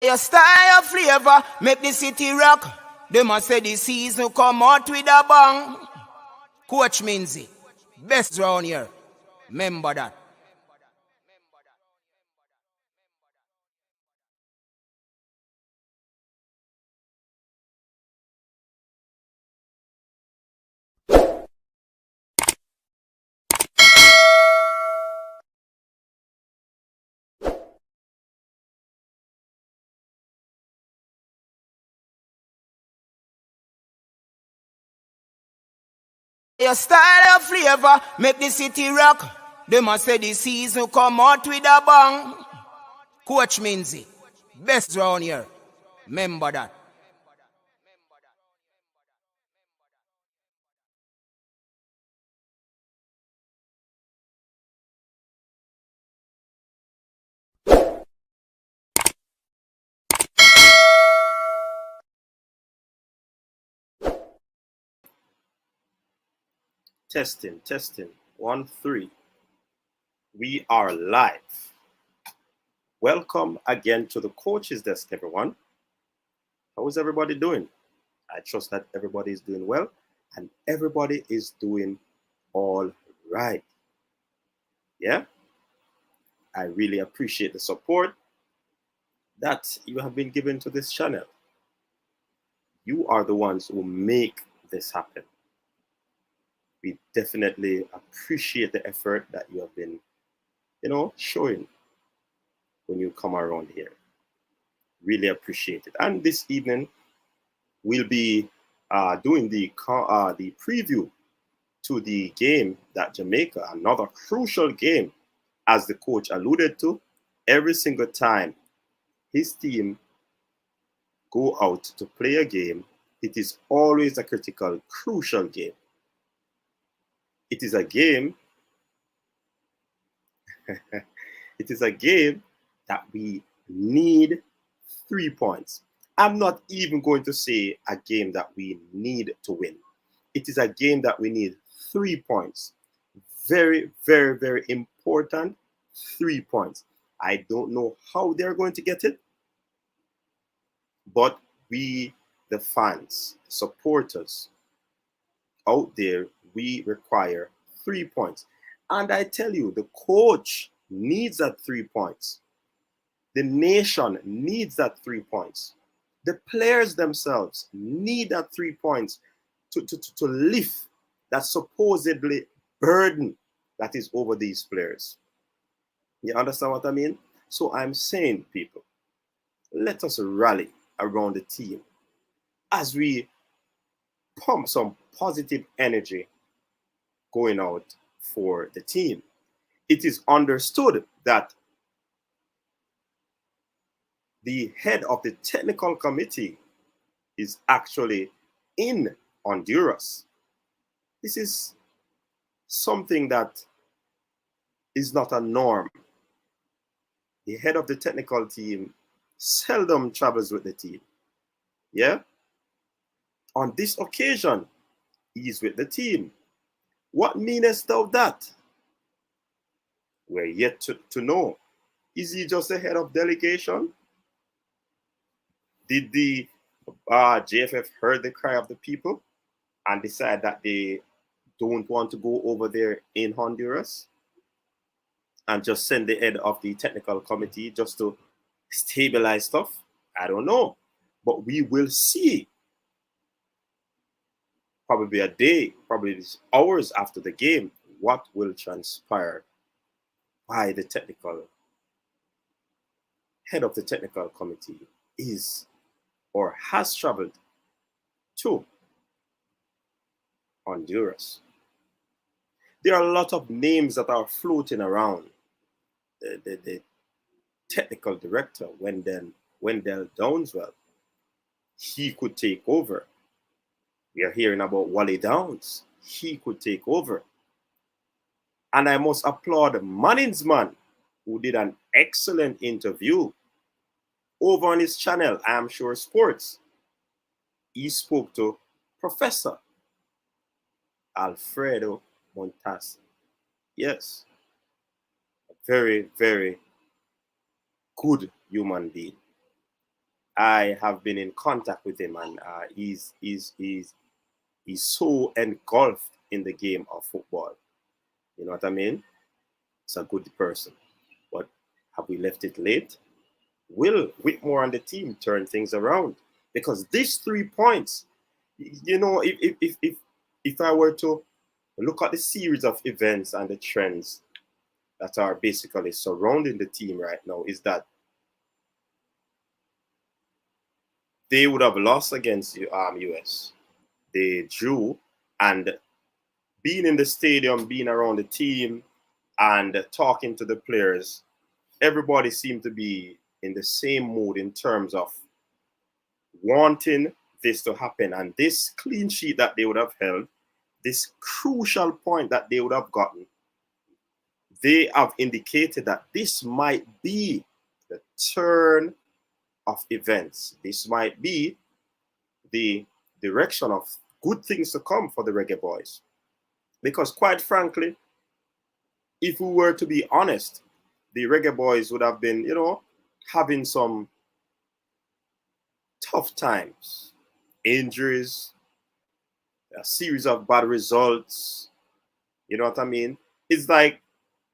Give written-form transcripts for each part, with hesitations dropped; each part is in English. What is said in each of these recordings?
Your style, your flavor, make the city rock. They must say the season come out with a bang. Coach Minzy, best round here. Remember that. Your style, your flavor, make the city rock. They must say the season come out with a bang. Coach Minzy, best round here. Remember that. Testing, testing. 1, 3. We are live. Welcome again to the coach's desk, everyone. How is everybody doing? I trust that everybody is doing well and everybody is doing all right. Yeah? I really appreciate the support that you have been given to this channel. You are the ones who make this happen. We definitely appreciate the effort that you have been, showing when you come around here. Really appreciate it. And this evening, we'll be doing the preview to the game that Jamaica, another crucial game, as the coach alluded to, every single time his team go out to play a game, it is always a critical, crucial game. It is a game. It is a game that we need 3 points. I'm not even going to say a game that we need to win. It is a game that we need 3 points. Very, very, very important 3 points. I don't know how they're going to get it, but we, the fans, supporters out there, we require 3 points. And I tell you, the coach needs that 3 points. The nation needs that 3 points. The players themselves need that 3 points to lift that supposedly burden that is over these players. You understand what I mean? So I'm saying, people, let us rally around the team as we pump some positive energy going out for the team. It is understood that the head of the technical committee is actually in Honduras. This is something that is not a norm. The head of the technical team seldom travels with the team. Yeah? On this occasion, he's with the team. What meanest thou that? We're yet to know. Is he just the head of delegation? Did the JFF heard the cry of the people and decide that they don't want to go over there in Honduras and just send the head of the technical committee just to stabilize stuff? I don't know. But we will see. Probably a day, probably hours after the game, what will transpire by the technical head of the technical committee is or has traveled to Honduras. There are a lot of names that are floating around. The technical director, Wendell Downswell, he could take over. We are hearing about Wally Downs. He could take over. And I must applaud Manning's man, who did an excellent interview over on his channel, I Am Sure Sports. He spoke to Professor Alfredo Montas. Yes, a very, very good human being. I have been in contact with him, and he's so engulfed in the game of football. You know what I mean? He's a good person. But have we left it late? Will Whitmore and the team turn things around? Because these 3 points, you know, if I were to look at the series of events and the trends that are basically surrounding the team right now, is that they would have lost against US. They drew, and being in the stadium, being around the team, and talking to the players, everybody seemed to be in the same mood in terms of wanting this to happen. And this clean sheet that they would have held, this crucial point that they would have gotten, they have indicated that this might be the turn of events. This might be the direction of good things to come for the Reggae Boyz. Because quite frankly, if we were to be honest, the Reggae Boyz would have been, you know, having some tough times, injuries, a series of bad results. You know what I mean? It's like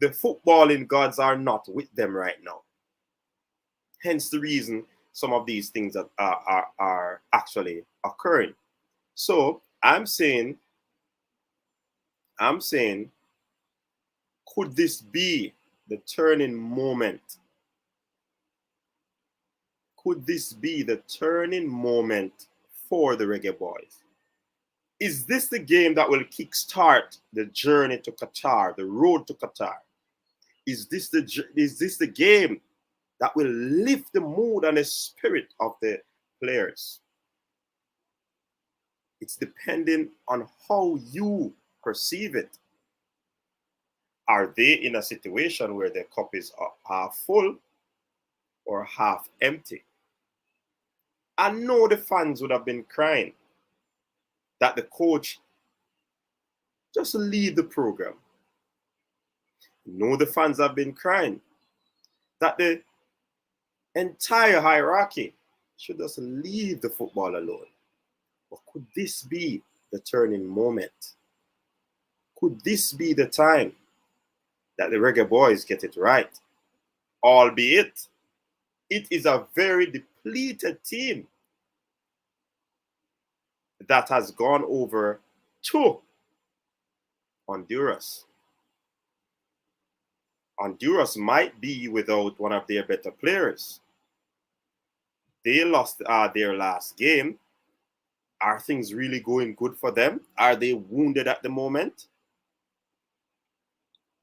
the footballing gods are not with them right now. Hence the reason some of these things that are actually occurring. So I'm saying, could this be the turning moment? Could this be the turning moment for the Reggae Boyz? Is this the game that will kickstart the journey to Qatar, the road to Qatar? Is this the game that will lift the mood and the spirit of the players? It's depending on how you perceive it. Are they in a situation where their cup is half full or half empty? I know the fans would have been crying that the coach just lead the program. I know the fans have been crying that the entire hierarchy should just leave the football alone. But could this be the turning moment? Could this be the time that the Reggae Boyz get it right? Albeit, it is a very depleted team that has gone over to Honduras. Honduras might be without one of their better players. They lost their last game. Are things really going good for them? Are they wounded at the moment?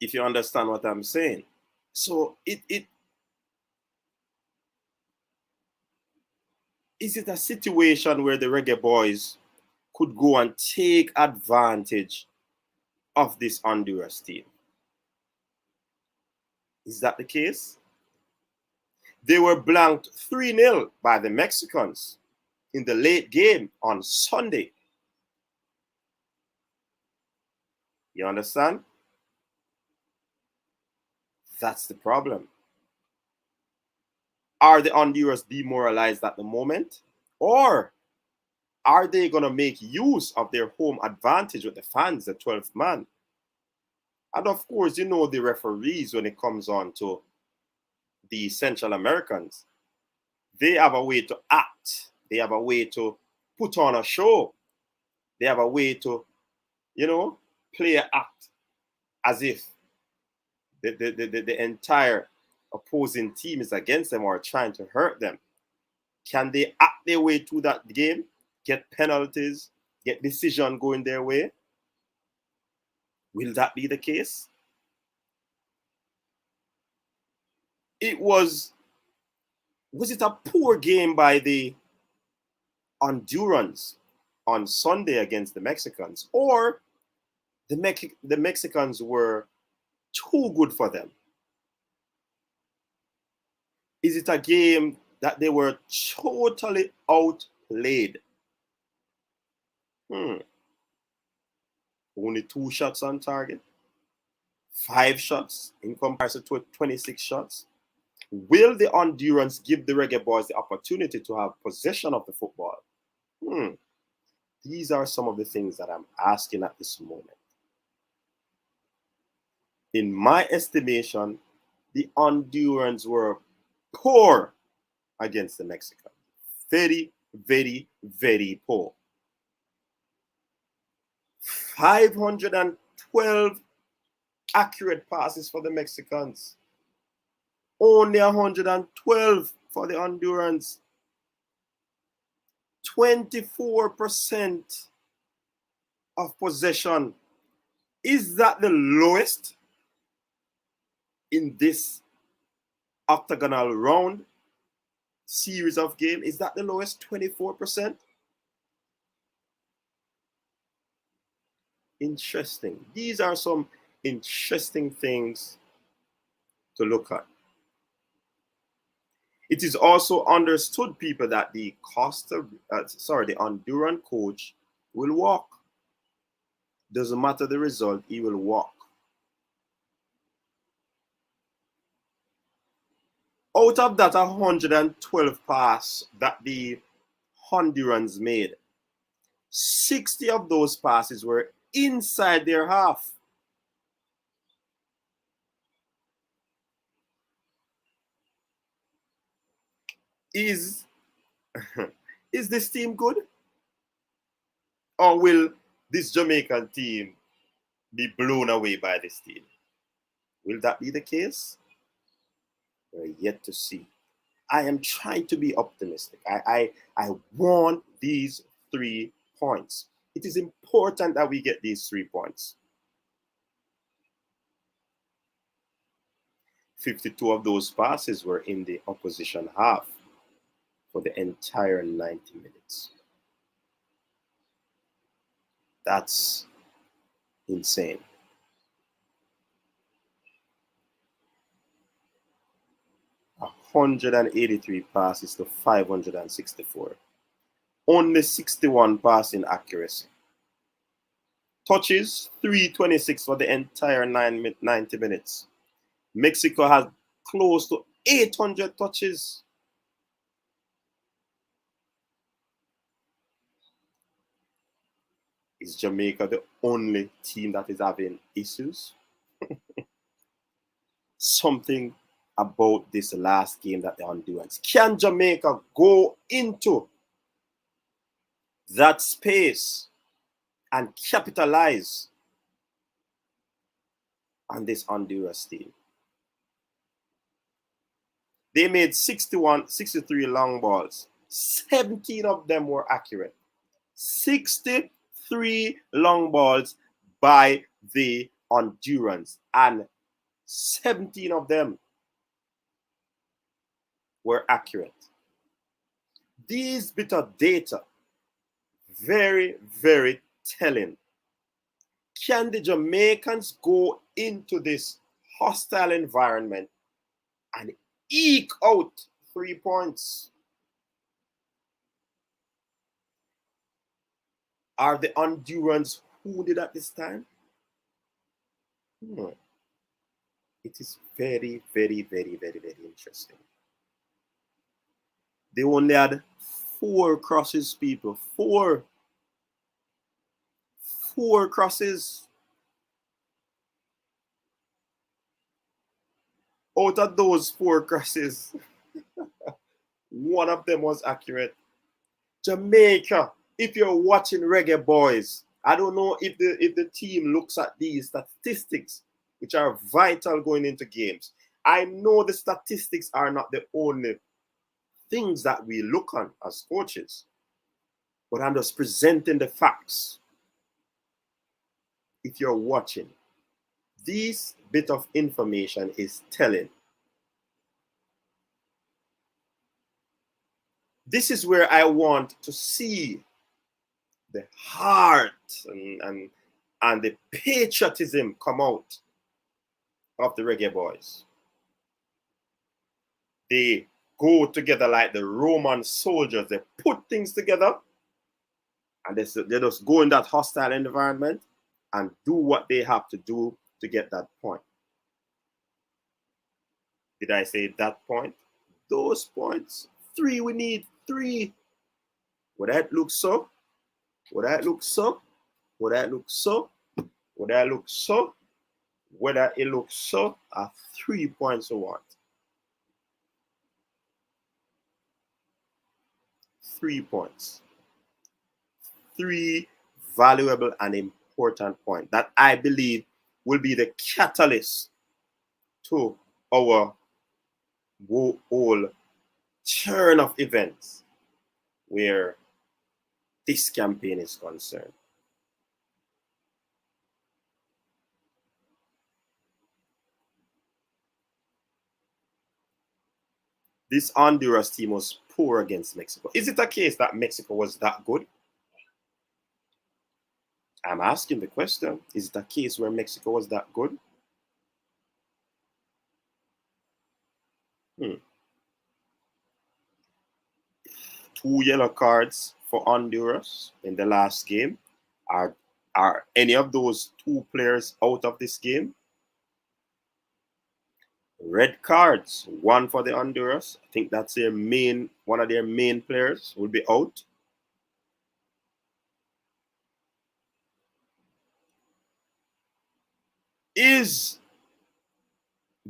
If you understand what I'm saying. So is it a situation where the Reggae Boyz could go and take advantage of this Honduras team? Is that the case? They were blanked 3-0 by the Mexicans in the late game on Sunday. You understand? That's the problem. Are the Honduras demoralized at the moment? Or are they going to make use of their home advantage with the fans, the 12th man? And of course, you know the referees when it comes on to the Central Americans. They have a way to act. They have a way to put on a show. They have a way to, you know, play an act as if the entire opposing team is against them or trying to hurt them. Can they act their way through that game, get penalties, get decision going their way? Will that be the case? Was it a poor game by the Hondurans on Sunday against the Mexicans, or the Mexicans were too good for them? Is it a game that they were totally outplayed? Only 2 shots on target, 5 shots in comparison to 26 shots. Will the Hondurans give the Reggae Boyz the opportunity to have possession of the football? These are some of the things that I'm asking at this moment. In my estimation, the Hondurans were poor against the Mexicans. Very, very, very poor. 512 accurate passes for the Mexicans. Only 112 for the Hondurans. 24% of possession. Is that the lowest in this octagonal round series of game? Is that the lowest? 24%? Interesting. These are some interesting things to look at. It is also understood, people, that the Honduran coach will walk. Doesn't matter the result, he will walk. Out of that 112 pass that the Hondurans made, 60 of those passes were inside their half. Is this team good? Or will this Jamaican team be blown away by this team? Will that be the case? We're yet to see. I am trying to be optimistic. I want these 3 points. It is important that we get these 3 points. 52 of those passes were in the opposition half for the entire 90 minutes. That's insane. A 183 passes to 564. Only 61 passing accuracy. Touches, 326 for the entire 90 minutes. Mexico has close to 800 touches. Is Jamaica the only team that is having issues? Something about this last game that the Hondurans. Can Jamaica go into that space and capitalize on this Honduras team? They made 63 long balls. 17 of them were accurate. 63 long balls by the Hondurans, and 17 of them were accurate. These bit of data, very, very telling. Can the Jamaicans go into this hostile environment and eke out 3 points? Are the Hondurans wounded at this time? It is very, very, very, very, very interesting. They only had 4 crosses, people. 4 crosses. Out of those 4 crosses, 1 of them was accurate. Jamaica, if you're watching Reggae Boyz, I don't know if the team looks at these statistics, which are vital going into games. I know the statistics are not the only things that we look on as coaches, but I'm just presenting the facts. If you're watching, this bit of information is telling. This is where I want to see the heart and the patriotism come out of the Reggae Boyz. They go together like the Roman soldiers. They put things together and they just go in that hostile environment and do what they have to do to get that point. Did I say that point? Those points. 3, we need 3. Would that look so? Would that look so? Would that look so? Would that look so? Whether it looks so, are 3 points or what? 3 points. 3 valuable and important points that I believe will be the catalyst to our whole turn of events where this campaign is concerned. This Honduras team was poor against Mexico. Is it a case that Mexico was that good? I'm asking the question. Is it a case where Mexico was that good? 2 yellow cards for Honduras in the last game. Are any of those 2 players out of this game? Red cards, 1 for the Honduras. I think that's one of their main players will be out. Is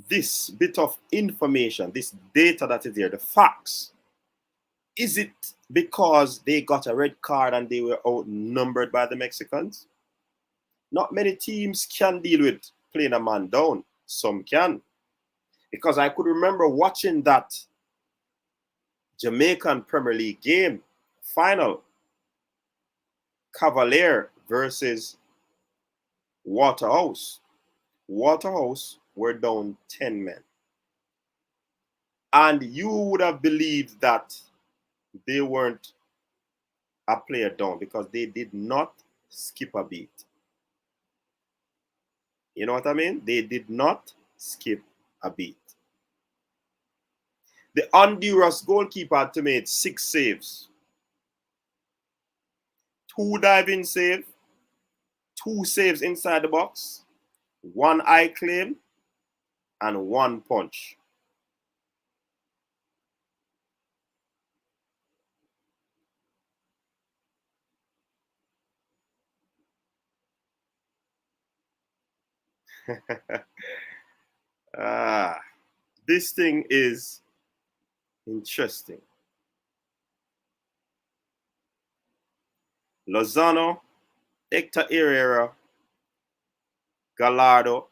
this bit of information, this data that is there, the facts, is it because they got a red card and they were outnumbered by the Mexicans? Not many teams can deal with playing a man down. Some can. Because I could remember watching that Jamaican Premier League game, final, Cavalier versus Waterhouse. Waterhouse were down 10 men. And you would have believed that they weren't a player down because they did not skip a beat. You know what I mean? They did not skip a beat. The Honduras goalkeeper had to make 6 saves. 2 diving saves, 2 saves inside the box, 1 eye claim, and 1 punch. This thing is interesting. Lozano, Hector Herrera, Gallardo,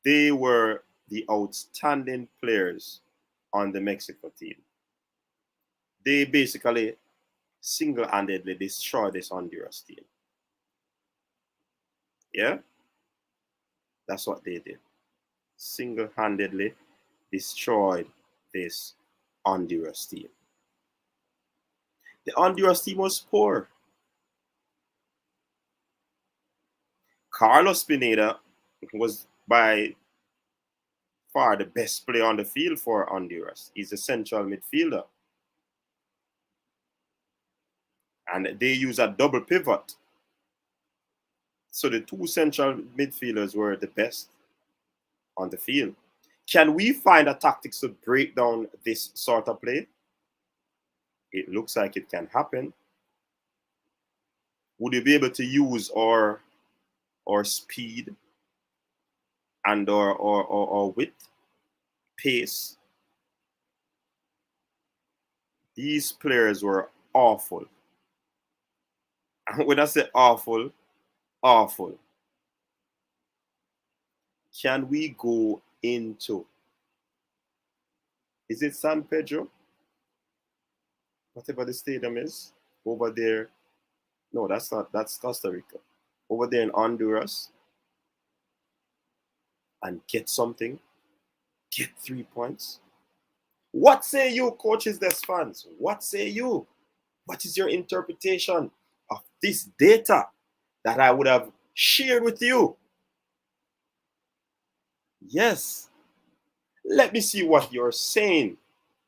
they were the outstanding players on the Mexico team. They basically single-handedly destroyed this Honduras team. Yeah? That's what they did. Single-handedly destroyed this Honduras team. The Honduras team was poor. Carlos Pineda was by far the best player on the field for Honduras. He's a central midfielder. And they use a double pivot. So the 2 central midfielders were the best on the field. Can we find a tactics to break down this sort of play? It looks like it can happen. Would you be able to use our speed and or width, pace? These players were awful. And when I say awful, awful. Can we go into, is it San Pedro? Whatever the stadium is over there. No, that's not, that's Costa Rica. Over there in Honduras and get something, get 3 points. What say you, Coaches Desk fans? What say you? What is your interpretation of this data that I would have shared with you? Yes. Let me see what you're saying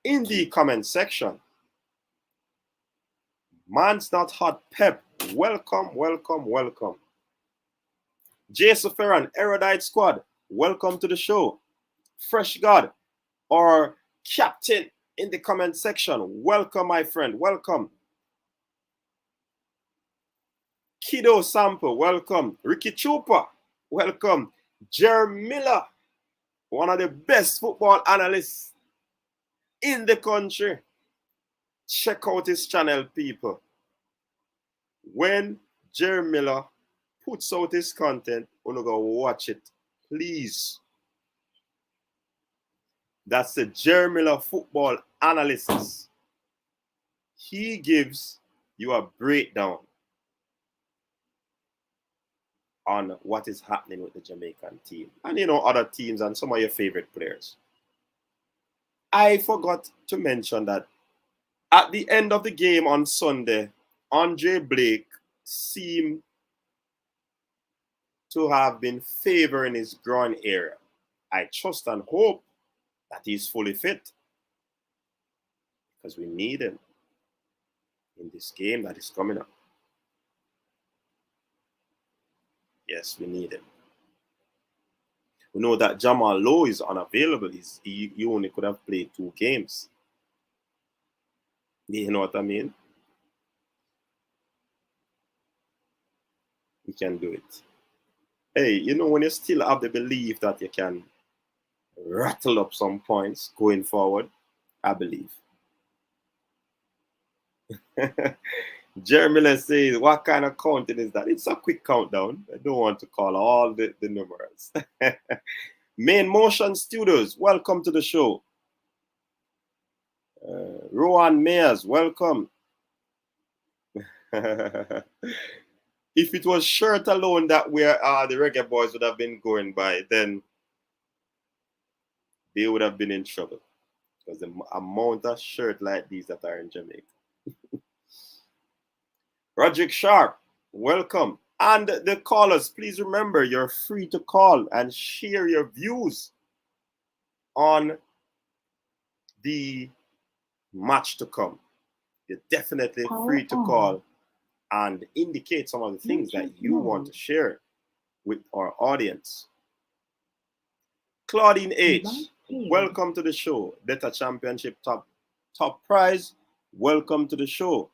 in the comment section. Man's Not Hot Pep, welcome, welcome, welcome. Jay Soferan, Erudite Squad, welcome to the show. Fresh God, or captain in the comment section. Welcome, my friend. Welcome. Kiddo Sample, welcome. Ricky Chupa, welcome. Jerry Miller, one of the best football analysts in the country. Check out his channel, people. When Jerry Miller puts out his content, we're going to go watch it, please. That's the Jerry Miller football analysis. He gives you a breakdown on what is happening with the Jamaican team and, you know, other teams and some of your favorite players. I forgot to mention that at the end of the game on Sunday, Andre Blake seemed to have been favoring his groin area. I trust and hope that he's fully fit because we need him in this game that is coming up. Yes, we need him. We know that Jamal Lowe is unavailable. He only could have played 2 games. You know what I mean? We can do it. Hey, you know, when you still have the belief that you can rattle up some points going forward, I believe. Jerry Miller says, what kind of counting is that? It's a quick countdown. I don't want to call all the numbers. Main Motion Studios, welcome to the show. Rowan Mayers, welcome. If it was shirt alone that where the Reggae Boyz would have been going by, then they would have been in trouble. Because the amount of shirt like these that are in Jamaica. Roderick Sharp, welcome. And the callers, please remember, you're free to call and share your views on the match to come. You're definitely free to call and indicate some of the things that you want to share with our audience. Claudine H, welcome to the show. Beta Championship top prize, welcome to the show.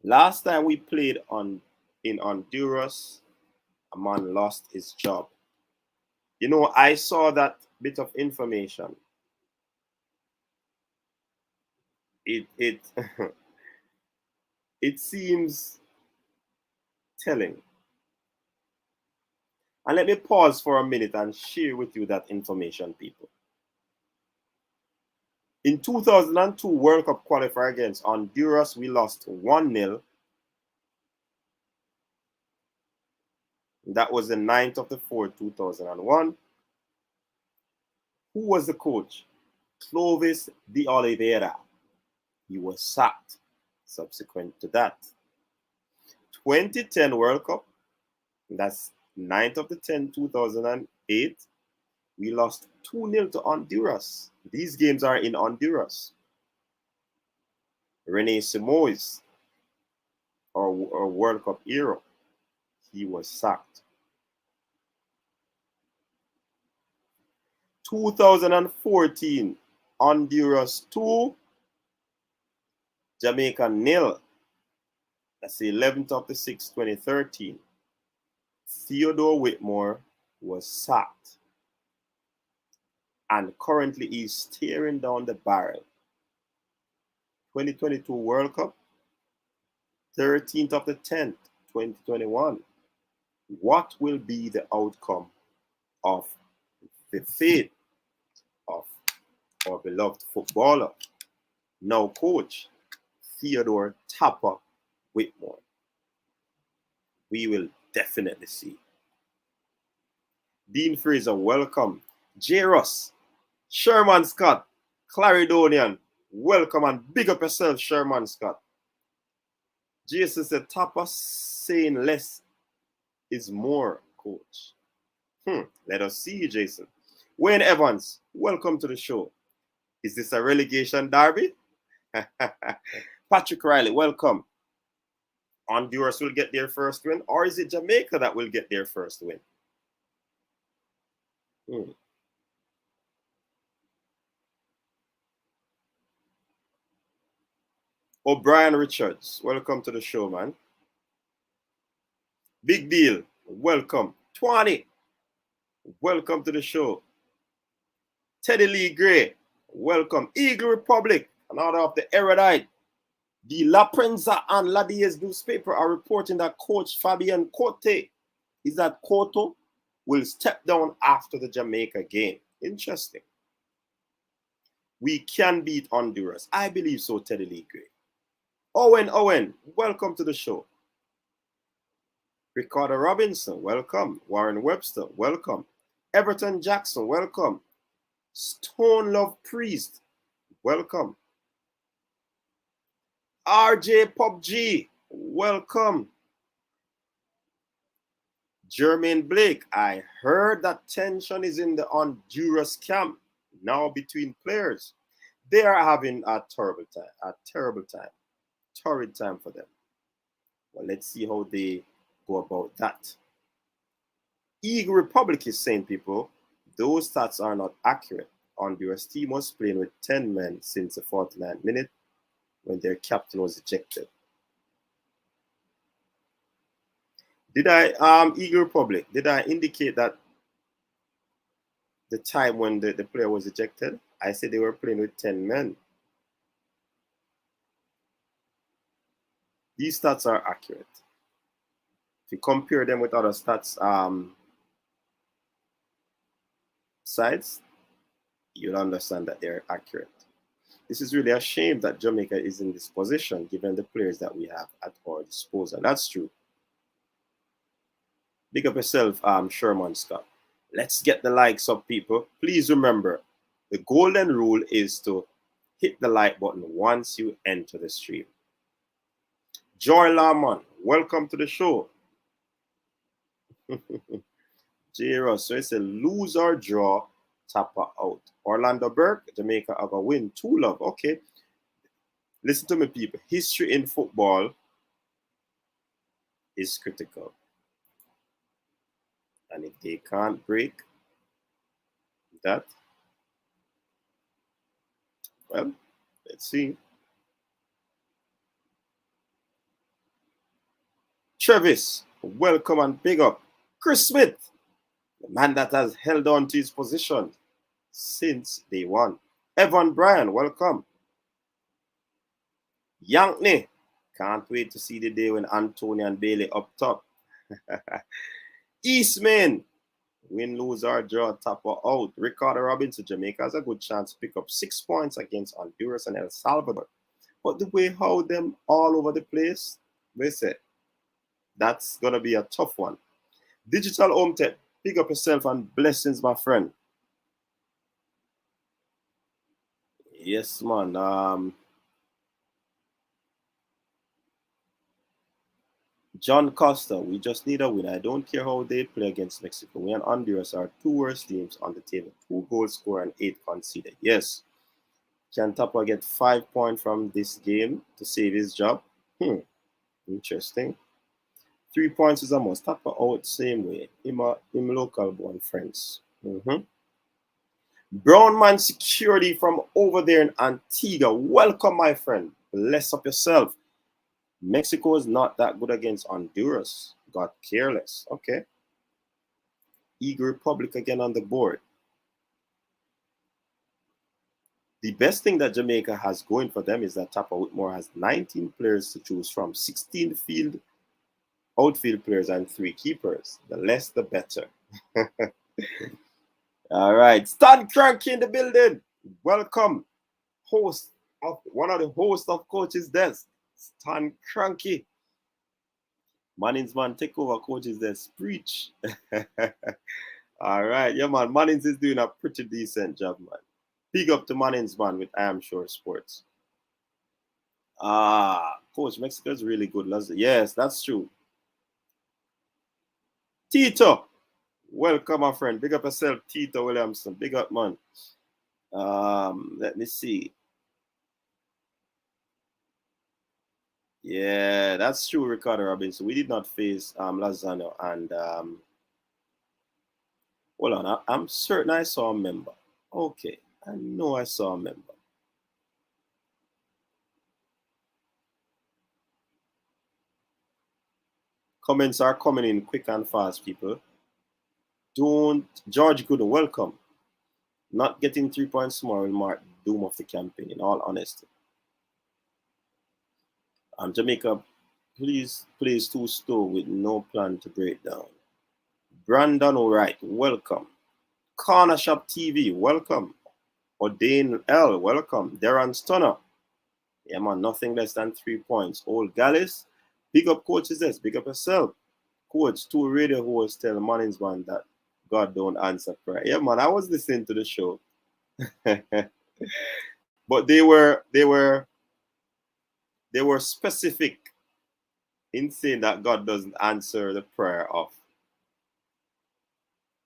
Last time we played in Honduras, a man lost his job. You know, I saw that bit of information. It it seems telling. And let me pause for a minute and share with you that information, people. In 2002 World Cup qualifier against Honduras, we lost 1-0. That was the 9th of the 4th, 2001. Who was the coach? Clovis de Oliveira. He was sacked subsequent to that. 2010 World Cup, that's 9th of the 10th, 2008. We lost 2-0 to Honduras. These games are in Honduras. Rene Simoes, our World Cup hero, he was sacked. 2014, Honduras 2, Jamaica 0. That's the 11th of the 6th, 2013. Theodore Whitmore was sacked. And currently he's staring down the barrel. 2022 World Cup, 13th of the 10th, 2021. What will be the outcome of the fate of our beloved footballer, now coach, Theodore Tapper Whitmore? We will definitely see. Dean Fraser, welcome. J. Ross, Sherman Scott, Clarendonian, welcome and big up yourself, Sherman Scott. Jason said, Tapper saying less is more, coach. Let us see you, Jason. Wayne Evans, welcome to the show. Is this a relegation derby? Patrick Riley, welcome. Honduras will get their first win, or is it Jamaica that will get their first win? O'Brien Richards, welcome to the show, man. Big deal, welcome. 20, welcome to the show. Teddy Lee Gray, welcome. Eagle Republic, another of the erudite. The La Prensa and La Diez newspaper are reporting that coach Fabian Cote is that Coto will step down after the Jamaica game. Interesting. We can beat Honduras. I believe so, Teddy Lee Gray. Owen, welcome to the show. Ricardo Robinson, welcome. Warren Webster, welcome. Everton Jackson, welcome. Stone Love Priest, welcome. RJ PUBG, welcome. Jermaine Blake, I heard that tension is in the Honduras camp now between players. They are having a terrible time, torrid time for them. Well, let's see how they go about that. Eagle Republic is saying, people, those stats are not accurate. Honduras team was playing with 10 men since the 49th minute when their captain was ejected. Did I, Eagle Republic, did I indicate that the time when the player was ejected? I said they were playing with 10 men. These stats are accurate. If you compare them with other stats sites, you'll understand that they're accurate. This is really a shame that Jamaica is in this position given the players that we have at our disposal. That's true. Big up yourself, Sherman Scott. Let's get the likes up, people. Please remember, the golden rule is to hit the like button once you enter the stream. Joy Laman, welcome to the show. J. Ross, so it's a lose or draw, tapper out. Orlando Burke, Jamaica have a win. 2-love, okay. Listen to me, people. History in football is critical. And if they can't break that, well, let's see. Travis, welcome and big up. Chris Smith, the man that has held on to his position since day one. Evan Bryan, welcome. Yankney, can't wait to see the day when Antonio and Bailey up top. Eastman, win, lose, or draw, tapper out. Ricardo Robinson, Jamaica has a good chance to pick up 6 points against Honduras and El Salvador. But the way how them all over the place, they say, that's going to be a tough one. Digital Home Tech, pick up yourself and blessings, my friend. Yes, man. John Costa, we just need a win. I don't care how they play against Mexico. We and Honduras are 2 worst teams on the table. 2 goals scored and 8 conceded. Yes. Can Tapa get 5 points from this game to save his job? Interesting. 3 points is a must. Tapa out same way. Him local born friends. Brown Man Security from over there in Antigua. Welcome, my friend. Bless up yourself. Mexico is not that good against Honduras. Got careless. Okay. Eagle Republic again on the board. The best thing that Jamaica has going for them is that Tapa Whitmore has 19 players to choose from, 16 outfield players and 3 keepers. The less, the better. All right. Stan Cranky in the building. Welcome. One of the hosts of Coach's Desk. Stan Cranky. Mannings, man, take over Coach's Desk. Preach. All right. Yeah, man. Mannings is doing a pretty decent job, man. Big up to Mannings, man, with I Am Sure Sports. Coach, Mexico is really good. Yes, that's true. Tito. Welcome, my friend. Big up yourself, Tito Williamson. Big up, man. Let me see. Yeah, that's true, Ricardo Robinson. We did not face Lozano and hold on. I'm certain I saw a member. Okay, I know I saw a member. Comments are coming in quick and fast, people. George Gooden, welcome. Not getting 3 points tomorrow will mark the doom of the campaign, in all honesty. Jamaica, please plays too slow with no plan to break down. Brandon Wright, welcome. Corner Shop TV, welcome. O'Dane L, welcome. Darren Stunner, yeah man, nothing less than 3 points. Old Gallus, big up coaches this, big up yourself. Coach, 2 radio hosts tell Mannings man that God don't answer prayer. Yeah man, I was listening to the show. But they were specific in saying that God doesn't answer the prayer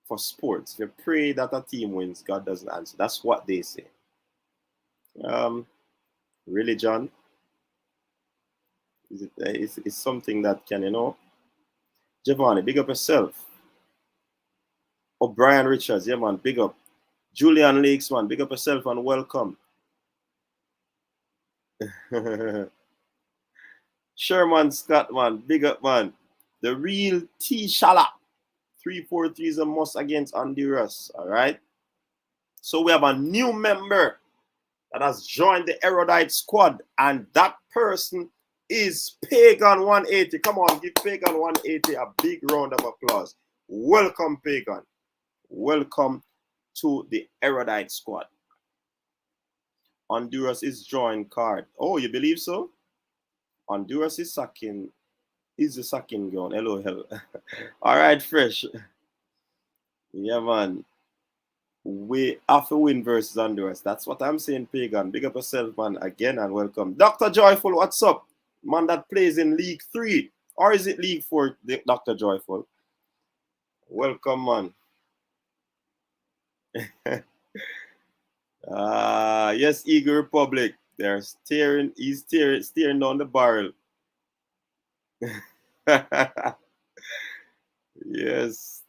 for sports. If you pray that a team wins, God doesn't answer. That's what they say. Really, John? It's something that can, Giovanni, big up yourself. O'Brien Richards, yeah man, big up. Julian Lakes, man, big up yourself and welcome. Sherman Scott, man, big up, man. The real T Shala. 3-4-3 is a must against Honduras, all right? So we have a new member that has joined the Erudite squad, and that person is Pagan 180. Come on, give Pagan 180 a big round of applause. Welcome, Pagan. Welcome to the Erudite squad. Honduras is drawing card. Oh, you believe so? Honduras is the sacking ground. LOL. All right, Fresh. Yeah, man. We have to win versus Honduras. That's what I'm saying, Pagan. Big up yourself, man, again, and welcome. Dr. Joyful, what's up? Man that plays in League 3. Or is it League 4, Dr. Joyful? Welcome, man. Yes, Eagle Republic. He's steering down the barrel. Yes.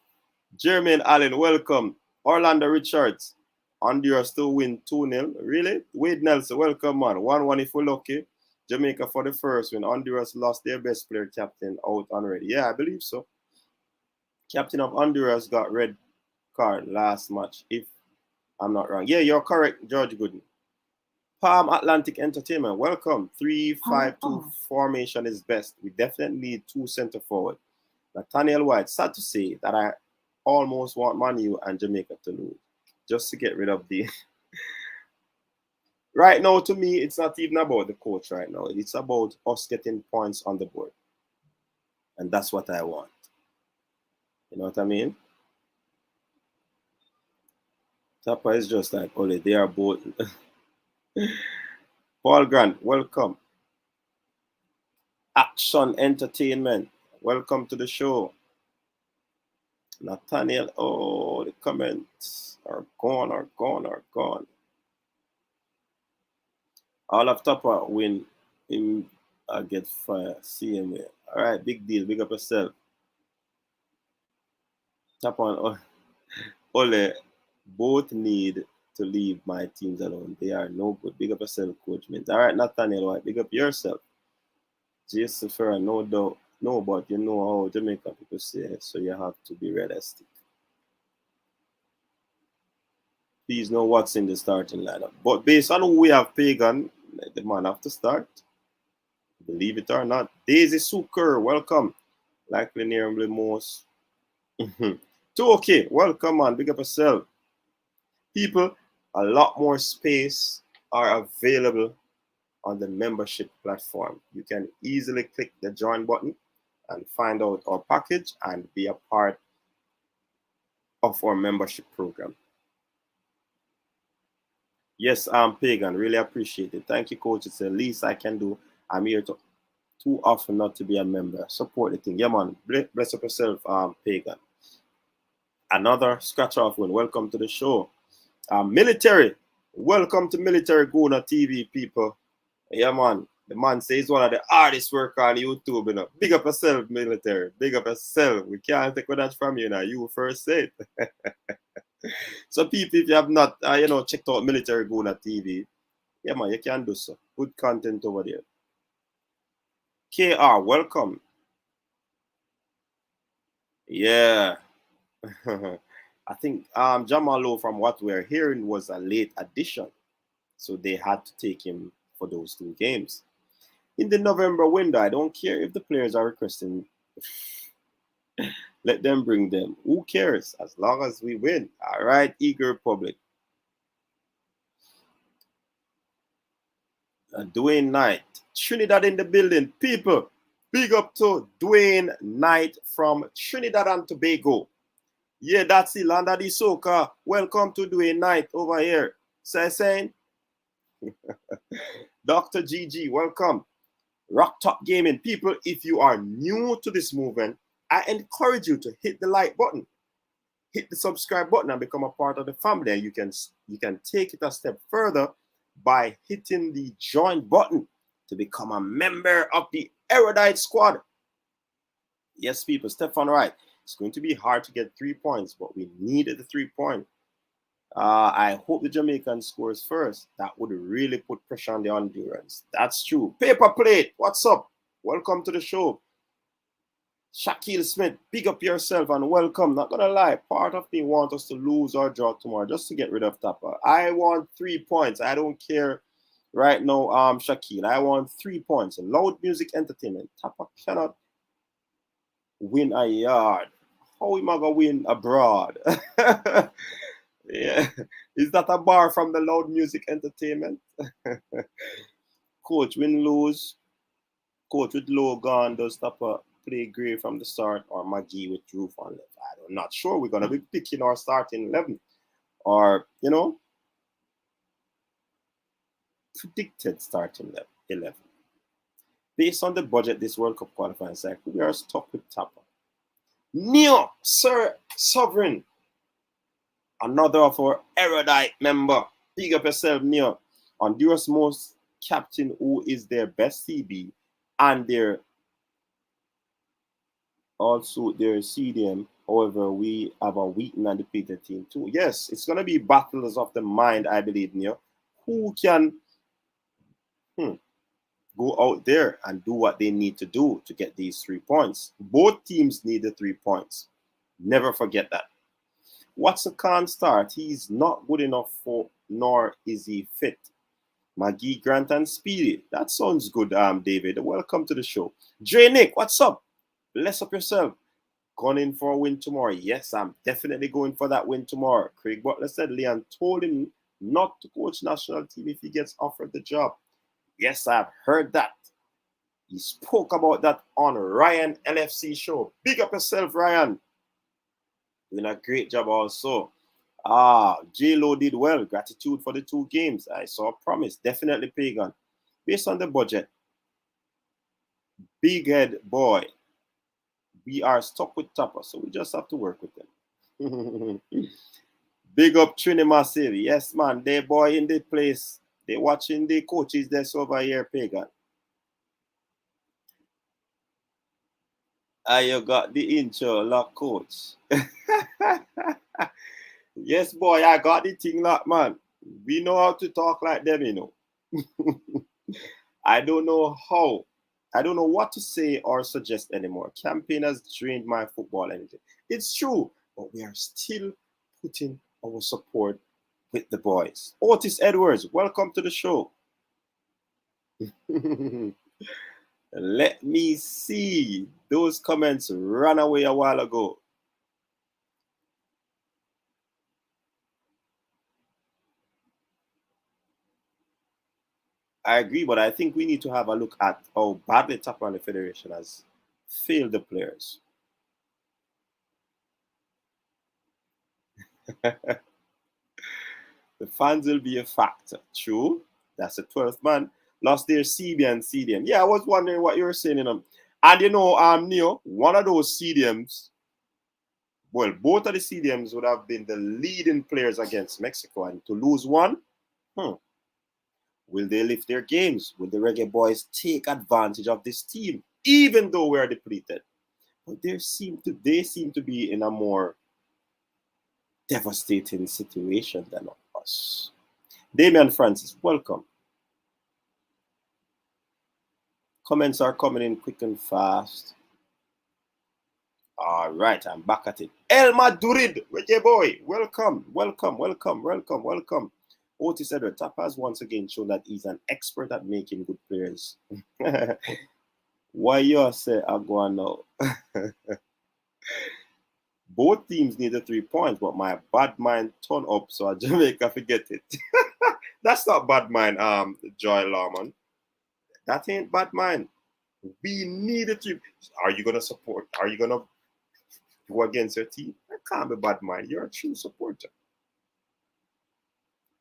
Jermaine Allen, welcome. Orlando Richards. Honduras still win 2-0. Really? Wade Nelson, welcome, man. 1-1 if we're lucky. Jamaica for the first win. Honduras lost their best player captain out already. Yeah, I believe so. Captain of Honduras got red card last match, if I'm not wrong. Yeah, you're correct, George Gooden. Palm Atlantic Entertainment, welcome. 3-5-2 formation is best. We definitely need 2 center forward. Nathaniel White, sad to say that I almost want Manu and Jamaica to lose just to get rid of the... Right now, to me, it's not even about the coach right now. It's about us getting points on the board. And that's what I want. You know what I mean? Tapa is just like, Ole, they are both... Paul Grant, welcome. Action Entertainment, welcome to the show. Nathaniel, oh, the comments are gone. All of Tapa win him get fire. CMA. All right, big deal. Big up yourself. Tapa and Ole both need to leave my teams alone. They are no good. Big up yourself, Coach Mint. All right, Nathaniel White, big up yourself. Jason Ferrer, no doubt. No, but you know how Jamaica people say, so you have to be realistic. Please know what's in the starting lineup. But based on who we have, Pagan, the man have to start. Believe it or not. Daisy Suker, welcome. Likely near most. 2OK, welcome, man. Big up yourself. People, a lot more space are available on the membership platform. You can easily click the join button and find out our package and be a part of our membership program. Yes, I'm Pagan. Really appreciate it. Thank you, Coach. It's the least I can do. I'm here too often not to be a member. Support the thing. Yeah, man. Bless up yourself, Pagan. Another scratch off win. Welcome to the show. Military. Welcome to Military Guna TV, people. Yeah, man. The man says one of the hardest work on YouTube, you know. Big up yourself, Military. Big up yourself. We can't take that from you now. You first say it. So, people, if you have not, checked out Military Guna TV, yeah, man, you can do so. Good content over there. KR, welcome. Yeah. I think Jamalo, from what we're hearing, was a late addition. So they had to take him for those 2 games. In the November window, I don't care if the players are requesting. Let them bring them. Who cares? As long as we win. All right, Eager Republic. Dwayne Knight. Trinidad in the building. People, big up to Dwayne Knight from Trinidad and Tobago. Yeah, that's Ilanda di Soca. Welcome to Dwayne Knight over here. Saying, Dr. GG, welcome. Rock Top Gaming. People, if you are new to this movement, I encourage you to hit the like button, hit the subscribe button, and become a part of the family. And you can take it a step further by hitting the join button to become a member of the Erudite Squad. Yes, people, Stefan Wright. It's going to be hard to get 3 points, but we needed the 3 point. I hope the Jamaican scores first. That would really put pressure on the Hondurans. That's true. Paper Plate, what's up? Welcome to the show. Shaquille Smith, big up yourself and welcome. Not gonna lie, part of me wants us to lose or draw tomorrow just to get rid of Tapper. I want 3 points. I don't care right now, Shaquille. I want 3 points. Loud Music Entertainment. Tapper cannot win a yard. How am I gonna win abroad? Yeah, is that a bar from the Loud Music Entertainment? Coach, win, lose. Coach with Logan, does Tapper play Gray from the start, or Maggie with Roof on left? I'm not sure. We're going to be picking our starting 11 or, predicted starting 11. Based on the budget this World Cup qualifying cycle, we are stuck with Tapper. Neo, Sir Sovereign, another of our erudite member. Big up yourself, Neo. Honduras most captain who is their best CB and their CDM. However, we have a weak and undefeated team too. Yes, it's going to be battles of the mind, I believe, Neo. Who can go out there and do what they need to do to get these 3 points? Both teams need the 3 points. Never forget that. Watson can't start. He's not good enough for, nor is he fit. Maggie, Grant, and Speedy. That sounds good, David. Welcome to the show. Dre Nick, what's up? Bless up yourself. Going in for a win tomorrow. Yes, I'm definitely going for that win tomorrow. Craig Butler said Leon told him not to coach national team if he gets offered the job. Yes, I've heard that. He spoke about that on Ryan LFC show. Big up yourself, Ryan. Doing a great job also. J-Lo did well. Gratitude for the 2 games. I saw a promise. Definitely Pagan. Based on the budget. Big head boy. We are stuck with Tapper, so we just have to work with them. Big up Trini Massive. Yes, man. They boy in the place. They watching the coaches that's over here, Pagan. You got the intro lock, coach. Yes, boy, I got the thing locked, man. We know how to talk like them, you know. I don't know how. I don't know what to say or suggest anymore. Campaign has drained my football energy. It's true, but we are still putting our support with the boys. Otis Edwards, welcome to the show. Let me see. Those comments ran away a while ago. I agree, but I think we need to have a look at how badly Tapper and the Federation has failed the players. The fans will be a factor. True. That's the 12th man. Lost their CB and CDM. Yeah, I was wondering what you were saying. And Neo, one of those CDMs, well, both of the CDMs would have been the leading players against Mexico. And to lose one, will they lift their games? Will the Reggae Boyz take advantage of this team, even though we're depleted? But they seem to be in a more devastating situation than us. Damian Francis, welcome. Comments are coming in quick and fast. All right, I'm back at it. El Madrid, Reggae Boy, welcome, welcome, welcome, welcome, welcome. Otis Edward Tapper has once again shown that he's an expert at making good players. Why you say I go on now? Both teams needed 3 points, but my bad mind turned up, so Jamaica forget it. That's not bad mind, Joy Lawman. That ain't bad mind. We needed 3. Are you gonna support? Are you gonna go against your team? That can't be bad mind. You're a true supporter.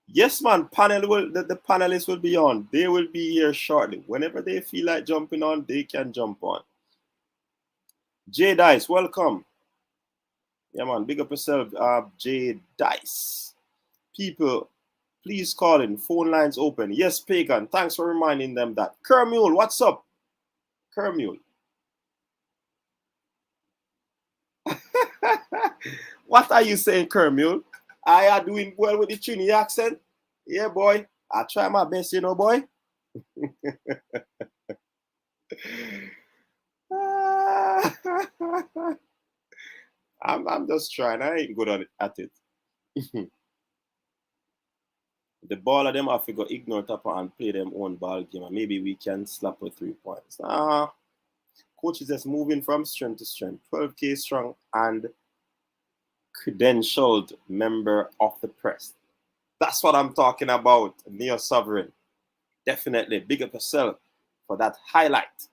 Yes, man. The panelists will be on. They will be here shortly. Whenever they feel like jumping on, they can jump on. Jay Dice, welcome. Yeah, man. Big up yourself, Jay Dice. People, please call in. Phone lines open. Yes, Pagan. Thanks for reminding them that. Kermule, what's up? Kermule. What are you saying, Kermule? I are doing well with the Trini accent. Yeah, boy. I try my best, you know, boy. I'm just trying. I ain't good at it. The ball of them have to go ignore Tapper and play them own ball game, and maybe we can slap with 3 points. Coach is just moving from strength to strength. 12K strong and credentialed member of the press. That's what I'm talking about, Neo Sovereign. Definitely big up yourself for that highlight.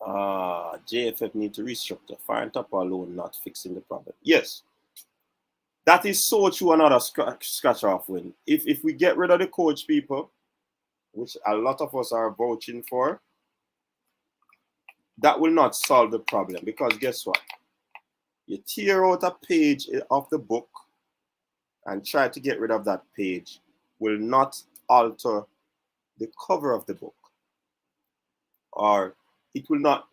JFF need to restructure. Firing Tapper alone not fixing the problem. Yes. That is so true. Another scratch off win. If we get rid of the coach, people, which a lot of us are vouching for, that will not solve the problem. Because guess what? You tear out a page of the book and try to get rid of that page will not alter the cover of the book. Or it will not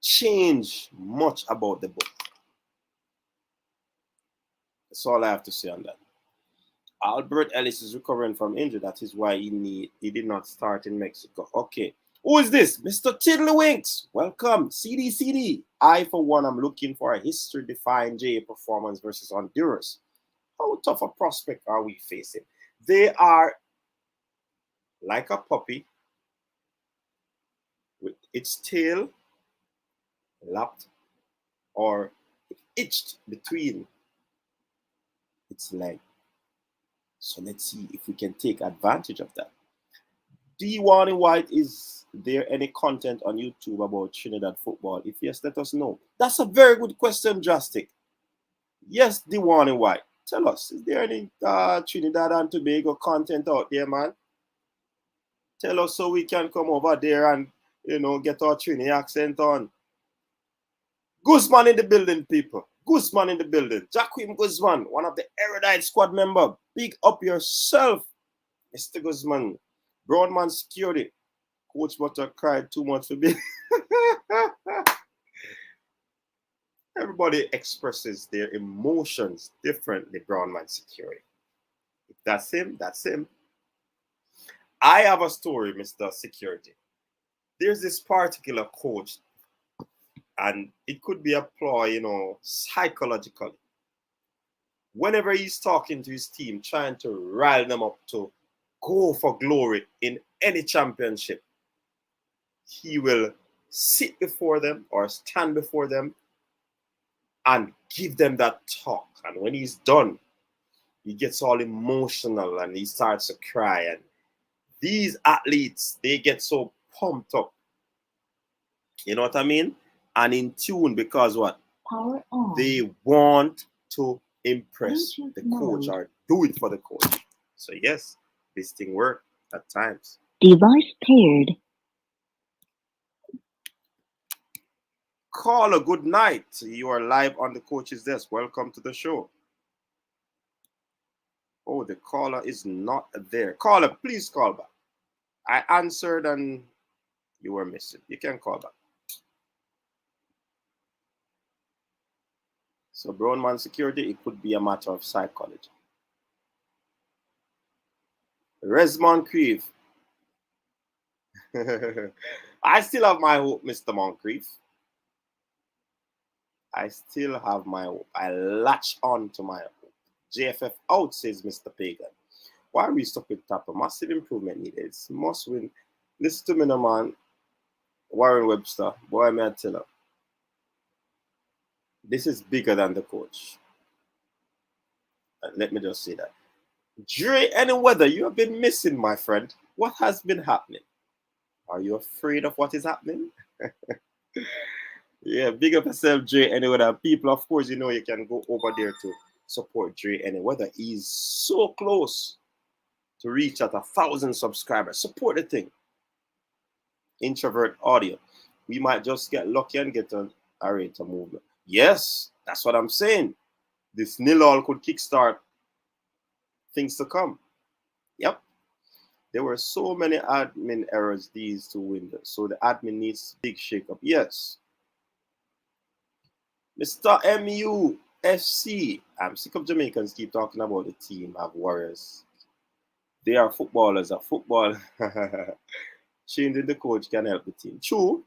change much about the book. That's all I have to say on that. Albert Ellis is recovering from injury. That is why he did not start in Mexico. Okay. Who is this? Mr. Tiddlywinks. Welcome. CD. I, for one, am looking for a history-defying JA performance versus Honduras. How tough a prospect are we facing? They are like a puppy with its tail lapped or itched between its leg. So let's see if we can take advantage of that. D1 in White, is there any content on YouTube about Trinidad football? If yes, let us know. That's a very good question, Drastic. Yes, D1 in White. Tell us, is there any Trinidad and Tobago content out there, man? Tell us so we can come over there and, get our Trini accent on. Guzman in the building, people. Guzman in the building. Jaquim Guzman, one of the erudite squad member. Big up yourself, Mr. Guzman. Broadman Security. Coach Butter cried too much for me. Everybody expresses their emotions differently, Broadman Security. If that's him, that's him. I have a story, Mr. Security. There's this particular coach, and it could be a ploy, psychologically. Whenever he's talking to his team, trying to rile them up to go for glory in any championship, he will sit before them or stand before them and give them that talk. And when he's done, he gets all emotional and he starts to cry. And these athletes, they get so pumped up. You know what I mean? And in tune, because what? Power on. They want to impress the coach or do it for the coach. So yes, this thing works at times. Device paired. Caller, good night. You are live on the coach's desk. Welcome to the show. Oh, the caller is not there. Caller, please call back. I answered and you were missing. You can call back. So, Brownman Security, it could be a matter of psychology. Resmond Creve. I still have my hope, Mr. Moncrief. I still have my hope. I latch on to my hope. JFF out, says Mr. Pagan. Why are we stuck with Tapper? Massive improvement needed. It's must win. Listen to me, no man. Warren Webster. Boy, may I tell you. This is bigger than the coach. Let me just say that. Dre, any weather you have been missing, my friend. What has been happening? Are you afraid of what is happening? Yeah, big up yourself, Dre, any weather. People, of course, you know you can go over there to support Dre, any weather. He's so close to reach at 1,000 subscribers. Support the thing. Introvert audio. We might just get lucky and get a rate of movement. Yes, that's what I'm saying. This nil-all could kickstart things to come. Yep. There were so many admin errors these 2 windows. So the admin needs big shakeup. Yes. Mr. MUFC. I'm sick of Jamaicans keep talking about the team have warriors. They are footballers. A football. Changing the coach can help the team. True.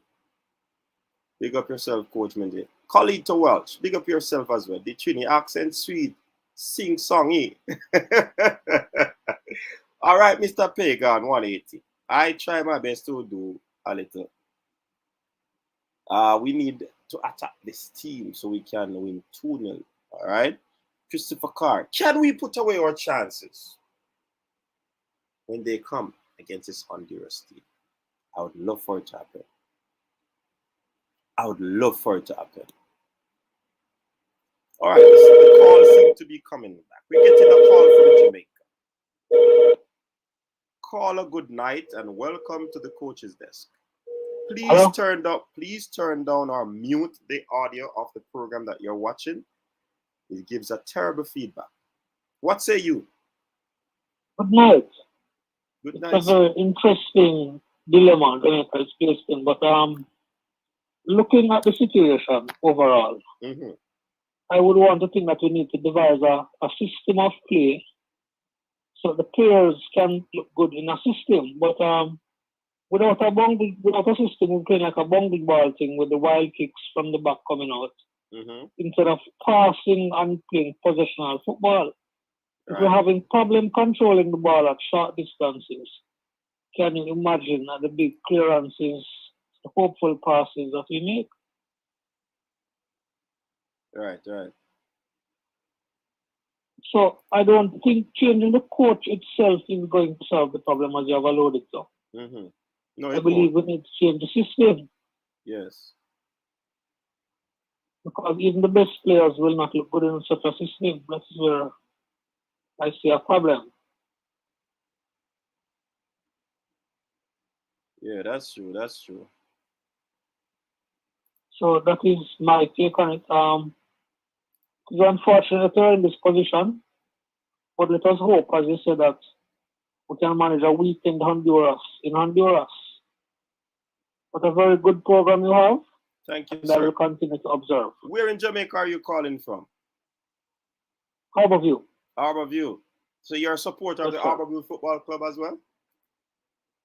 Big up yourself, Coach Mendy. Colleague to Welch. Big up yourself as well. The Trini accent sweet. Sing songy. All right, Mr. Pagan, 180. I try my best to do a little. We need to attack this team so we can win 2-0. All right? Christopher Carr. Can we put away our chances when they come against this Honduras team? I would love for it to happen. I would love for it to happen. All right, the call seems to be coming back. We're getting a call from Jamaica. Caller, good night and welcome to the coach's desk. Please turn down or mute the audio of the program that you're watching. It gives a terrible feedback. What say you? Good night. Good It's night. a very interesting dilemma Jamaica is facing, but looking at the situation overall, I would want to think that we need to devise a system of play so the players can look good in a system. But without a system, we're playing like a bungled ball thing with the wild kicks from the back coming out instead of passing and playing possessional football. If we're having problem controlling the ball at short distances, can you imagine the big clearances, the hopeful passes that we make? Right. So I don't think changing the coach itself is going to solve the problem, as you have alluded to. No, I believe we need to change the system. Yes. Because even the best players will not look good in such a system. That's where I see a problem. Yeah, that's true. So that is my take on it. It's unfortunate we're in this position, but let us hope, as you said, that we can manage a weekend in Honduras. What a very good program you have. Thank you, and I will continue to observe. Where in Jamaica are you calling from? Harborview. Harborview. So you're a supporter of the Harborview Football Club as well?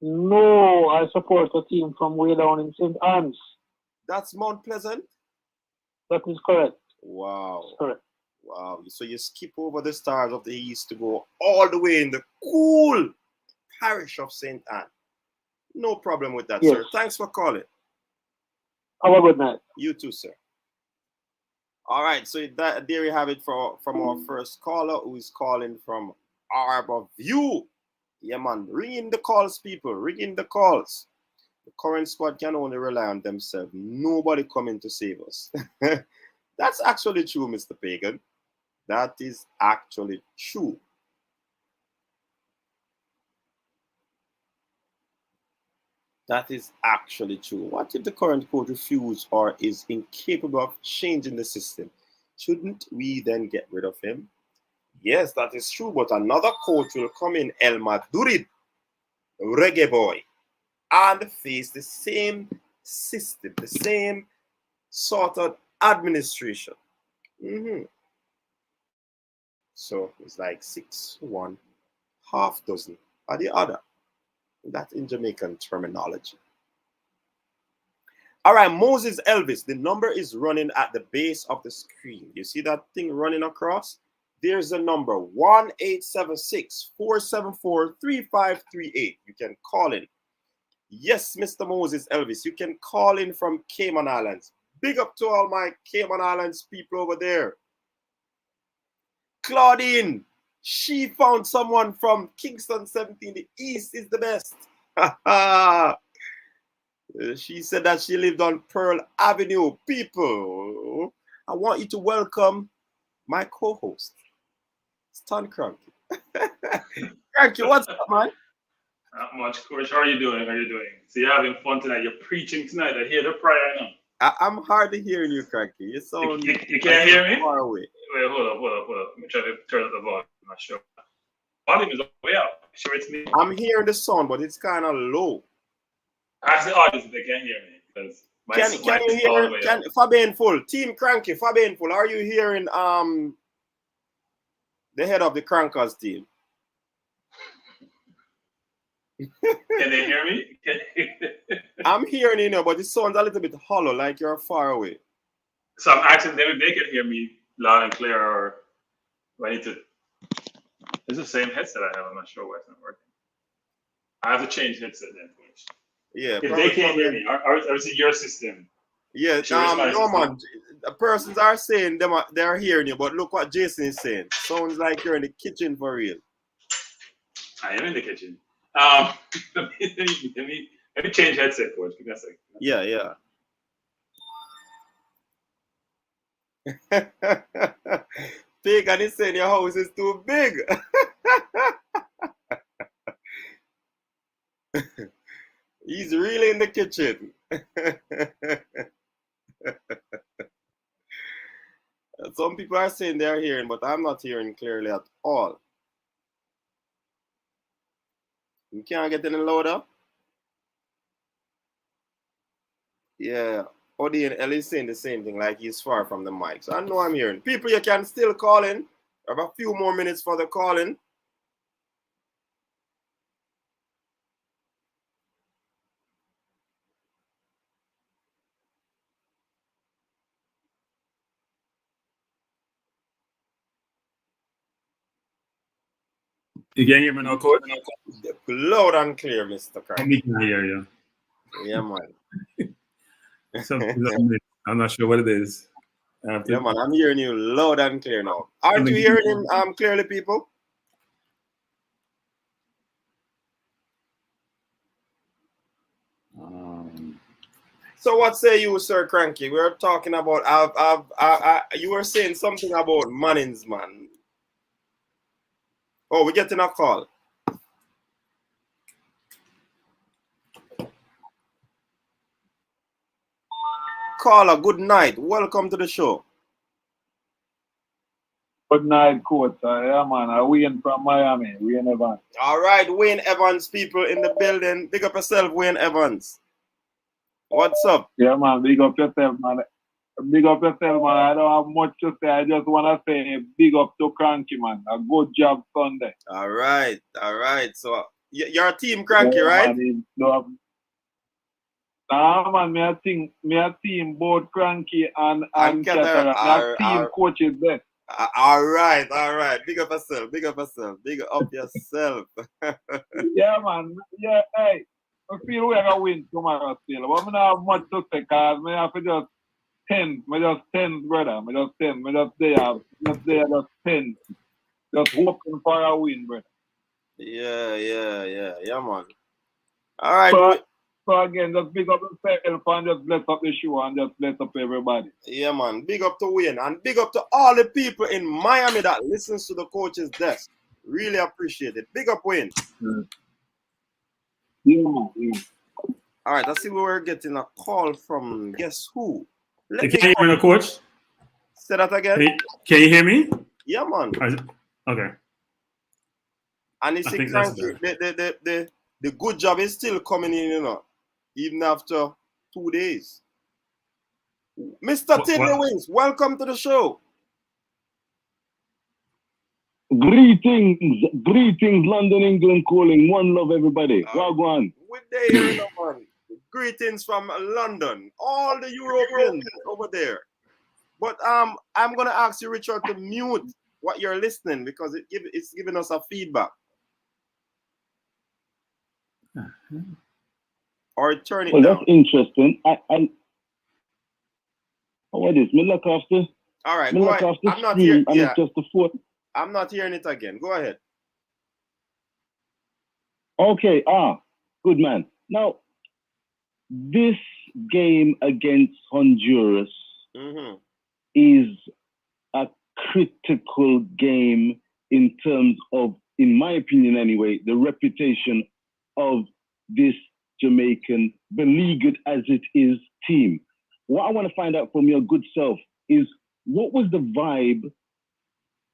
No, I support a team from way down in St. Anne's. That's Mount Pleasant? That is correct. Wow. That's correct. Wow. So you skip over the Stars of the East to go all the way in the cool parish of St. Anne. No problem with that, sir. Thanks for calling. Have a good night. You too, sir. All right. So there you have it from our first caller who is calling from Harborview. Yeah, man. Ring in the calls, people. Ring in the calls. The current squad can only rely on themselves. Nobody coming to save us. That's actually true, Mr. Pagan. That is actually true. That is actually true. What if the current coach refuses or is incapable of changing the system? Shouldn't we then get rid of him? Yes, that is true, but another coach will come in, El Madrid, Reggae Boy, and face the same system, the same sort of administration. So it's like 6-1, half dozen or the other. That in Jamaican terminology. All right, Moses Elvis. The number is running at the base of the screen. You see that thing running across? There's a number 1-876-474-3538. You can call in. Yes, Mr. Moses Elvis, you can call in from Cayman Islands. Big up to all my Cayman Islands people over there. Claudine, she found someone from Kingston 17. The East is the best. She said that she lived on Pearl Avenue. People, I want you to welcome my co-host, Stan Cranky. Cranky, what's up, man? Not much, Coach. How are you doing? So you're having fun tonight. You're preaching tonight. I hear the prayer now. I'm hardly hearing you, Cranky. You sound you can't hear me? far away. Wait, hold up. Let me try to turn up the volume. I'm not sure. Volume is way up. Sure it's me. I'm hearing the sound, but it's kind of low. Ask the audience if they can't hear me. Because Can you hear Fabian Full? Team Cranky, Fabian Full, are you hearing the head of the Crankers team? Can they hear me? I'm hearing you now, but it sounds a little bit hollow, like you're far away. So I'm asking them if they can hear me loud and clear, or do I need to? It's the same headset I have. I'm not sure why it's not working. I have to change headset then, Coach. Yeah. If they can't hear me, or is it your system? Yeah, no man. The persons are saying they're hearing you, but look what Jason is saying. Sounds like you're in the kitchen for real. I am in the kitchen. Let me change headset, Coach. Give me a second. Yeah. Pagan is saying your house is too big. He's really in the kitchen. Some people are saying they're hearing, but I'm not hearing clearly at all. You can't get any louder? Yeah. Odie and Ellie saying the same thing, like he's far from the mic. So I know I'm hearing. People, you can still call in. I have a few more minutes for the call-in. You can hear me now, Coach? Loud and clear, Mr. Crank. I can hear you. Yeah, man. I'm not sure what it is. Yeah, man, I'm hearing you loud and clear now. Aren't you hearing him clearly, people? So what say you, Sir Cranky? We're talking about, you were saying something about Mannings, man. Oh, we're getting a call. Caller, good night. Welcome to the show. Good night, Coach. Yeah, man. Wayne from Miami. Wayne Evans. All right, Wayne Evans, people in the building. Big up yourself, Wayne Evans. What's up? Yeah, man. Big up yourself, man. Big up yourself, man. I don't have much to say. I just want to say big up to Cranky, man. A good job Sunday. All right. So you're a team Cranky, right? Man, man, me a team both Cranky and Chatter. Team coaches there. All right. Big up yourself. Yeah, man. Yeah, hey. I feel we're going to win tomorrow still. But I don't have much to say because I have to just 10. I just 10, brother. I just 10. I just there. Just 10. Just hoping for a win, brother. Yeah, man. All right. So again, just big up yourself and just bless up the show and just bless up everybody. Yeah, man. Big up to Wayne and big up to all the people in Miami that listens to the Coach's Desk. Really appreciate it. Big up, Wayne. Yeah, man. Yeah. All right, I see we're getting a call from guess who? Can you hear me, Coach? Say that again. Can you hear me? Yeah, man. Okay. And it's the good job is still coming in, you know, even after 2 days. Mr. Tiddly Wings, welcome to the show. Greetings, London, England calling. One love, everybody. Wagwan. Good day, man. Greetings from London. All the Europeans over there. But I'm gonna ask you, Richard, to mute what you're listening because it's giving us a feedback. Or turn it down. That's interesting. What is me look after? All right, go ahead. I'm not here. Yeah. Just the fourth. I'm not hearing it again. Go ahead. Okay. Good man. Now, this game against Honduras is a critical game in terms of, in my opinion anyway, the reputation of this Jamaican, beleaguered as it is, team. What I want to find out from your good self is, what was the vibe,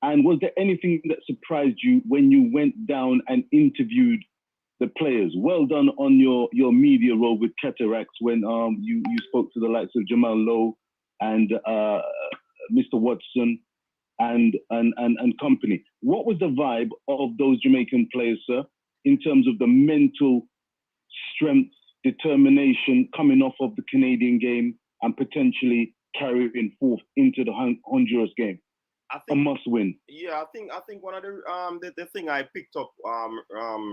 and was there anything that surprised you when you went down and interviewed the players? Well done on your media role with Cataracts when you spoke to the likes of Jamal Lowe and Mr. Watson and company. What was the vibe of those Jamaican players, sir, in terms of the mental strength, determination coming off of the Canadian game and potentially carrying forth into the Honduras game? I think a must win. Yeah, I think one of the thing I picked up,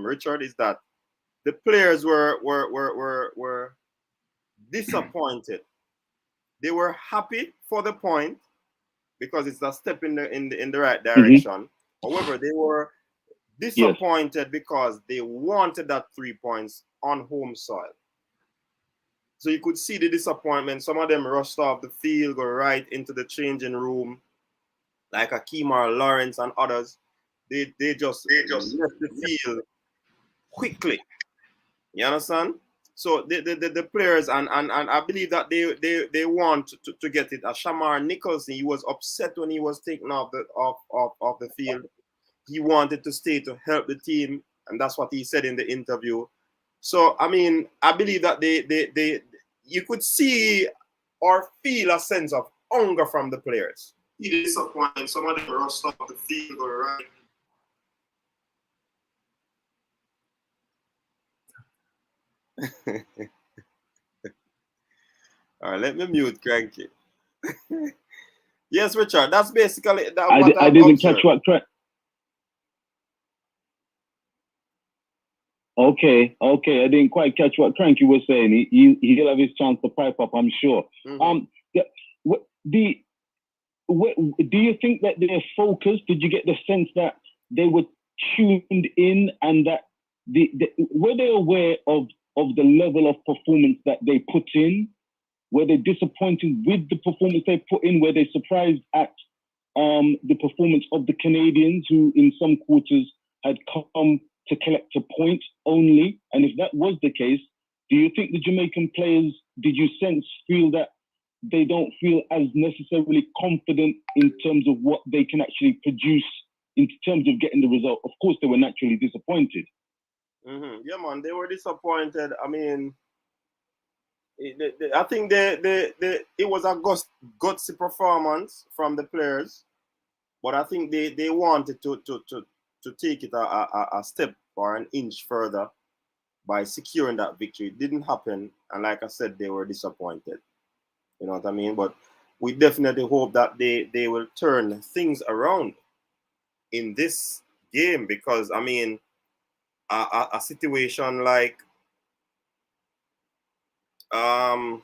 Richard, is that the players were disappointed. They were happy for the point because it's a step in the right direction. However, they were disappointed because they wanted that 3 points on home soil. So you could see the disappointment. Some of them rushed off the field, go right into the changing room, like Akimar Lawrence and others. They just left the field quickly. You understand? So the players and I believe that they want to get it. Shamar Nicholson, he was upset when he was taken off the field. He wanted to stay to help the team, and that's what he said in the interview. So I mean, I believe that they you could see or feel a sense of hunger from the players. He disappointed. Some of them rushed off the field or right. All right, let me mute Cranky. Yes, Richard, that's basically that. I didn't catch what. Okay, I didn't quite catch what Cranky was saying. He'll have his chance to pipe up, I'm sure. Do you think that they're focused? Did you get the sense that they were tuned in and that were they aware of the level of performance that they put in? Were they disappointed with the performance they put in? Were they surprised at the performance of the Canadians, who in some quarters had come to collect a point only? And if that was the case, do you think the Jamaican players, did you feel that they don't feel as necessarily confident in terms of what they can actually produce in terms of getting the result? Of course, they were naturally disappointed. Yeah, man, they were disappointed. I mean, I think it was a gutsy performance from the players, but I think they wanted to take it a step or an inch further by securing that victory. It didn't happen, and like I said, they were disappointed. You know what I mean? But we definitely hope that they will turn things around in this game, because I mean, a situation like a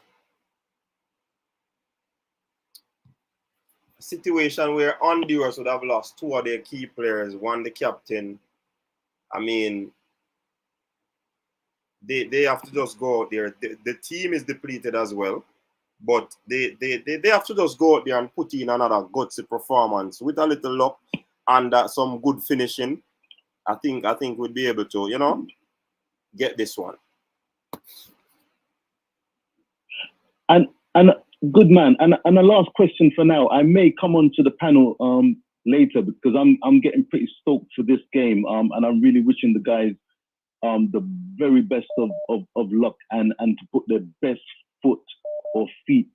situation where Honduras would have lost 2 of their key players, one the captain. I mean, they have to just go out there. The team is depleted as well, but they have to just go out there and put in another gutsy performance with a little luck and some good finishing. I think we'd be able to, you know, get this one. And good man. And a last question for now. I may come on to the panel later because I'm getting pretty stoked for this game. And I'm really wishing the guys the very best of luck and to put their best foot or feet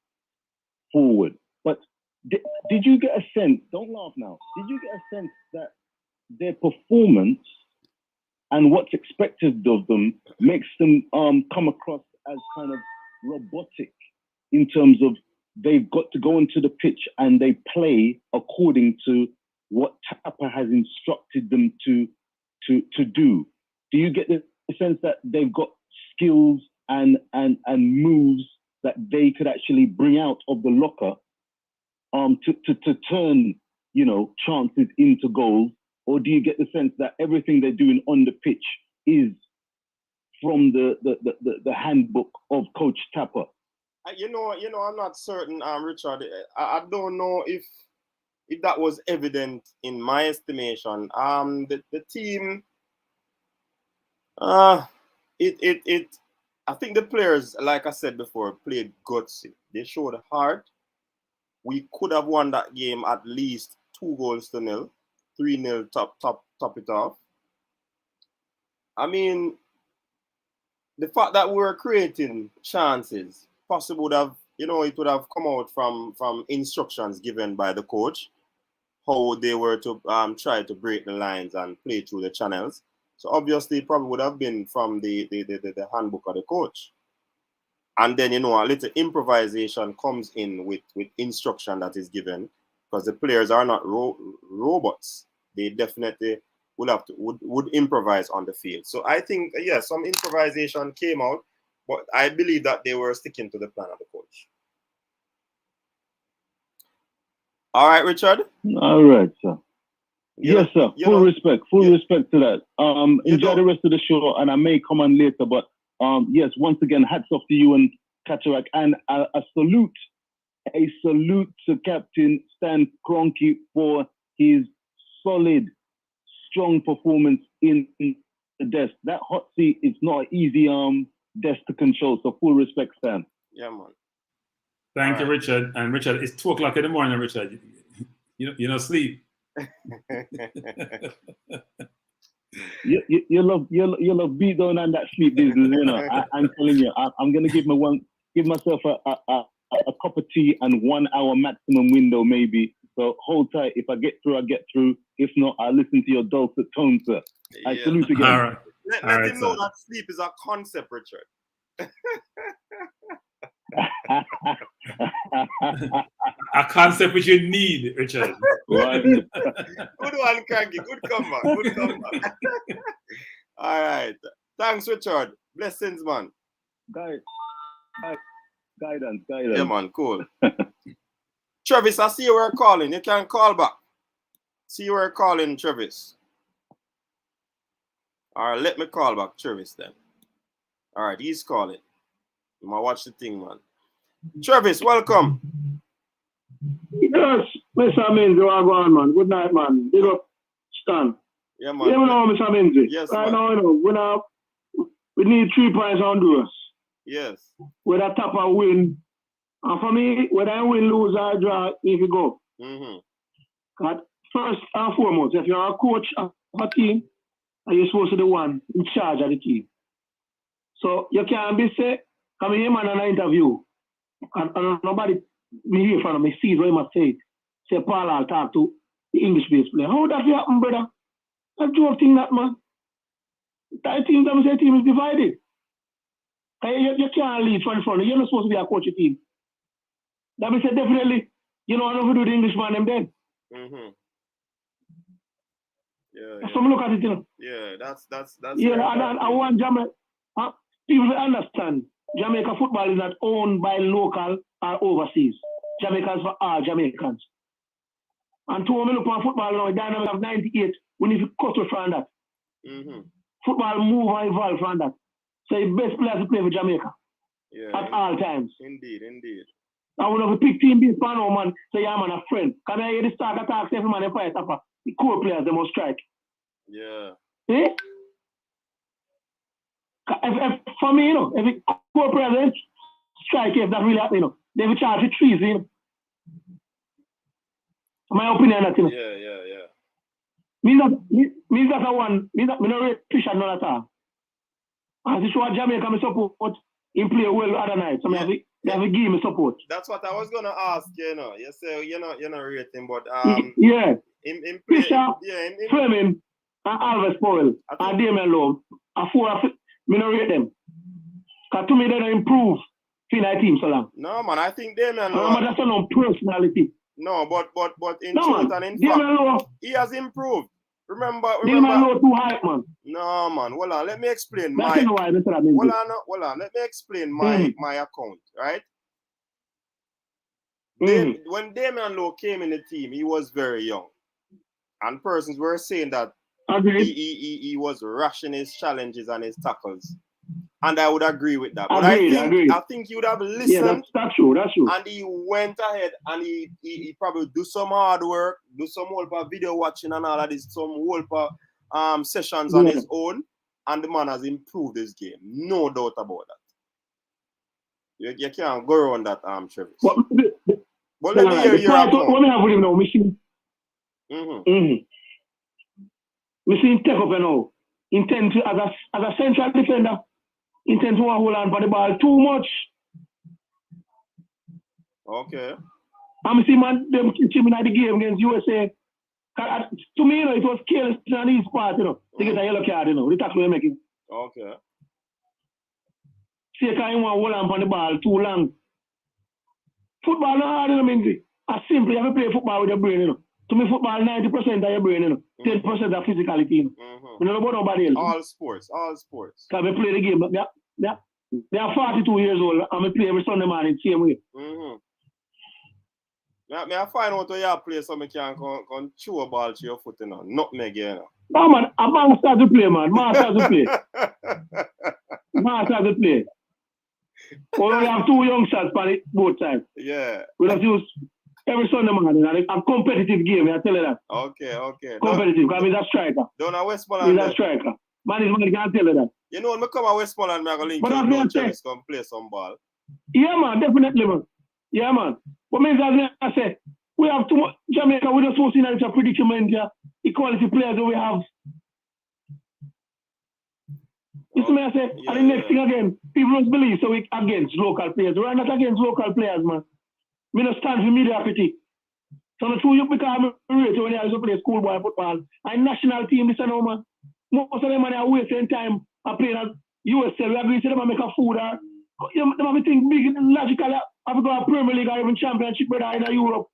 forward. But did you get a sense? Don't laugh now. Did you get a sense that their performance and what's expected of them makes them come across as kind of robotic in terms of they've got to go into the pitch and they play according to what Tapper has instructed them to do. Do you get the sense that they've got skills and moves that they could actually bring out of the locker to turn, you know, chances into goals? Or do you get the sense that everything they're doing on the pitch is from the handbook of Coach Tapper? You know, I'm not certain, Richard. I don't know if that was evident in my estimation. The team, I think the players, like I said before, played gutsy. They showed heart. We could have won that game at least 2-0, 3-0, top it off. I mean, the fact that we were creating chances, possibly would have, you know, it would have come out from instructions given by the coach, how they were to try to break the lines and play through the channels. So obviously it probably would have been from the handbook of the coach. And then, you know, a little improvisation comes in with instruction that is given, because the players are not robots. They definitely would improvise on the field. So I think, yeah, some improvisation came out, but I believe that they were sticking to the plan of the coach. All right, Richard? All right, sir. Yes, sir. Full respect to that. Enjoy the rest of the show, and I may come on later, but yes, once again, hats off to you and Cataract, and a salute to Captain Stan Kroenke for his solid, strong performance in the desk. That hot seat is not an easy desk to control, so full respect, Stan. Yeah, man. Thank you, Richard. And Richard, it's 2 o'clock in the morning, Richard. You know, sleep. You love beat down on that sleep business, you know. I'm telling you, I'm gonna give myself a cup of tea and 1 hour maximum window maybe. So hold tight. If I get through, I get through. If not, I'll listen to your dulcet tones, sir. I salute again. All right. Let him know that sleep is a concept, Richard. A concept which you need, Richard. Good one, Cranky. Good comeback. All right. Thanks, Richard. Blessings, man. Guidance. Yeah, man. Cool. Travis, I see you were calling. You can call back. See you were calling, Travis. All right, let me call back Travis then. All right, he's calling. You might watch the thing, man. Travis, welcome. Yes, Mr. Minzy, welcome, man. Good night, man. Big up, Stan. Yeah, man. You know, Mr. Minzy. Yes, right man. now, you know, we need 3 points on Honduras. Yes. With a top of win. And for me, whether I win, lose, or draw, if you go. But first and foremost, if you're a coach of a team, you're supposed to be the one in charge of the team. So you can't be say, come here, man, on an interview. And nobody me hear from me sees what he must say. Say, Paul, I'll talk to the English-based player. How that happen, brother? I don't think that, man. That team, that team is divided. You can't lead from the front. You're not supposed to be a coach of team. That means definitely, you know, I don't know if you do the Englishman them then. Yeah. So look at it, you know. Yeah, that's. Yeah, and I want Jamaica. People understand. Jamaica football is not owned by local or overseas. Jamaica is for all Jamaicans. And to me look at football now, dynamic of 98, we need to cut away from that. Football move and evolve from that. So the best players to play for Jamaica. Yeah, at all times. Indeed. I would have a big team based on no man, say, yeah, man, a friend. Can I hear the start attack, every man, and fight upper? The core players, they must strike. Yeah. Eh? If, for me, you know, if the core players strike, if that really happen, you know, they will charge with trees, you know. My opinion, that, you know. Yeah. Me that a one, me not really fish at none at all. As you show Jamaica, me support him play well other night. So they have to give me support. That's what I was gonna ask, you know. You say you're not rating, but yeah. In play, Fisher, Fleming, and Alves Powell, and Damien Lowe. Me not rate them. Because to me, they don't improve. Feel like team so long. No, man, I think Damian Lowe... Remember, that's no personality. No, but in no, truth man. and in Damian fact, Lowe, he has improved. Remember... Damian Lowe too hype, man. No, man, hold on. Let me explain That's my... why hold on. Let me explain my account, right? When Damian Lowe came in the team, he was very young. And persons were saying that he was rushing his challenges and his tackles. And I would agree with that. But I think he would have listened. Yeah, that's true. And he went ahead and he probably do some hard work, do some whole video watching and all of this, some whole sessions on his own. And the man has improved his game. No doubt about that. You can't go around that, Travis. But let me hear your account. What I have with him now, machine. Machine take up now. Intend to, as a central defender, intend to hold on for the ball too much. Okay. I'm seeing man them teach him in the game against USA. To me, it was careless on his part, to get a yellow card, the tackle we're making. Okay. See, can you want to hold on for the ball too long? Football not hard, as simple, you have to play football with your brain, To me, football 90% of your brain, 10% of physicality. You know about nobody else. All sports. Because I play the game. They are 42 years old, and I play every Sunday morning the same way. May I find out where you play so I can chew a ball to your foot, Nutmeg, No, man, I'm start to play, man. Start to play. We only have 2 youngsters for it both times. Yeah. We have to use every Sunday morning, and a competitive game, I tell you that. Okay. Competitive, because he's a striker. Don't know Westmoreland. He's a striker. Man, I can't tell you that. You know, when I come to Westmoreland, I'm going to link you with Travis come play some ball. Yeah, man, definitely, man. Yeah, man. What means I say, we have too much Jamaica, we just want to see it's a predicament, equality players that we have. You see me, I say, and the next thing again, people don't believe, so we against local players. We're not against local players, man. We don't stand for mediocrity. So the two you become rate when you have to play schoolboy football. And national team, this and all, man. Most of them are wasting time playing at USL. We agree to them and make a food. They have to think big, logical. Have to go to Premier League or even Championship, brother, in Europe.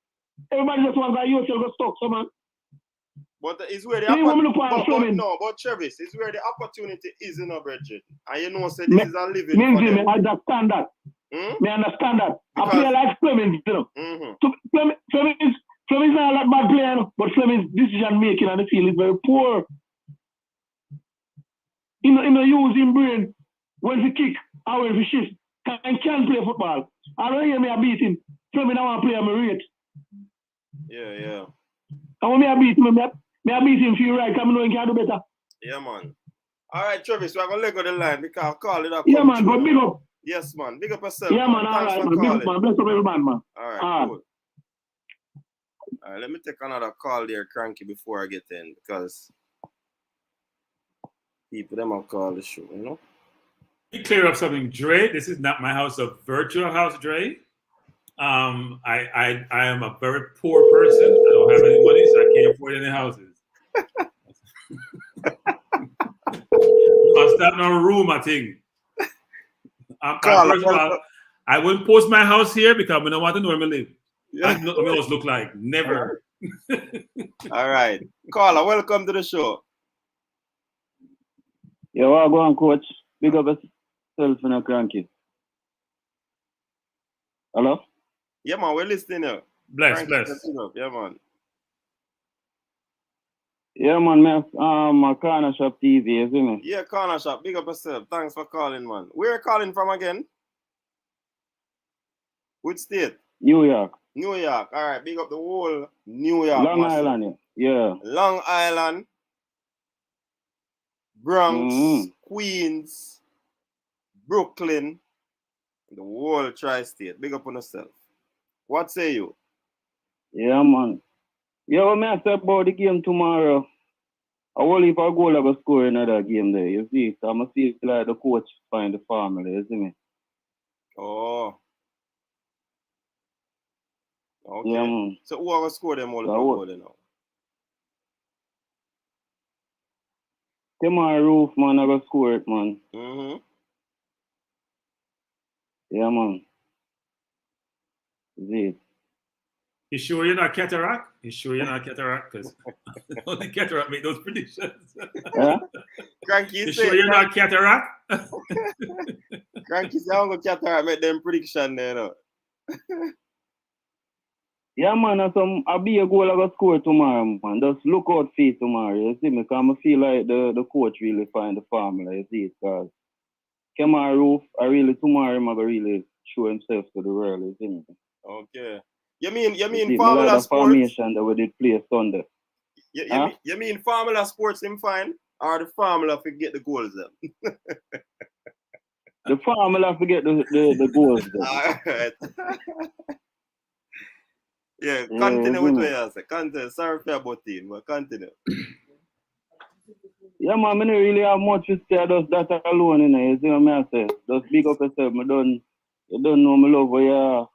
Everybody just wants to go USL go stuck, so man. But it's where the but Travis, it's where the opportunity is in a budget. And you know, say this is a living for them. I understand that. I understand that. A player like Fleming, So Fleming is not like bad player, but Fleming's decision making on the field is very poor. He don't use his brain when he kick or when he shift. And can't play football. I don't hear me beat him. Fleming, I want to play him a rate. Yeah. And when I beat him, I beat him for you right, because I know he can do better. Yeah, man. All right, Travis, we're going to let go the line because I'll call it up. Yeah, man, but big up. Yes, man. Big up yourself. Yeah, man. All right, man. Big up, man. Bless up every man, man. All right, cool. All right, let me take another call there, Cranky, before I get in, because people them will call the show, Let me clear up something, Dre. This is not my house, a virtual house, Dre. I am a very poor person. I don't have any money, so I can't afford any houses. I'll start in a room, I think. First of all, I wouldn't post my house here because I don't want to know where I live. I don't know what my house look like. Never. All right. Caller, welcome to the show. Yeah, well, go on, coach. Big up yourself and a Cranky. Hello? Yeah, man, we're listening now. Bless. Yeah, man. Yeah, man, my Corner Shop TV, isn't it? Yeah, Corner Shop. Big up yourself. Thanks for calling, man. Where are you calling from again? Which state? New York. New York. All right, big up the whole New York. Long Island, yeah. Long Island, Bronx, Queens, Brooklyn, the whole tri-state. Big up on yourself. What say you? Yeah, man. Yeah, what may I say about the game tomorrow? I will if I goal I go score another game there, you see. So I'm going to see if like the coach find the formula, you see me? Oh. Okay. Yeah, man. So who are going to score them all the goal now? Tomorrow, Roof, man, I go score it, man. Yeah, man. Is You sure you're not cataract? You sure you're not cataract? Because only cataract make those predictions. Yeah? Cranky You say, sure you're not cataract? Cranky say, I'm going to cataract make them prediction there, no? Yeah, man, I'll be a goal I got score tomorrow, man. Just look out for it tomorrow, you see me? Because I feel like the coach really find the formula, you see it? Because Kemar Roof, tomorrow I'm going to really show himself to the world, you see me? Okay. You mean see, Formula like Sports? Formation that we did play Sunday. You mean Formula Sports him fine? Or the formula for get the goals then? The formula for get the goals then. Alright. Yeah, continue with what you say. Continue. Sorry for your team, but continue. Yeah, man, I don't really have much to say. Just that alone, you know. You see what I say? Just big up yourself. You don't know me love what you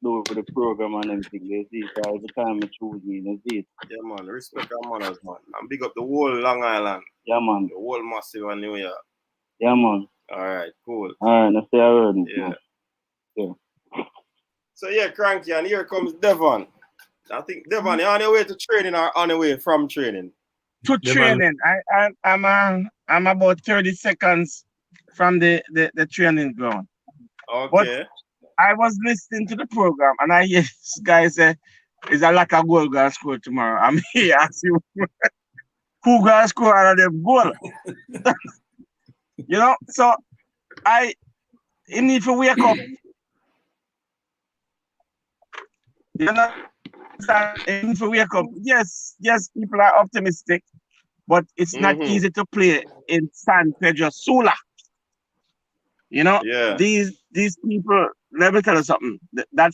do for the program and everything. You see, so every time I choose me, you see it. Yeah, man. Respect our manners, man. And big up the whole Long Island. Yeah, man. The whole Massive and New York. Yeah, man. Alright, cool. Alright, now stay around. Yeah. Yeah. So yeah, Cranky, and here comes Devon. I think Devon, you're on your way to training or on your way from training? To training. I'm about 30 seconds from the training ground. Okay. But I was listening to the program and I hear this guy say, "Is a lack of goal gonna score tomorrow?" I'm here asking who gonna score out of them goal. You know, so I need to wake up. You know, I need to wake up. Yes, people are optimistic, but it's not easy to play in San Pedro Sula. You know, these people, let me tell you something. That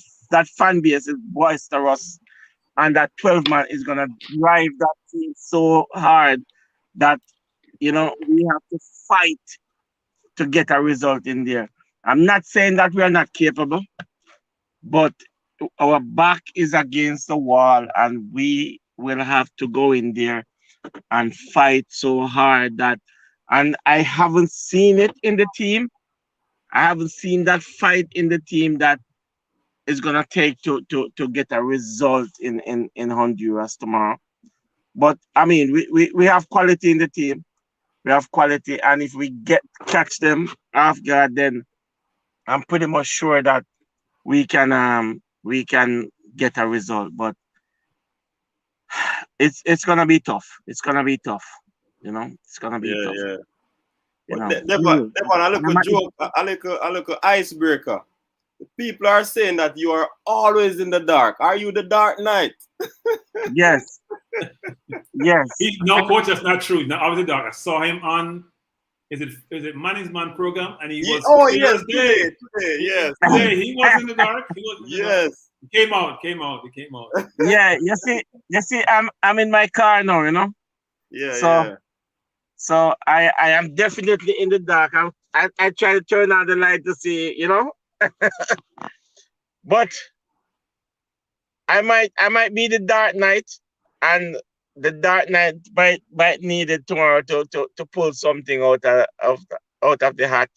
fan base is boisterous, and that 12 man is gonna drive that team so hard that, you know, we have to fight to get a result in there. I'm not saying that we are not capable, but our back is against the wall, and we will have to go in there and fight so hard that, and I haven't seen it in the team. I haven't seen that fight in the team that is gonna take to get a result in Honduras tomorrow. But I mean, we have quality in the team. We have quality, and if we catch them off guard, then I'm pretty much sure that we can get a result. But it's gonna be tough. It's gonna be tough. You know, it's gonna be tough. Yeah. You know, Devon, I look a joke. I look a icebreaker. The people are saying that you are always in the dark. Are you the Dark Knight? Yes. Yes. No, coach, that's not true. No, I was the dark. I saw him on is it Manny's Man program, and he was today, yes. Today he was in the dark. He was yes. He came out. Yeah, you see, I'm in my car now, you know. Yeah. So I am definitely in the dark. I try to turn on the light to see, you know. But I might be the Dark Knight, and the Dark Knight might need it tomorrow to pull something out of the hat.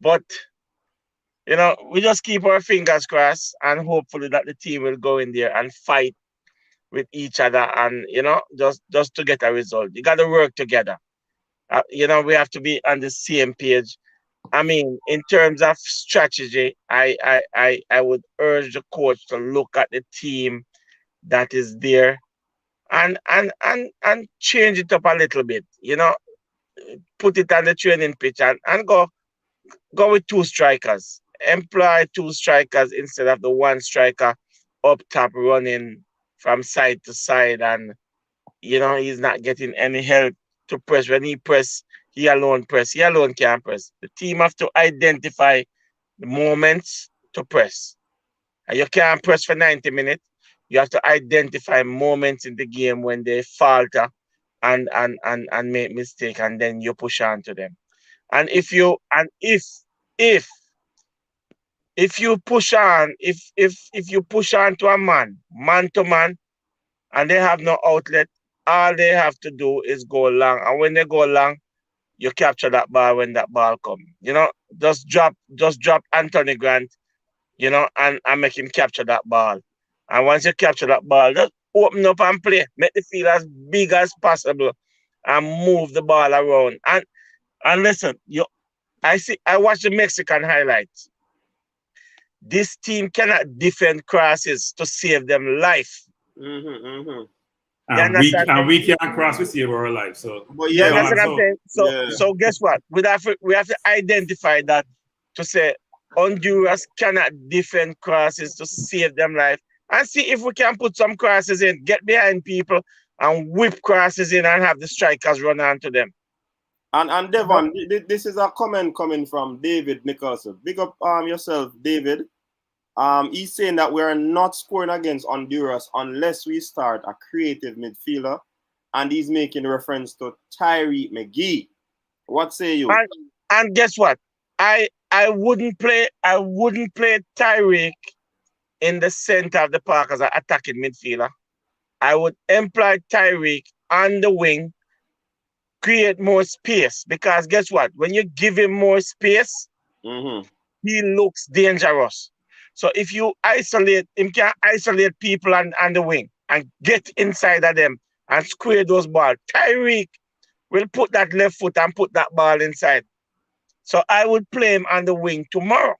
But you know, we just keep our fingers crossed, and hopefully that the team will go in there and fight with each other, and you know, just to get a result. You got to work together. You know, we have to be on the same page. I mean, in terms of strategy, I would urge the coach to look at the team that is there and change it up a little bit. You know, put it on the training pitch and go with two strikers. Employ two strikers instead of the one striker up top running from side to side, and you know, he's not getting any help to press. When he press, he alone can't press. The team have to identify the moments to press. And you can't press for 90 minutes. You have to identify moments in the game when they falter and make mistake, and then you push on to them. And if you push on, if you push on to a man to man, and they have no outlet, all they have to do is go long. And when they go long, you capture that ball when that ball come. You know, just drop Anthony Grant, you know, and make him capture that ball. And once you capture that ball, just open up and play. Make the field as big as possible and move the ball around. And listen, I watch the Mexican highlights. This team cannot defend crosses to save them life. And we can't cross to save our life. So you understand what I'm saying? So guess what? We have to identify that to say Honduras cannot defend crosses to save them life. And see if we can put some crosses in, get behind people and whip crosses in and have the strikers run onto them. And Devon, this is a comment coming from David Nicholson. Big up yourself, David. He's saying that we are not scoring against Honduras unless we start a creative midfielder, and he's making reference to Tyree McGee. What say you? And guess what? I wouldn't play Tyreek in the center of the park as an attacking midfielder. I would employ Tyreek on the wing, create more space, because guess what? When you give him more space, he looks dangerous. So if you isolate him, can isolate people on the wing and get inside of them and square those balls. Tyreek will put that left foot and put that ball inside. So I would play him on the wing tomorrow.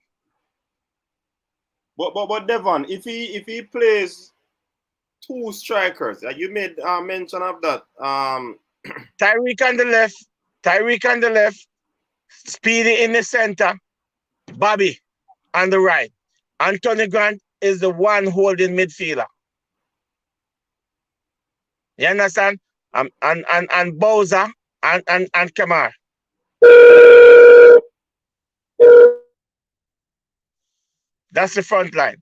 But Devon, if he plays two strikers, you made mention of that. Tyreek on the left, Speedy in the center, Bobby on the right. Anthony Grant is the one holding midfielder. You understand? And Bowser and Kamar. That's the front line.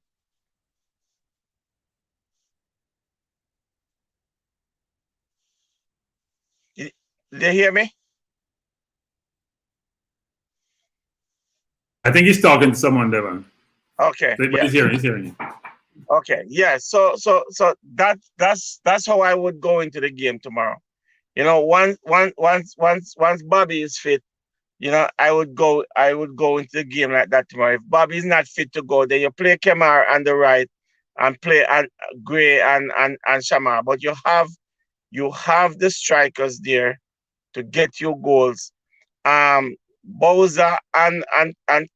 Did you hear me? I think he's talking to someone, Devon. Okay. But he's hearing you. Okay. Yeah. So that's how I would go into the game tomorrow. You know, once Bobby is fit, you know, I would go into the game like that tomorrow. If Bobby is not fit to go, then you play Kemar on the right and play Gray and Shamar. But you have the strikers there to get you goals. Bowser and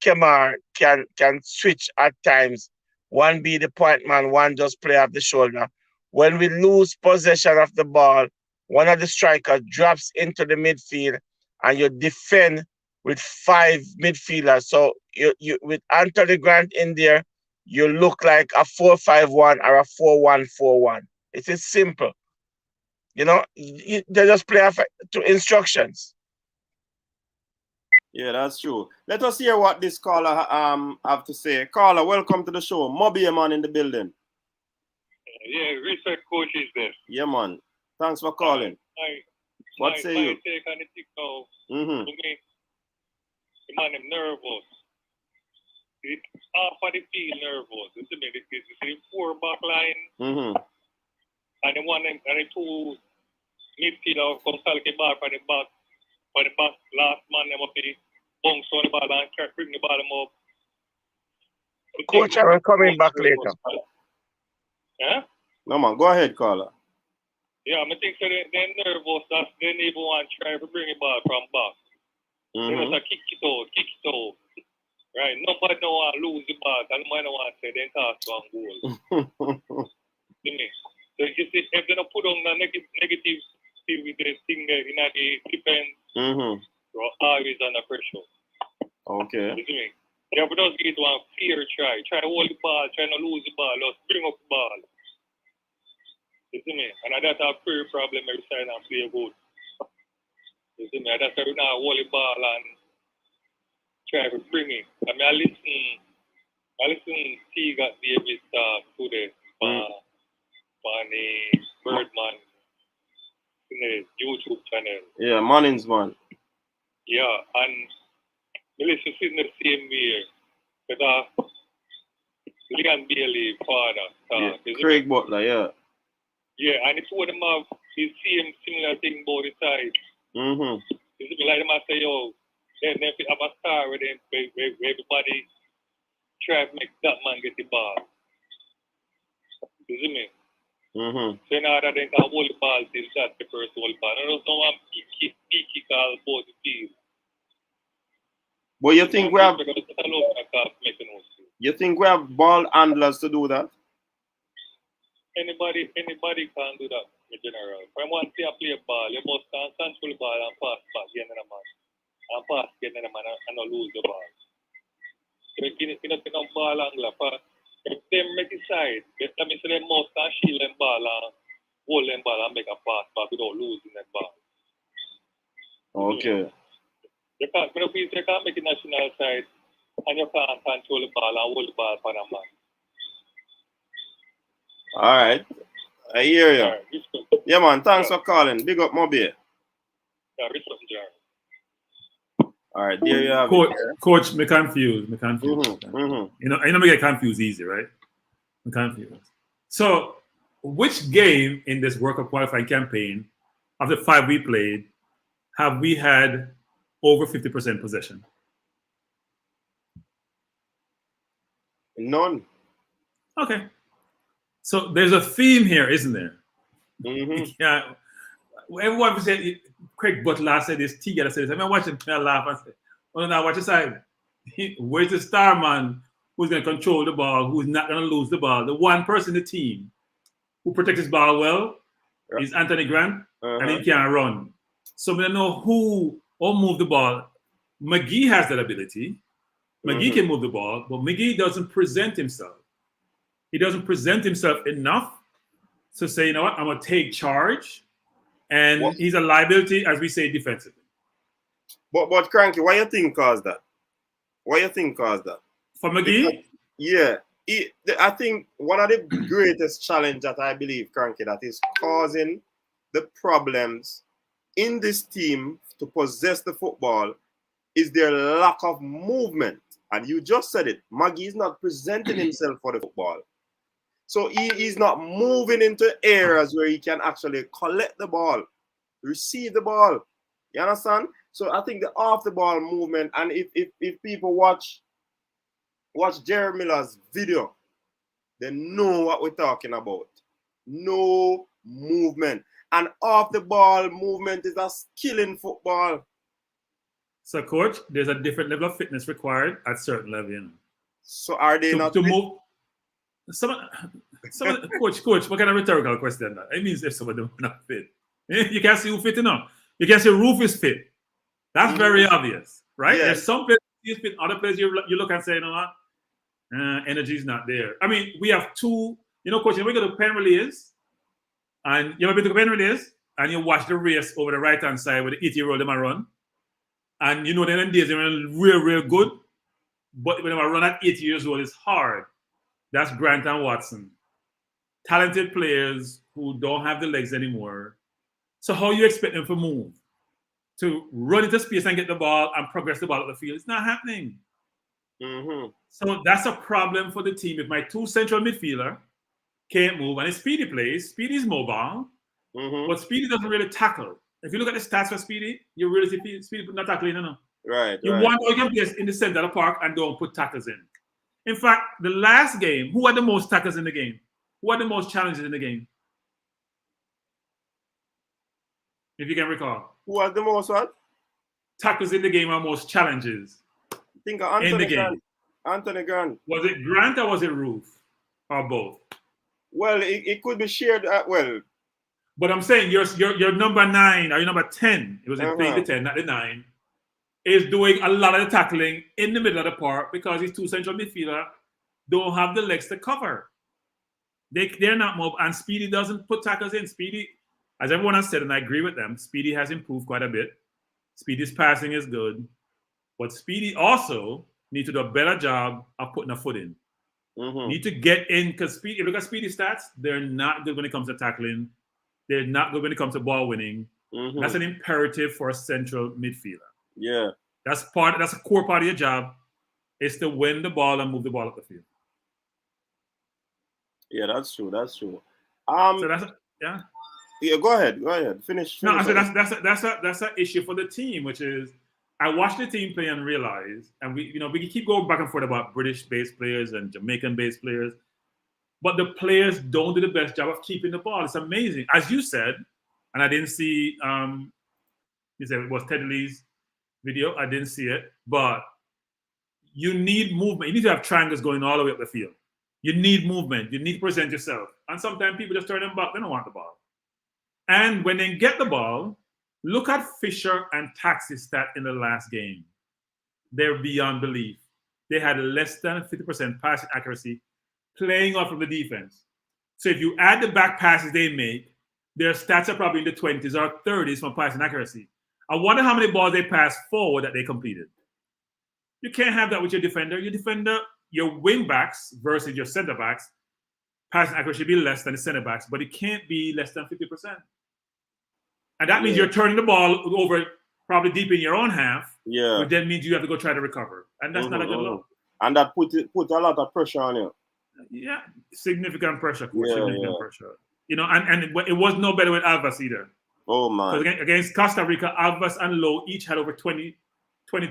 Kemar can switch at times. One be the point man, one just play off the shoulder. When we lose possession of the ball, one of the strikers drops into the midfield and you defend with 5 midfielders. So you with Anthony Grant in there, you look like a 4-5-1 or a 4-1-4-1. It is simple. You know, they just play to instructions. Yeah, that's true. Let us hear what this caller have to say. Caller, welcome to the show. Moby, man, in the building. Yeah, research coach is there. Yeah, man. Thanks for calling. What say you? Take on the tick now. To me, the man is nervous. It's half of the field nervous. You see me? This is the 4 back line. And the 2 midfielder come salk the ball from the back. For the back, last man, they must be bounce on the ball and bring the ball up. Coach, I will come in back later. Yeah? No, man. Go ahead, caller. Yeah, I think so they're nervous. That's they even want to try to bring the ball from back. They just kick it out. Right? Nobody don't want to lose the ball. Nobody don't want to say they toss one goal. See me? So you see, if they don't put on the negative with the thing there in the defense, you're always under pressure. Okay. You see me? Yeah, but just get one fear try. Try to hold the ball, try not lose the ball, just bring up the ball. You see me? And that's a fear problem every time and play good. You see me? That's why we now hold the ball and try to bring it. I mean, I listen T got David today on the Birdman in the YouTube channel. Yeah, mornings, man. Yeah, and listen in the same way. Because Leon Bailey father. Craig Butler, yeah. Yeah, and it's one of them have the same similar thing about the side. You see me? like them say, yo, then if you have a star where everybody try to make that man get the ball. You see me? So now that they can hold the ball till that the first hold the ball. I don't want to kick all both the field. But you think we have ball handlers to do that? Anybody can do that in general. If I want to play a ball, you must control the ball and pass getting the man. And pass getting the man and not lose the ball. So if you don't take a ball angler, if they make it side, that means they must shield them ball and hold them ball and make a pass back without losing that ball. Okay. You can't make it national side and you can't control the ball and hold the ball for a man. All right. I hear you. Right, yeah, man. Thanks for calling. Big up, Moby. Yeah, respect, all right, there you have Coach, me confused. You know, I me get confused easy, right? Me confused. So, which game in this World Cup qualifying campaign, of the 5 we played, have we had over 50% possession? None. Okay. So there's a theme here, isn't there? Yeah. Everyone said, Craig Butler said this, T-Get said this. I mean, watching me laugh and say, oh, now watch your side. Where's the star man who's going to control the ball, who's not going to lose the ball? The one person in the team who protects his ball well is Anthony Grant, and he can run. So we don't know who will move the ball. McGee has that ability. McGee can move the ball, but McGee doesn't present himself. He doesn't present himself enough to say, you know what, I'm going to take charge. And he's a liability, as we say, defensively. But Cranky, why you think caused that? For McGee? Because, I think one of the greatest challenge that I believe, Cranky, that is causing the problems in this team to possess the football is their lack of movement. And you just said it. Maggie is not presenting himself for the football. So he's not moving into areas where he can actually collect the ball, receive the ball. You understand? So I think the off the ball movement, and if people watch Jerry Miller's video, they know what we're talking about. No movement. And off the ball movement is a skill in football. So, coach, there's a different level of fitness required at certain level. You know? So are they not to move? Coach, what kind of rhetorical question that? It means if some of them are not fit. You can't see who fit enough. You can see Roof is fit. That's very obvious, right? Yeah. There's some players who fit, other players you look and say, you know what? Energy is not there. I mean, we have two, you know, coach, we go to pen relays, and you ever been to pen relays, and you watch the race over the right-hand side where the 80-year-old them run, and you know, then days they run real good, but when they run at 80 years old, it's hard. That's Grant and Watson. Talented players who don't have the legs anymore. So how you expect them to move? To run into space and get the ball and progress the ball up the field? It's not happening. So that's a problem for the team. If my two central midfielder can't move, and if Speedy plays, Speedy's mobile, but Speedy doesn't really tackle. If you look at the stats for Speedy, you really see Speedy not tackling, no. Right. You want to get players in the center of the park and don't put tackles in. In fact, the last game, who had the most tackles in the game? Who had the most challenges in the game? If you can recall. Who had the most what? Tackles in the game are most challenges. I think of in the game. Anthony Grant. Was it Grant or was it Roof? Or both? Well, it could be shared. But I'm saying your number 9 or your number 10, it was playing the 10, not the 9, is doing a lot of the tackling in the middle of the park because his two central midfielder don't have the legs to cover. They're not mobile, and Speedy doesn't put tackles in. Speedy, as everyone has said, and I agree with them, Speedy has improved quite a bit. Speedy's passing is good, but Speedy also needs to do a better job of putting a foot in. Need to get in, because if you look at Speedy stats, they're not good when it comes to tackling. They're not good when it comes to ball winning. That's an imperative for a central midfielder. Yeah. That's a core part of your job, is to win the ball and move the ball up the field. Yeah, that's true. So that's Yeah, go ahead. Finish. No, I said that's an issue for the team, which is I watched the team play and realize, and we can keep going back and forth about British-based players and Jamaican-based players, but the players don't do the best job of keeping the ball. It's amazing, as you said, and I didn't see. You said it was Ted Lee's video. I didn't see it, but you need movement. You need to have triangles going all the way up the field. You need movement. You need to present yourself. And sometimes people just turn them back. They don't want the ball. And when they get the ball, look at Fisher and Taxi's stat in the last game. They're beyond belief. They had less than 50% passing accuracy playing off of the defense. So if you add the back passes they make, their stats are probably in the 20s or 30s from passing accuracy. I wonder how many balls they passed forward that they completed. You can't have that with your defender. Your wing backs versus your center backs, passing accuracy should be less than the center backs, but it can't be less than 50%. And that means you're turning the ball over probably deep in your own half, which then means you have to go try to recover. And that's not a good look. And that put a lot of pressure on you. Yeah, significant pressure, coach. Significant pressure. And it was no better with Alves either. Oh, man. Because against Costa Rica, Alves and Lowe each had over 20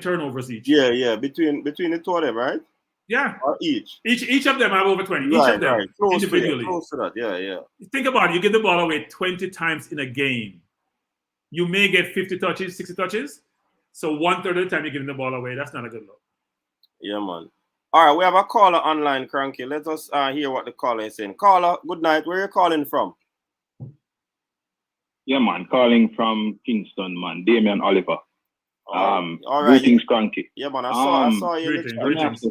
turnovers each. Yeah. Between the two of them, right? Yeah. Or each? Each of them have over 20. Each of them individually. Close to that. Yeah. Think about it. You give the ball away 20 times in a game. You may get 50 touches, 60 touches. So 1/3 of the time you're giving the ball away. That's not a good look. Yeah, man. All right, we have a caller online, Cranky. Let us hear what the caller is saying. Caller, good night. Where are you calling from? Yeah, man. Calling from Kingston, man. Damian Oliver. All right. Greetings, Cranky. Yeah, man. I saw you. Greetings.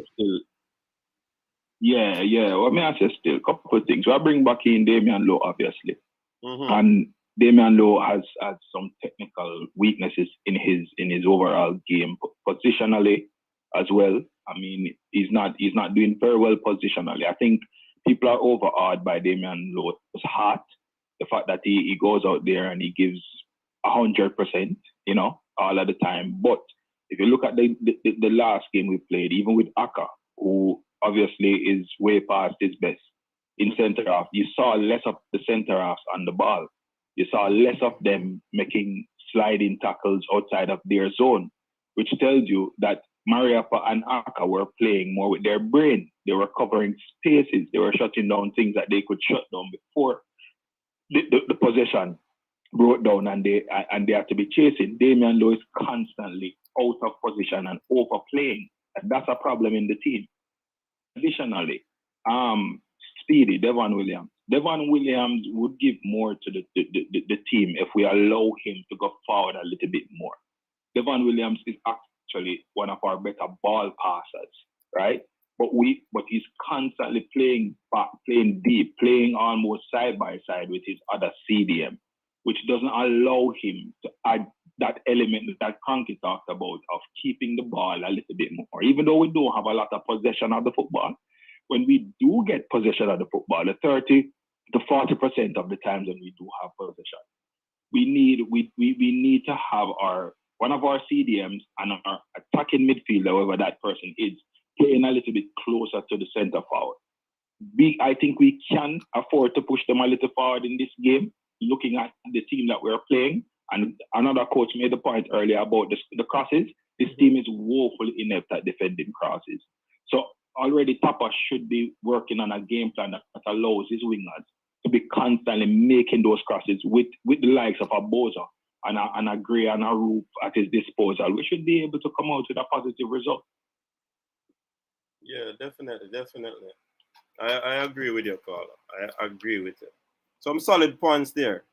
Yeah. What may I say still? Couple of things. I bring back in Damian Lowe, obviously. And Damian Lowe has some technical weaknesses in his overall game, positionally as well. I mean, he's not doing very well positionally. I think people are overawed by Damian Lowe's heart. The fact that he goes out there and he gives 100%, all of the time. But if you look at the last game we played, even with Aka, who obviously is way past his best in centre half, you saw less of the centre halves on the ball. You saw less of them making sliding tackles outside of their zone, which tells you that Mariappa and Aka were playing more with their brain. They were covering spaces. They were shutting down things that they could shut down before the possession broke down and they had to be chasing. Damian Lowe is constantly out of position and overplaying. And that's a problem in the team. Additionally, Speedy, Devon Williams. Devon Williams would give more to the team if we allow him to go forward a little bit more. Devon Williams is actually one of our better ball passers, right? But he's constantly playing back, playing deep, playing almost side by side with his other CDM, which doesn't allow him to add that element that Cranky talked about of keeping the ball a little bit more. Even though we don't have a lot of possession of the football, when we do get possession of the football, the 30 to 40% of the times when we do have possession, we need to have one of our CDMs and our attacking midfielder, whoever that person is, playing a little bit closer to the centre forward. I think we can afford to push them a little forward in this game, looking at the team that we're playing. And another coach made the point earlier about the crosses. This team is woefully inept at defending crosses. So already Tapa should be working on a game plan that allows his wingers to be constantly making those crosses with the likes of a Boza and a Gray and a Roof at his disposal. We should be able to come out with a positive result. Yeah, definitely. I agree with your caller. I agree with it. Some solid points there.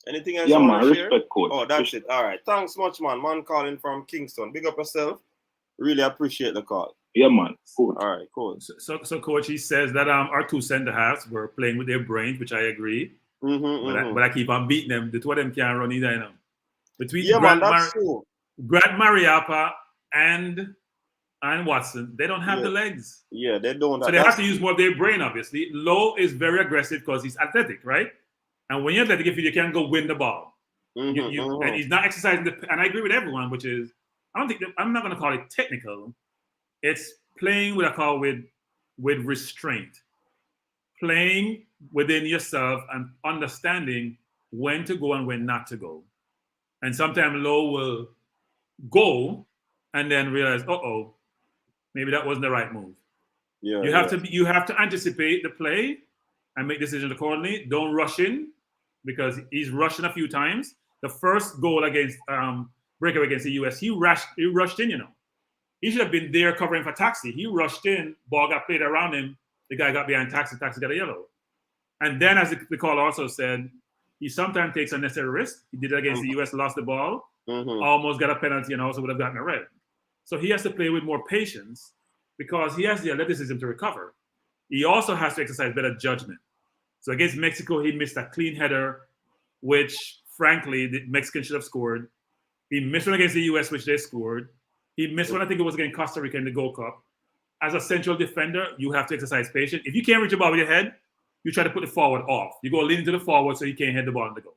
Anything else you want to share? Coach. Oh, that's it. All right. Thanks much, man. Man calling from Kingston. Big up yourself. Really appreciate the call. Yeah, man. Cool. All right, cool. So coach, he says that our two centre halves were playing with their brains, which I agree. But I keep on beating them. The two of them can't run either, Between Grant Mariappa and Watson, they don't have the legs. Yeah, they don't. So they have to use more of their brain, obviously. Lowe is very aggressive because he's athletic, right? And when you're athletic, if you can't go win the ball, and he's not exercising and I agree with everyone, which is I'm not going to call it technical. It's playing what I call with restraint, playing within yourself and understanding when to go and when not to go. And sometimes Low will go and then realize, maybe that wasn't the right move. Yeah, you have to anticipate the play and make decisions accordingly. Don't rush in, because he's rushing a few times. The first goal against breakaway against the US, he rushed in, you know. He should have been there covering for Taxi. He rushed in, ball got played around him, the guy got behind Taxi got a yellow. And then, as the call also said, he sometimes takes unnecessary risks. He did it against the US, lost the ball, almost got a penalty, and also would have gotten a red. So he has to play with more patience because he has the athleticism to recover. He also has to exercise better judgment. So against Mexico, he missed a clean header, which, frankly, the Mexicans should have scored. He missed one against the US, which they scored. He missed one, I think it was against Costa Rica in the Gold Cup. As a central defender, you have to exercise patience. If you can't reach the ball with your head, you try to put the forward off. You go lean to the forward so you can't head the ball in the goal.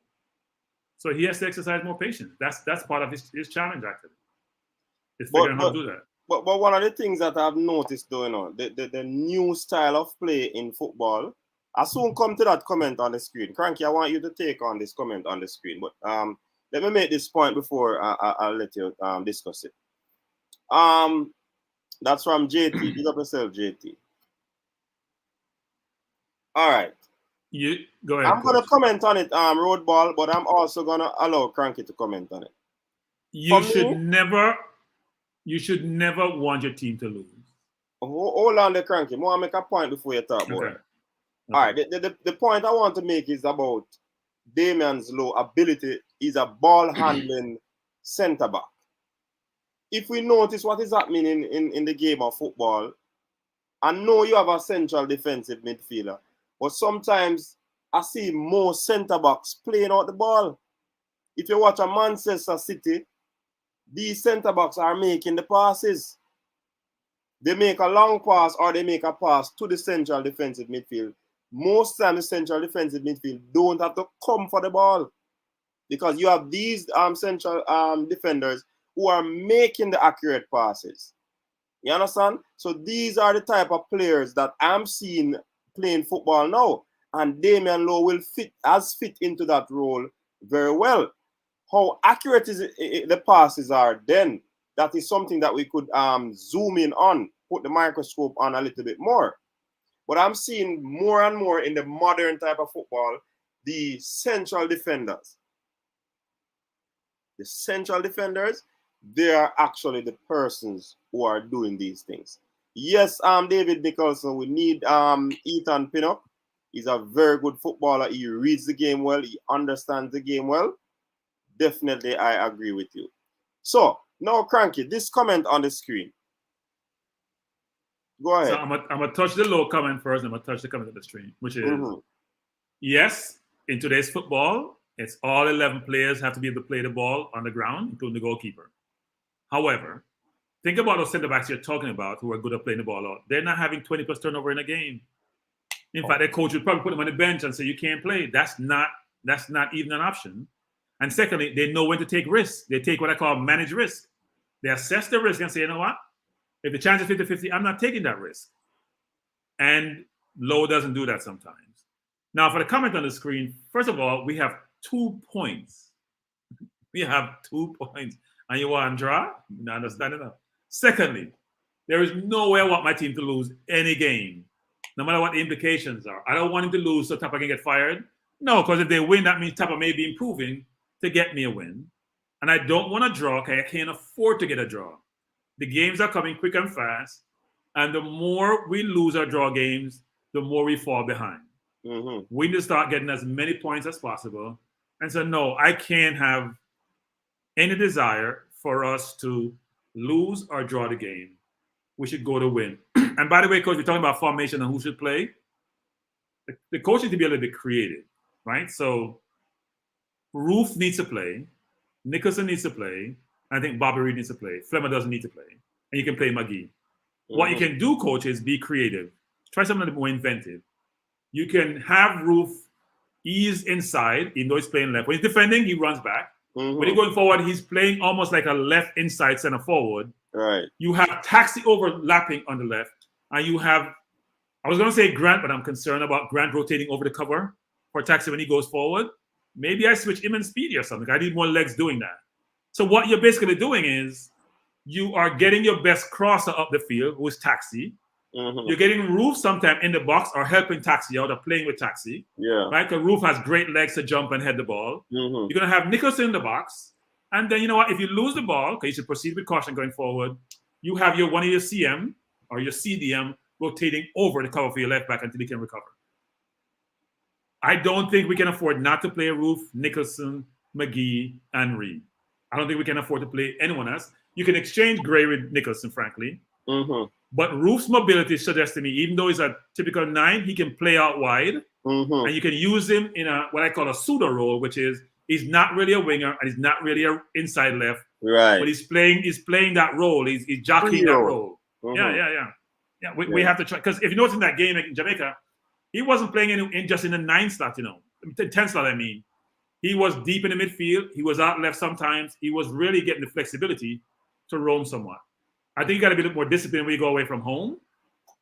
So he has to exercise more patience. That's part of his challenge, actually. It's figuring out how to do that. But one of the things that I've noticed going on, the new style of play in football, I soon come to that comment on the screen. Cranky, I want you to take on this comment on the screen. But let me make this point before I'll let you discuss it. That's from JT. Big up yourself, JT. All right. You go ahead. I'm going to comment on it, Roadball, but I'm also going to allow Cranky to comment on it. You should never want your team to lose. Hold on there, Cranky. I want to make a point before you talk about it. All right. The point I want to make is about Damian's Low ability. He's a ball handling center back. If we notice what is happening in the game of football, I know you have a central defensive midfielder, but sometimes I see more center backs playing out the ball. If you watch a Manchester City, these center backs are making the passes. They make a long pass or they make a pass to the central defensive midfield. Most times the central defensive midfield don't have to come for the ball because you have these central defenders who are making the accurate passes. You understand? So these are the type of players that I'm seeing playing football now. And Damian Lowe will fit into that role very well. How accurate the passes are then, that is something that we could zoom in on, put the microscope on a little bit more. But I'm seeing more and more in the modern type of football, the central defenders. The central defenders, they are actually the persons who are doing these things. Yes, David Nicholson, we need Ethan Pinnock. He's a very good footballer. He reads the game well. He understands the game well. Definitely, I agree with you. So, now, Cranky, this comment on the screen. Go ahead. So I'm going to touch the Low comment first, and I'm going to touch the comment on the screen, which is, yes, in today's football, it's all 11 players have to be able to play the ball on the ground, including the goalkeeper. However, think about those center backs you're talking about who are good at playing the ball out. They're not having 20+ turnover in a game. In fact, their coach would probably put them on the bench and say, you can't play. That's not even an option. And secondly, they know when to take risks. They take what I call managed risk. They assess the risk and say, you know what? If the chance is 50-50, I'm not taking that risk. And Lowe doesn't do that sometimes. Now, for the comment on the screen, first of all, we have 2 points. We have 2 points. And you want to draw? You not understand enough. Secondly, there is no way I want my team to lose any game, no matter what the implications are. I don't want him to lose so Tapa can get fired. No, because if they win, that means Tapa may be improving to get me a win. And I don't want to draw because I can't afford to get a draw. The games are coming quick and fast. And the more we lose our draw games, the more we fall behind. We need to start getting as many points as possible. And so, no, I can't have any desire for us to lose or draw the game. We should go to win. And by the way, coach, we're talking about formation and who should play. The coach needs to be a little bit creative, right? So Roof needs to play. Nicholson needs to play. I think Bobby Reed needs to play. Flemmer doesn't need to play. And you can play McGee. What you can do, coach, is be creative. Try something a little more inventive. You can have Roof ease inside, even though he's playing left. When he's defending, he runs back. When he's going forward, he's playing almost like a left inside center forward. Right. You have Taxi overlapping on the left, and you have I was going to say Grant, but I'm concerned about Grant rotating over the cover for Taxi when he goes forward. Maybe I switch him and Speedy or something. I need more legs doing that. So what you're basically doing is you are getting your best crosser up the field, who is Taxi. You're getting Roof sometime in the box or helping Taxi out or playing with Taxi. Yeah. Right? Because Roof has great legs to jump and head the ball. You're going to have Nicholson in the box. And then, you know what? If you lose the ball, because you should proceed with caution going forward, you have one of your CM or your CDM rotating over the cover for your left back until he can recover. I don't think we can afford not to play Roof, Nicholson, McGee, and Reed. I don't think we can afford to play anyone else. You can exchange Gray with Nicholson, frankly. But Roof's mobility suggests to me, even though he's a typical 9, he can play out wide. And you can use him in what I call a pseudo role, which is he's not really a winger and he's not really an inside left. Right. But he's playing that role. He's jockeying that role. Yeah. We have to try. Because if you notice in that game in Jamaica, he wasn't playing just in the 9 slot, the 10 slot, I mean. He was deep in the midfield. He was out left sometimes. He was really getting the flexibility to roam somewhat. I think you got to be a little more disciplined when you go away from home.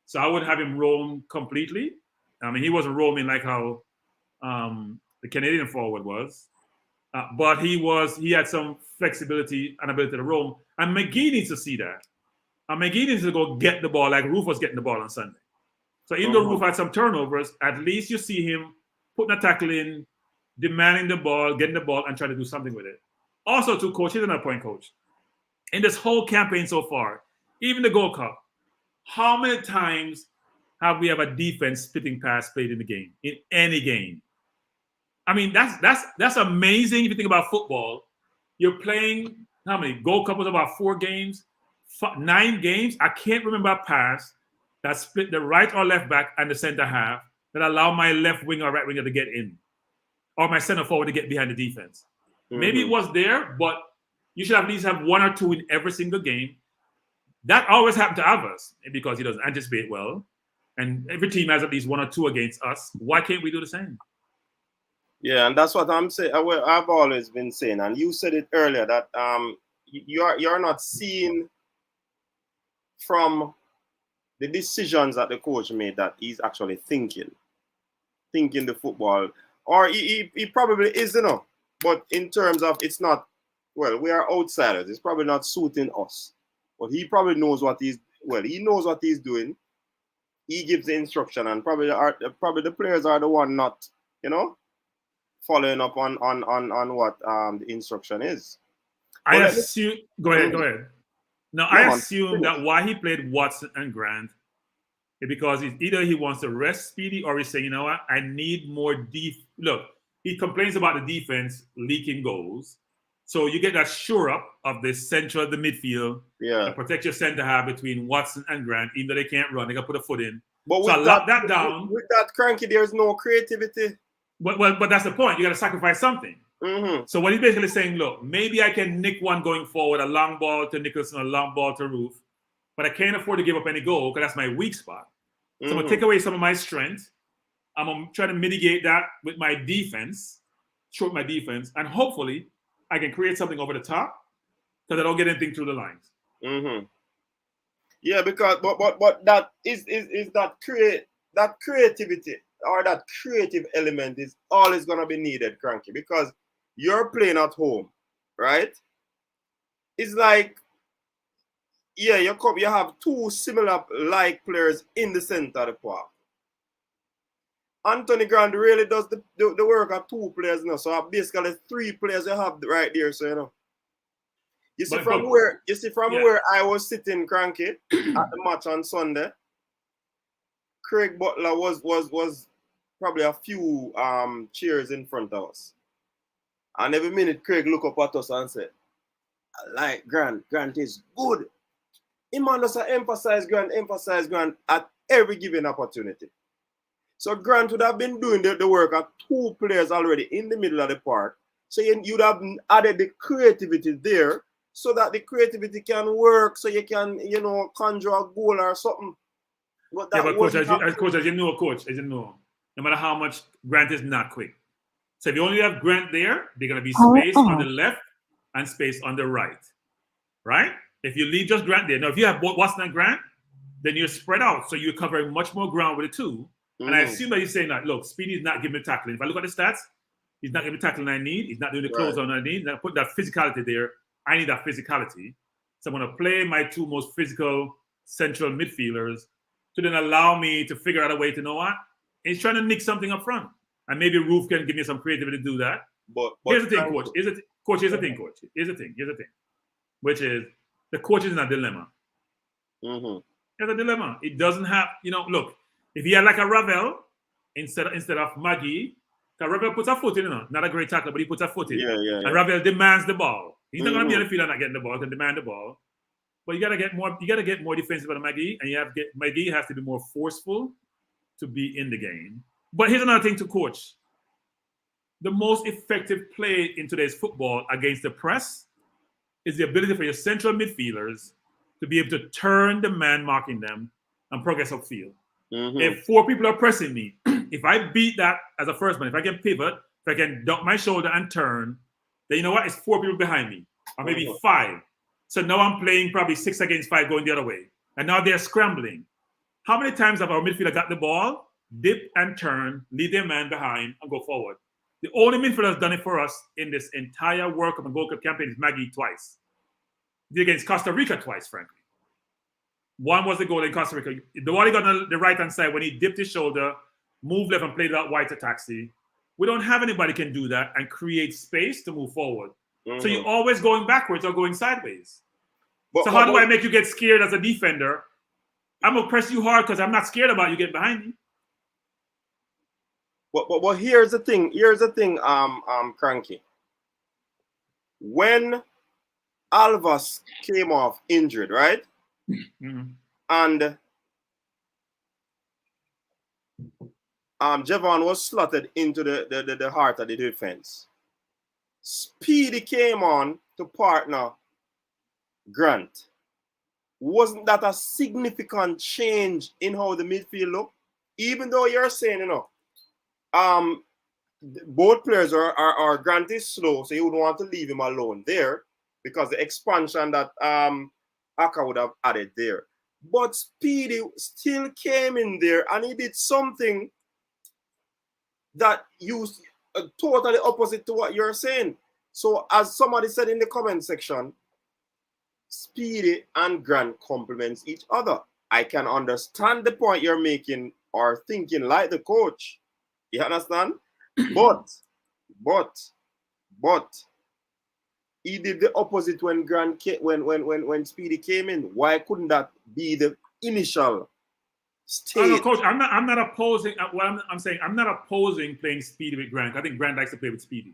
So I would have him roam completely. I mean, he wasn't roaming like how the Canadian forward was. But he had some flexibility and ability to roam. And McGee needs to see that. And McGee needs to go get the ball like Roof was getting the ball on Sunday. So even though Roof had some turnovers, at least you see him putting a tackle in, demanding the ball, getting the ball, and trying to do something with it. Also, to coach, here's another point, coach. In this whole campaign so far, even the Gold Cup, how many times have we a defense splitting pass played in the game, in any game? I mean, that's amazing if you think about football. You're playing, how many? Gold Cup was about 4 games, 9 games. I can't remember a pass that split the right or left back and the center half that allow my left wing or right winger to get in, or my center forward to get behind the defense. Maybe it was there, but you should at least have 1 or 2 in every single game. That always happened to Avas because he doesn't anticipate well. And every team has at least 1 or 2 against us. Why can't we do the same? Yeah, and that's what I'm saying. I've always been saying, and you said it earlier, that you're not seeing from the decisions that the coach made that he's actually thinking the football. Or he probably is, but in terms of it's not, well, we are outsiders. It's probably not suiting us. But he probably knows what he knows what he's doing. He gives the instruction, and probably the players are the one not, following up on what the instruction is. Go ahead. No, I assume that why he played Watson and Grant is because either he wants to rest Speedy or he's saying, you know what, I need more Look, he complains about the defense leaking goals. So you get that shore up of the central of the midfield. Yeah. And protect your center half between Watson and Grant, even though they can't run, they can put a foot in. But so lock that down. With that cranky, there's no creativity. But that's the point. You got to sacrifice something. So what he's basically saying, look, maybe I can nick one going forward, a long ball to Nicholson, a long ball to Roof, but I can't afford to give up any goal because that's my weak spot. So I'm going to take away some of my strength. I'm going to try to mitigate that with my defense, short my defense, and hopefully I can create something over the top because I don't get anything through the lines. Yeah, because but that is that creativity or that creative element is always going to be needed, Cranky, because you're playing at home, right? It's like, yeah, you have 2 similar like players in the center of the park. Anthony Grant really does the work of 2 players now, so basically 3 players you have right there. So you see where I was sitting, Cranky, at the match on Sunday. Craig Butler was probably a few chairs in front of us. And every minute Craig look up at us and said, I like Grant. Grant is good. He man does emphasize Grant at every given opportunity. So Grant would have been doing the work of 2 players already in the middle of the park. So you'd have added the creativity there so that the creativity can work, so you can, conjure a goal or something. But coach, as you know, no matter how much Grant is not quick. So if you only have Grant there, they're going to be space on the left and space on the right. Right? If you leave just Grant there. Now, if you have Watson and Grant, then you're spread out. So you're covering much more ground with the two. And I assume that he's saying that, look, Speedy is not giving me tackling. If I look at the stats, he's not giving me tackling I need. He's not doing the close on I need. He's not putting that physicality there. I need that physicality. So I'm going to play my two most physical central midfielders to then allow me to figure out a way to know what? He's trying to nick something up front. And maybe Roof can give me some creativity to do that. But here's the thing, Coach. Here's the thing. Which is, the coach is in a dilemma. There's a dilemma. It doesn't have, look, if he had like a Ravel instead of Maggie, because Ravel puts a foot in, not a great tackler, but he puts a foot in. And Ravel demands the ball. He's not going to be on the field and not getting the ball, he can demand the ball. But you got to get more defensive than Maggie, and Maggie has to be more forceful to be in the game. But here's another thing to coach. The most effective play in today's football against the press is the ability for your central midfielders to be able to turn the man marking them and progress upfield. If 4 people are pressing me, if I beat that as a first man, if I can pivot, if I can duck my shoulder and turn, then you know what? It's 4 people behind me, or maybe 5. So now I'm playing probably 6 against 5 going the other way. And now they're scrambling. How many times have our midfielder got the ball, dip and turn, lead their man behind, and go forward? The only midfielder that's done it for us in this entire World Cup and Gold Cup campaign is Maggie twice. Did against Costa Rica twice, frankly. One was the goal in Costa Rica. The one he got on the right-hand side when he dipped his shoulder, moved left and played that white to taxi. We don't have anybody can do that and create space to move forward. So you're always going backwards or going sideways. So how do I make you get scared as a defender? I'm going to press you hard because I'm not scared about you getting behind me. But here's the thing. Cranky. When Alvas came off injured, right? And Javon was slotted into the heart of the defense. Speedy came on to partner Grant. Wasn't that a significant change in how the midfield looked? Even though you're saying, both players are Grant is slow, so you would want to leave him alone there because the expansion that Aka would have added there. But Speedy still came in there and he did something that used totally opposite to what you're saying. So as somebody said in the comment section, Speedy and Grant complements each other. I can understand the point you're making or thinking like the coach. You understand? But he did the opposite when when Speedy came in. Why couldn't that be the initial state? No, Coach, I'm not opposing. What I'm saying, I'm not opposing playing Speedy with Grant. I think Grant likes to play with Speedy.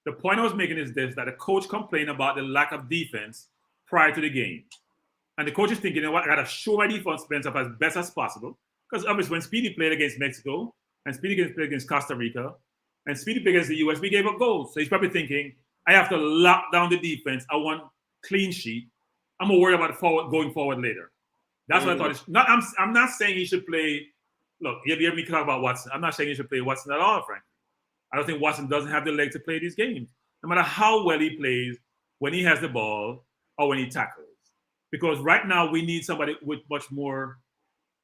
The point I was making is this: that the coach complained about the lack of defense prior to the game, and the coach is thinking, you know what, I got to show my defense up as best as possible. Because obviously, when Speedy played against Mexico and Speedy played against Costa Rica and Speedy played against the US, we gave up goals. So he's probably thinking, I have to lock down the defense. I want clean sheet. I'm gonna worry about going forward later. That's what I thought. I'm not saying he should play. Look, you hear me talk about Watson. I'm not saying he should play Watson at all, frankly. I don't think Watson doesn't have the leg to play these games, no matter how well he plays when he has the ball or when he tackles. Because right now we need somebody with much more.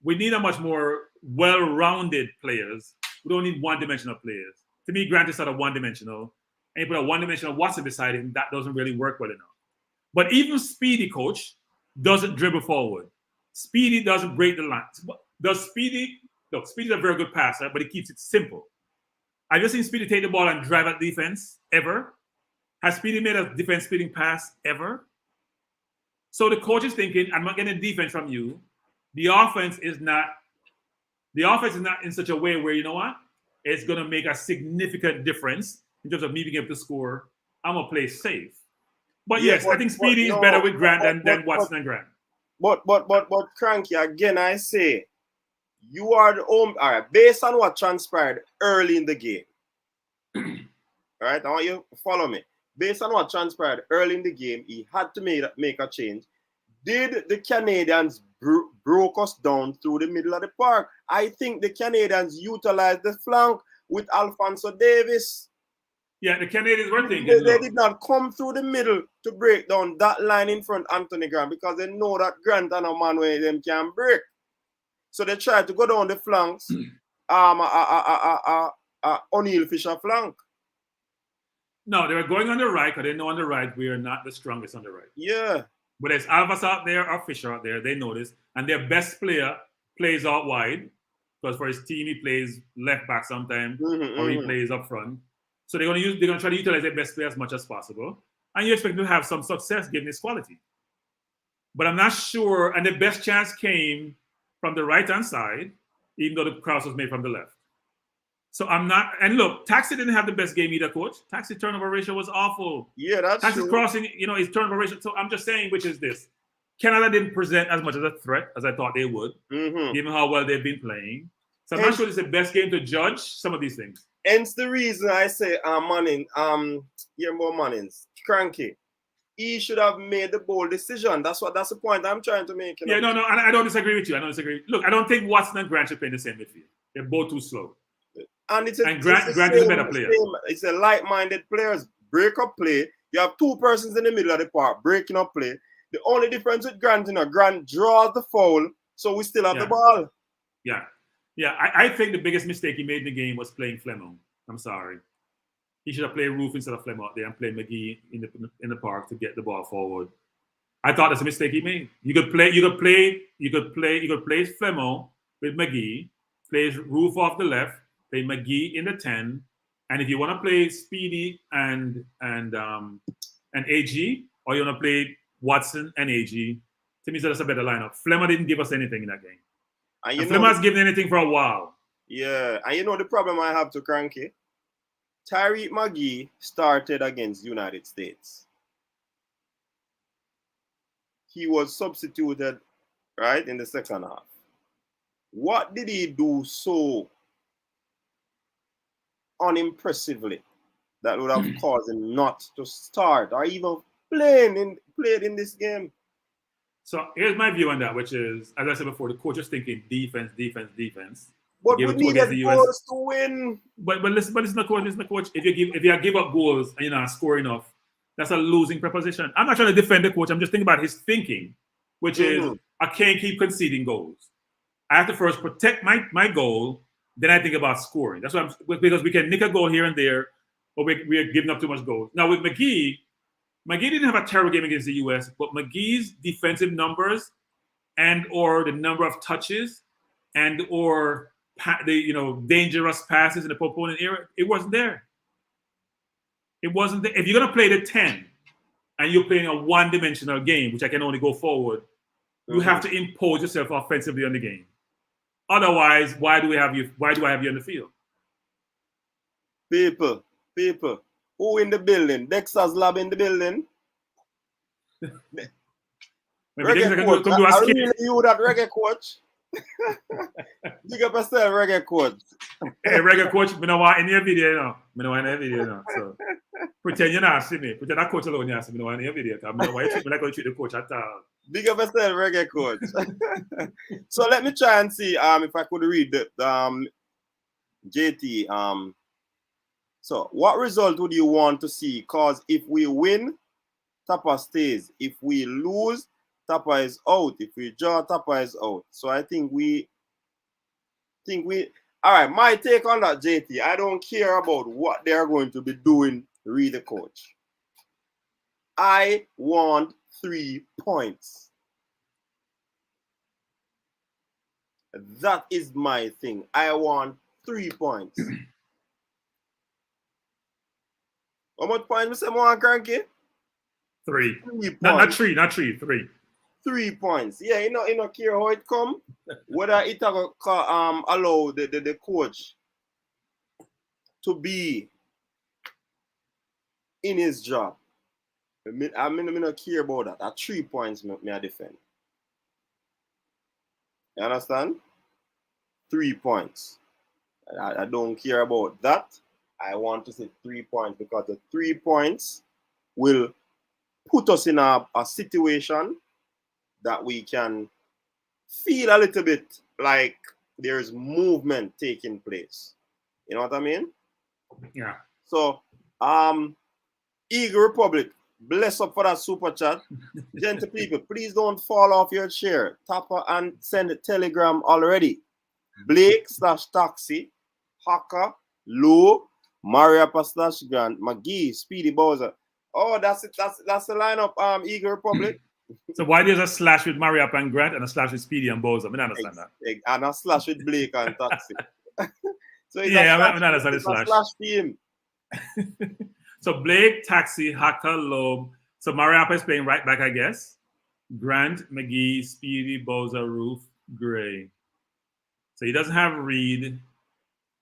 We need a much more well-rounded players. We don't need one-dimensional players. To me, Grant is sort of one-dimensional. And you put a one-dimensional Watson beside him, that doesn't really work well enough. But even Speedy, Coach, doesn't dribble forward. Speedy doesn't break the lines. Does Speedy? Look, Speedy's a very good passer, but he keeps it simple. Have you seen Speedy take the ball and drive at defense ever? Has Speedy made a defense-splitting pass ever? So the coach is thinking, I'm not getting defense from you. The offense is not in such a way where, you know what? It's going to make a significant difference in terms of me being able to score. I'm going to play safe. But yes, I think Speedy is better with Grant than Watson and Grant. But Cranky, again, I say, you are the home. All right, based on what transpired early in the game. All right, I want you to follow me. Based on what transpired early in the game, he had to make a change. Did the Canadians broke us down through the middle of the park? I think the Canadians utilized the flank with Alphonso Davis. Yeah, the Canadians were thinking. They did not come through the middle to break down that line in front of Anthony Grant because they know that Grant and a man where them can break. So they tried to go down the flanks. O'Neill Fisher flank. No, they were going on the right because they know on the right we are not the strongest on the right. Yeah. But there's Alvas out there or Fisher out there. They know this. And their best player plays out wide because for his team he plays left back sometimes or he plays up front. So they're gonna try to utilize their best player as much as possible. And you expect to have some success given his quality. But I'm not sure, and the best chance came from the right-hand side, even though the cross was made from the left. So I'm not, and look, Taxi didn't have the best game either, coach. Taxi turnover ratio was awful. Yeah, that's Taxi's true. crossing, his turnover ratio. So I'm just saying, which is this. Canada didn't present as much as a threat as I thought they would, given how well they've been playing. So I'm not sure it's the best game to judge some of these things. Hence the reason I say, Manning, Mannings, cranky. He should have made the bold decision. That's the point I'm trying to make. Yeah, no, and I don't disagree with you. I don't disagree. Look, I don't think Watson and Grant should play in the same midfield. They're both too slow. And Grant is a better player. It's a like-minded players. Break up play. You have two persons in the middle of the park breaking up play. The only difference with Grant, Grant draws the foul, so we still have the ball. Yeah. I think the biggest mistake he made in the game was playing Flemo. I'm sorry. He should have played Roof instead of Flemo out there and played McGee in the park to get the ball forward. I thought that's a mistake he made. You could play Flemo with McGee, play Roof off the left, play McGee in the 10, and if you want to play Speedy and AG, or you want to play Watson and AG, to me that's a better lineup. Flemo didn't give us anything in that game. And Flemo has given anything for a while. Yeah, and the problem I have to Cranky? Tyreek McGee started against the United States. He was substituted, right, in the second half. What did he do so unimpressively that would have caused him not to start or even played in this game? So here's my view on that, which is, as I said before, the coach is thinking defense. But we needed goals to win. But listen, coach. If you give up goals and you're not score enough, that's a losing proposition. I'm not trying to defend the coach. I'm just thinking about his thinking, which is I can't keep conceding goals. I have to first protect my goal, then I think about scoring. That's why because we can nick a goal here and there, but we are giving up too much goals. Now with McGee didn't have a terrible game against the US, but McGee's defensive numbers and or the number of touches and or the dangerous passes in the opponent area, it wasn't there. It wasn't there. If you're gonna play the 10 and you're playing a one-dimensional game, which I can only go forward, you have to impose yourself offensively on the game. Otherwise, why do I have you on the field? People, who in the building? Dexter's lab in the building. Reggae coach. I really you that reggae coach. Big up yourself, reggae coach. Hey, reggae coach, I don't want any video now. So pretend you're not see me. Pretend that coach alone you see me. I don't want any video. I don't want you treat me like I treat the coach at all. Big up yourself, reggae coach. So let me try and see if I could read the JT. So what result would you want to see? Because if we win, Tapa stays. If we lose, Tapa is out. If we draw, Tapa is out. So I think we all right, my take on that, JT, I don't care about what they're going to be doing, read the coach. I want 3 points. That is my thing. I want 3 points. How much points, Mr. Mohan Cranky? 3. Not 3, 3. 3 points. Yeah, you know, care how it come. Whether it allow the coach to be in his job. I not care about that. At 3 points, me I defend. You understand? 3 points. I don't care about that. I want to say 3 points because the 3 points will put us in a situation that we can feel a little bit like there's movement taking place. You know what I mean? Yeah. So, Eagle Republic, Bless up for that super chat. Gentle people, please don't fall off your chair. Tap and send a telegram already. Blake/Taxi, Haka, Lou, Mariapa / Grant, McGee, Speedy Bowser. Oh, that's it. That's the lineup, Eagle Republic. So why there's a slash with Mariapa and Grant and a slash with Speedy and Bowser? I mean, I understand that. And a slash with Blake and Taxi. So it's a slash team. So Blake, Taxi, Haka, Loeb. So Mariapa is playing right back, I guess. Grant, McGee, Speedy, Bowser, Roof, Gray. So he doesn't have Reed.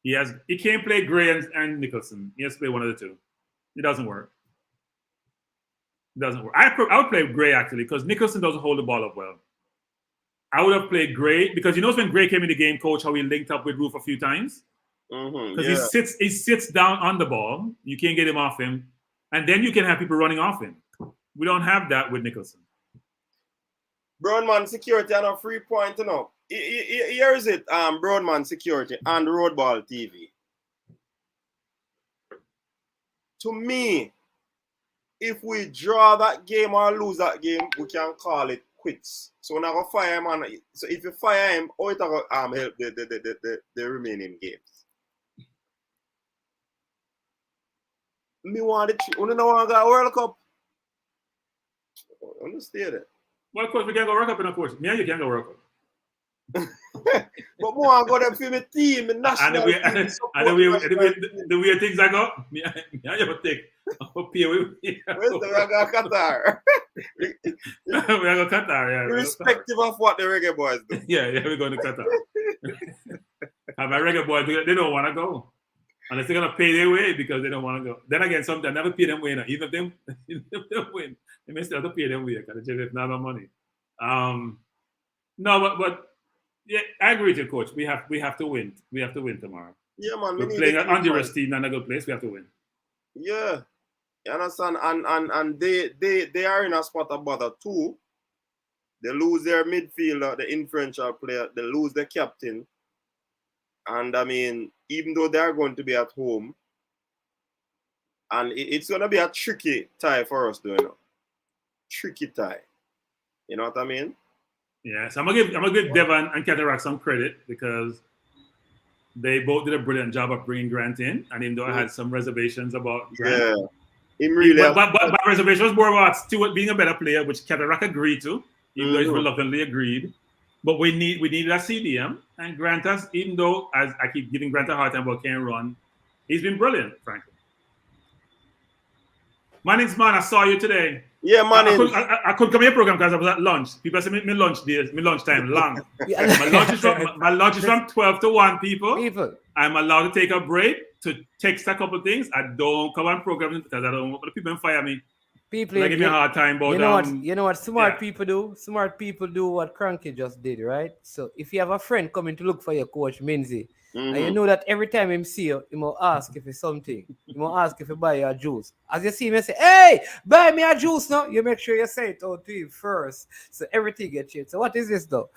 He can't play Gray and Nicholson. He has to play one of the two. It doesn't work. It doesn't work. I would play Gray actually because Nicholson doesn't hold the ball up well. I would have played Gray because you know when Gray came in the game, coach, how he linked up with Roof a few times? Because he sits down on the ball. You can't get him off him. And then you can have people running off him. We don't have that with Nicholson. Broadman Security and a 3 point, you know. Here is it, Broadman Security and Roadball TV. To me, if we draw that game or lose that game, we can call it quits. So we're not gonna fire him. So if you fire him, how it will help the remaining games. Me want it. We don't want to go World Cup. Understand it. Well, of course, we can't go World Cup, and of course, me and you can't go World Cup. But more go there for my team, the national team. And the way things I go, me and you will take. Where's the Reggae Qatar? We are going to Qatar, yeah. Irrespective of what the Reggae Boyz do. Yeah, we're going to Qatar. And my Reggae Boyz, they don't want to go. And they're going to pay their way because they don't want to go. Then again, sometimes never pay them way. Even if they win, they may still have to pay them way because they have not enough money. No, but yeah, I agree with you, coach. We have to win. We have to win tomorrow. Yeah, man. We're playing an Honduras team, not a good place. We have to win. Yeah. You understand? And they are in a spot of bother too. They lose their midfielder, the influential player. They lose the captain. And I mean, even though they are going to be at home, and it's going to be a tricky tie for us, you know. Tricky tie. You know what I mean? Yeah, so I'm gonna give Devon and Cataract some credit because they both did a brilliant job of bringing Grant in, and even though I had some reservations about Grant, but my reservation was more about Stewart being a better player, which Cataract agreed to, even though he's reluctantly agreed. But we needed a CDM, and Grant has, even though as I keep giving Grant a hard time about can't run, he's been brilliant, frankly. Mannings, man, I saw you today. Yeah, man. I couldn't come to your program because I was at lunch. People say my lunch days, my lunchtime long. My lunch is from 12 to 1, people. I'm allowed to take a break to text a couple of things. I don't come on programs because I don't want the people fire me. People give me a hard time about you know what smart people do? Smart people do what Cranky just did, right? So if you have a friend coming to look for your coach, Minzy, and you know that every time him see you, he will ask if it's something. He will ask if you buy you a juice. As you see him, say, hey, buy me a juice now. You make sure you say it out to him first. So everything gets changed. So what is this though?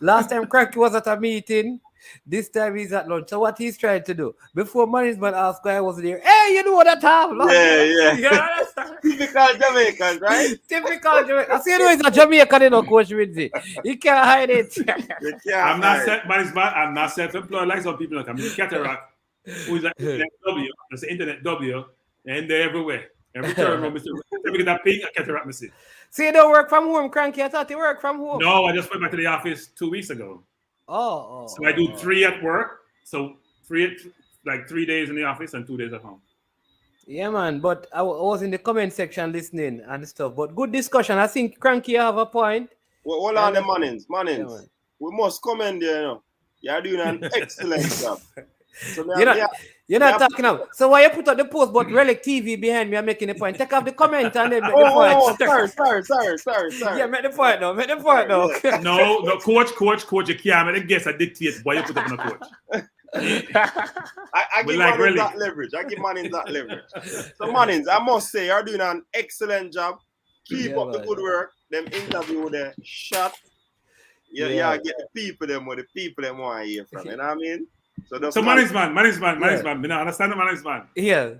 Last time Cranky was at a meeting. This time he's at lunch. So what he's trying to do? Before management asked why I was there. Hey, you know what that time? Yeah. Typical Jamaican, right? Typical Jamaican. I see you know he's a Jamaican, you know, Coach Windsy. He can't hide it. I'm not self-employed like some people. I'm in Cataract, who is an Internet W. That's the Internet W, and they're everywhere. Every time I'm get that ping, I Cataract me see. So you don't work from home, Cranky? I thought you work from home. No, I just went back to the office 2 weeks ago. So I do 3 at work. So 3 days in the office and 2 days at home. Yeah, man. But I was in the comment section listening and stuff. But good discussion. I think Cranky have a point. Well, hold on, the Mannings. Yeah, we must comment there, you know. You're doing an excellent job. So you're not talking about. So why you put up the post but Relic TV behind me? I'm making the point. Take off the comment and then make the point. Sorry. Yeah, make the point now. No, coach, you can't make a guess. I dictate why you put up on a coach. I give Mannings that leverage. So Mannings, I must say, you're doing an excellent job. Keep up the good work. Them interview there, shot. Yeah, get the people them want to hear from. You know what I mean? So Mannings man. I understand the Mannings man. Yeah.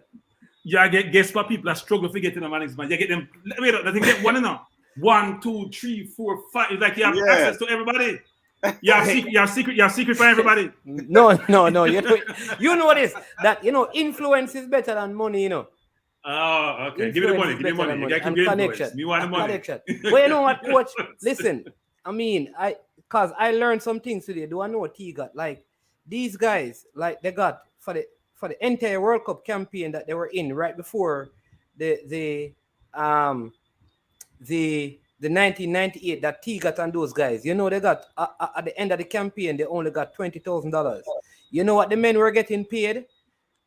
Yeah, guess what? People are struggling for getting the management. You get them. Wait, I think get one enough. 1, 2, 3, 4, 5. It's like you have access to everybody. You have secret for everybody. No. You know this. That influence is better than money. Oh, okay. Give me the money. Give me money. You got to give connection. Me want the money. Connection. But you know what, coach? Listen, I mean, because I learned some things today. Do I know what he got? Like these guys, like they got for the entire World Cup campaign that they were in right before the 1998 that T got on those guys. They got at the end of the campaign they only got $20,000. You know what the men were getting paid?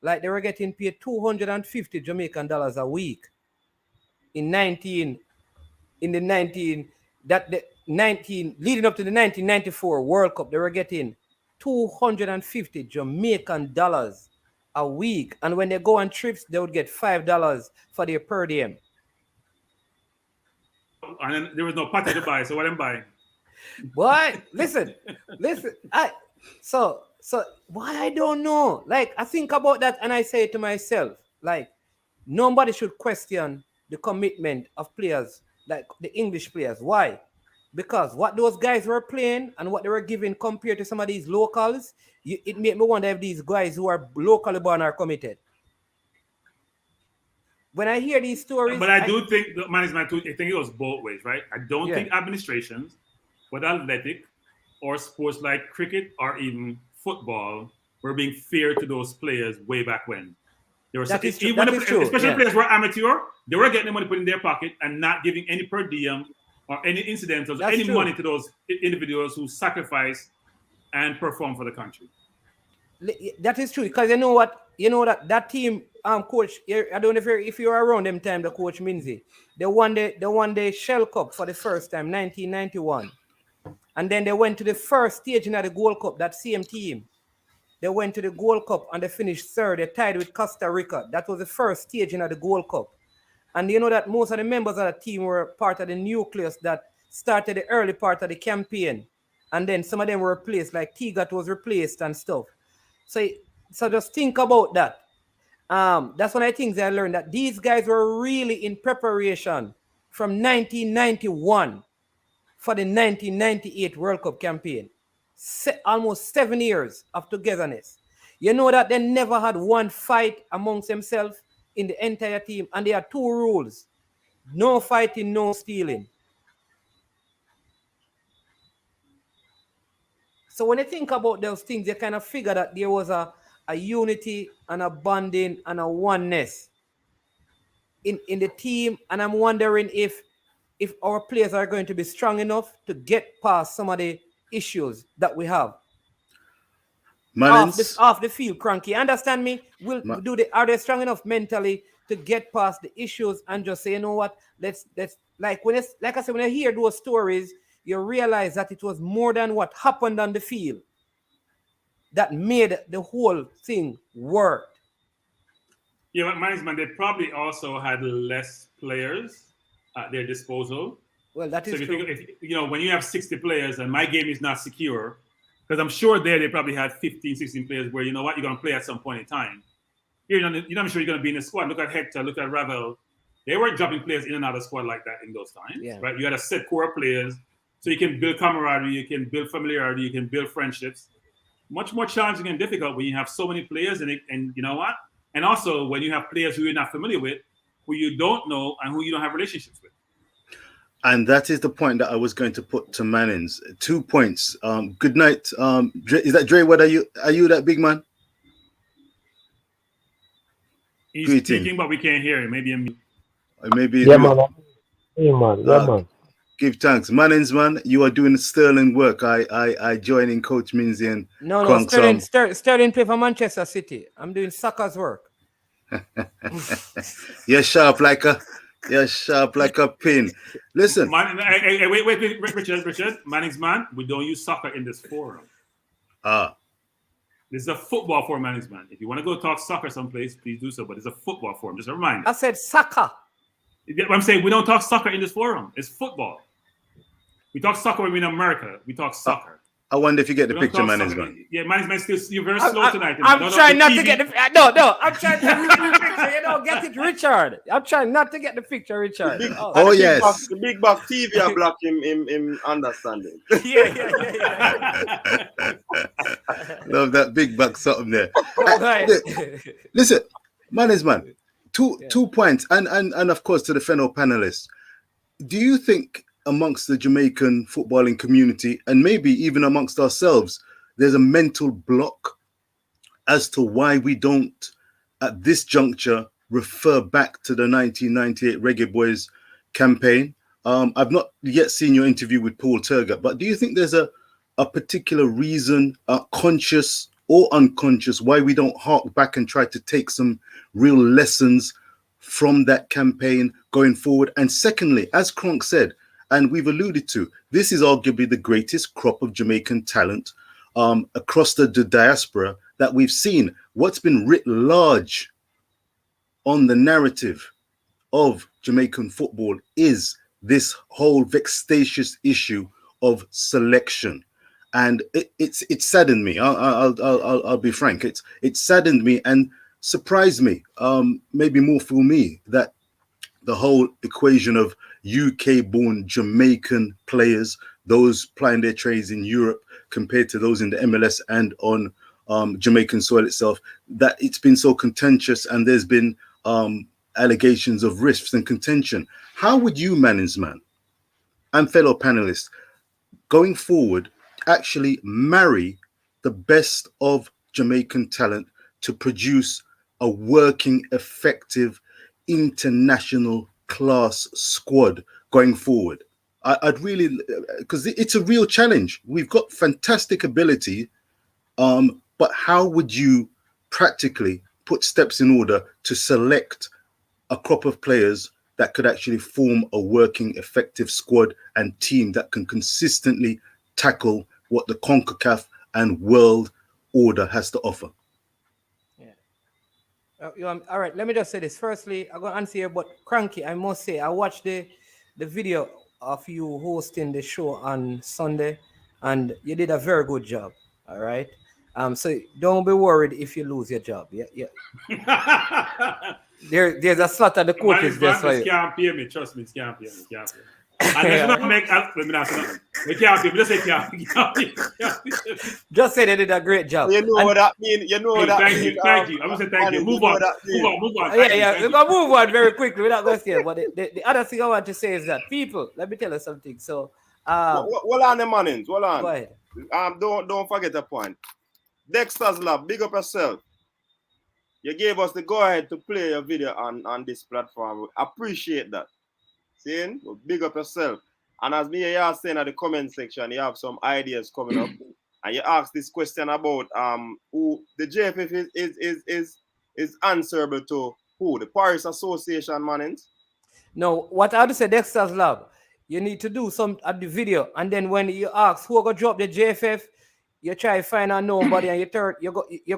Like they were getting paid 250 Jamaican dollars a week. Leading up to the 1994 World Cup, they were getting 250 Jamaican dollars a week. And when they go on trips, they would get $5 for their per diem. And then there was no party to buy, so what I'm buying. Boy, listen. So why I don't know. Like I think about that and I say to myself, like nobody should question the commitment of players, like the English players. Why? Because what those guys were playing and what they were giving compared to some of these locals, it made me wonder if these guys who are locally born are committed. When I hear these stories, but I do think the management. I think it goes both ways, right? I don't think administrations, whether athletic or sports like cricket or even football, were being fair to those players way back when. There were especially players were amateur. They were getting the money put in their pocket and not giving any per diem or any incidentals or any money to those individuals who sacrifice and perform for the country. That is true, because you know that team, coach. I don't know if you were around them time. The coach Minzy, they won the Shell Cup for the first time, 1991, and then they went to the first stage in the Gold Cup. That same team, they went to the Gold Cup and they finished third. They tied with Costa Rica. That was the first stage in the Gold Cup, and you know that most of the members of the team were part of the nucleus that started the early part of the campaign, and then some of them were replaced, like Tigat was replaced and stuff. So just think about that. That's one of the things I learned, that these guys were really in preparation from 1991 for the 1998 World Cup campaign. Almost 7 years of togetherness. You know that they never had one fight amongst themselves in the entire team, and they had 2 rules: no fighting, no stealing. So when you think about those things, you kind of figure that there was a unity and a bonding and a oneness in the team. And I'm wondering if our players are going to be strong enough to get past some of the issues that we have. Off the field, Cranky. Understand me? Are they strong enough mentally to get past the issues and just say, you know what, let's like I said, when I hear those stories, you realize that it was more than what happened on the field that made the whole thing work. Yeah, but management, they probably also had less players at their disposal. Well, that is true. When you have 60 players and my game is not secure, because I'm sure they probably had 15, 16 players where, you know what, you're going to play at some point in time. I'm sure you're going to be in the squad. Look at Hector, look at Ravel. They weren't dropping players in and out of the squad like that in those times, right? You had a set core of players. So you can build camaraderie, you can build familiarity, you can build friendships. Much more challenging and difficult when you have so many players, and you know what? And also when you have players who you're not familiar with, who you don't know, and who you don't have relationships with. And that is the point that I was going to put to Mannings. 2 points. Good night. Is that Dre? What are you that big man? He's speaking, but we can't hear him. Maybe I'm. Maybe. Yeah, man. Hey, man. Yeah, man. Give thanks, Mannings, man. You are doing sterling work. I join in Coach Minzy and no. Sterling play for Manchester City. I'm doing suckers work. You're sharp like a pin. Listen. Wait, Richard. Mannings, man. We don't use soccer in this forum. This is a football forum, Mannings, man. If you want to go talk soccer someplace, please do so. But it's a football forum. Just a reminder. I said soccer. I'm saying we don't talk soccer in this forum. It's football. We talk soccer when we're in America. We talk soccer. I wonder if you get the picture, Mannings, man. Yeah, Mannings, still you're very slow tonight. I'm trying not to get the no. I'm trying to get the picture. You know, get it, Richard. I'm trying not to get the picture, Richard. Yes. The big box TV are block him understanding. Yeah. Love that big buck something there. Right. Listen, Mannings, man. Two points, and of course to the fellow panelists. Do you think amongst the Jamaican footballing community, and maybe even amongst ourselves, there's a mental block as to why we don't, at this juncture, refer back to the 1998 Reggae Boyz campaign? I've not yet seen your interview with Paul Turgot, but do you think there's a particular reason, conscious or unconscious, why we don't hark back and try to take some real lessons from that campaign going forward? And secondly, as Kronk said, and we've alluded to, this is arguably the greatest crop of Jamaican talent across the diaspora that we've seen. What's been writ large on the narrative of Jamaican football is this whole vexatious issue of selection. And it saddened me. I'll be frank. It saddened me and surprised me, maybe more for me, that the whole equation of UK-born Jamaican players, those plying their trades in Europe compared to those in the MLS and on Jamaican soil itself, that it's been so contentious and there's been allegations of rifts and contention. How would you, Mannings, man, and fellow panelists, going forward, actually marry the best of Jamaican talent to produce a working, effective, international class squad going forward? I'd really, because it's a real challenge. We've got fantastic ability, but how would you practically put steps in order to select a crop of players that could actually form a working, effective squad and team that can consistently tackle what the Concacaf and world order has to offer? All right, let me just say this. Firstly, I'm going to answer you, but Cranky, I must say, I watched the video of you hosting the show on Sunday, and you did a very good job. All right. So don't be worried if you lose your job. Yeah. There's a slot at the coaches. It can't pay me. Trust me, it can't pay me. And let's not make we can't pay me. Just say can't pay. Just say they did a great job. You know what that means. You know what that means. Thank you. I'm gonna say thank you. Move on. Yeah. We're gonna move on very quickly. We're not going to say it. But the other thing I want to say is that people, let me tell you something. So hold on the Mannings. Hold on. Go ahead. Don't forget the point. Dexter's Lab, big up yourself. You gave us the go-ahead to play your video on this platform. We appreciate that. See? Big up yourself. And as me are saying at the comment section, you have some ideas coming up. And you ask this question about who the JFF is answerable to who? The Paris Association, Mannings? No, what I would say, Dexter's Lab, you need to do some at the video. And then when you ask who going to drop the JFF, you try to find out nobody, and you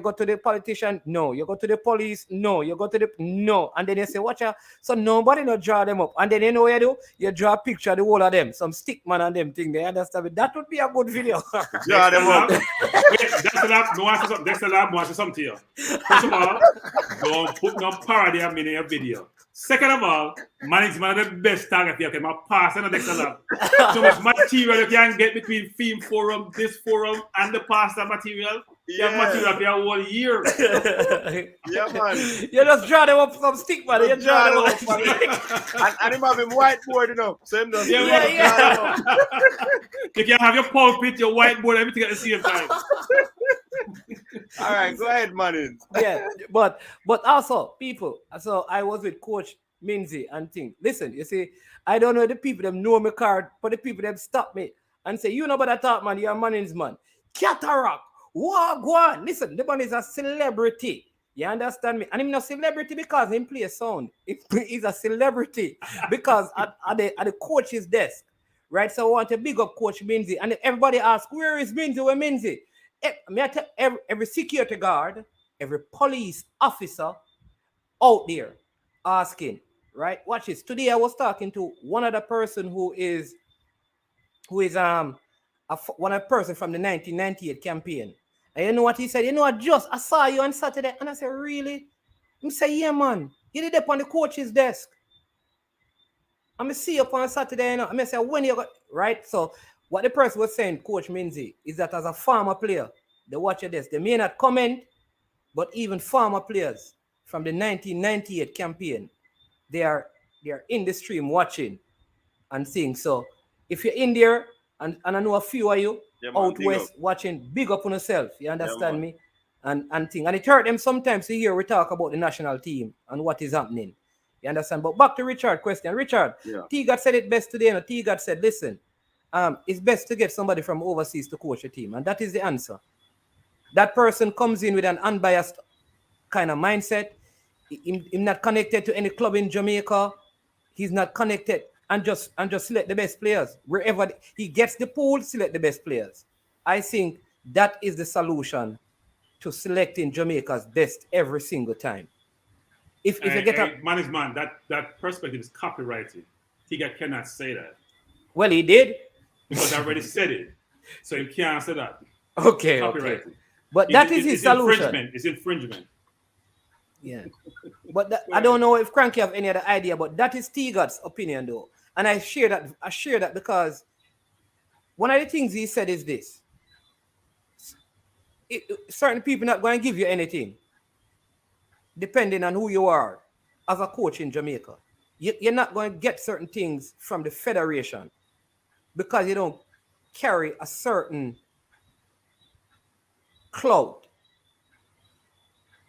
go to the politician, no. You go to the police, no. You go to the no. And then you say, watch out. So nobody no draw them up. And then you know what you do? You draw a picture of the whole of them, some stick man and them thing. They understand it. That would be a good video. Draw them up. Dexter Lab wants something to you. First of all, don't put no parody of me in your video. Second of all, Mannings man the best target you can pass on Dexter Lab. So much material you can get between Theme Forum, this forum, and the pasta material. You have material for your whole year. Yeah, man. You just draw them up from stick, man. You draw them up. And him have him whiteboard, you know. So him does. Yeah. You can have your pulpit, your whiteboard, everything at the same time. All right, go ahead, Mannings. Yeah, but also people. So I was with Coach Minzy and thing. Listen, you see, I don't know the people them know my card, but the people them stop me and say, you know about that talk, man, you're a Mannings man. Cataract, Wagwan. Listen, the man is a celebrity. You understand me? And he's not a celebrity because he plays sound. He's a celebrity because at the coach's desk, right? So I want to big up Coach Minzy. And everybody asks, where is Minzy? Where Minzy? Every security guard, every police officer out there asking, right? Watch this. Today I was talking to one other person who is one person from the 1998 campaign. And you know what he said? You know what, just I saw you on Saturday. And I said, really? He said, yeah, man. You did up on the coach's desk. I'm going to see you up on Saturday. You know? I'm going to say, when you got, right? So what the person was saying, Coach Minzy, is that as a former player, they watch your desk. They may not comment, but even former players from the 1998 campaign, they are in the stream watching and seeing. So if you're in there, and I know a few of you out west watching, big up on yourself. You understand me? And thing. And it hurt them sometimes to hear we talk about the national team and what is happening. You understand? But back to Richard's question. Richard, T-God said it best today. And T-God said, listen, it's best to get somebody from overseas to coach a team. And that is the answer. That person comes in with an unbiased kind of mindset. He's not connected to any club in Jamaica. He's not connected, and just select the best players. Wherever he gets the pool, select the best players. I think that is the solution to selecting Jamaica's best every single time. If you get a man, that perspective is copyrighted. Tiga cannot say that. Well, he did. Because I already said it. So he can't say that. Okay. Copyrighted. Okay. But that is his solution. It's infringement. Yeah. But I don't know if Cranky have any other idea, but that is T-God's opinion though. And I share that because one of the things he said is this. Certain people not going to give you anything depending on who you are as a coach in Jamaica. You're not going to get certain things from the federation because you don't carry a certain clout.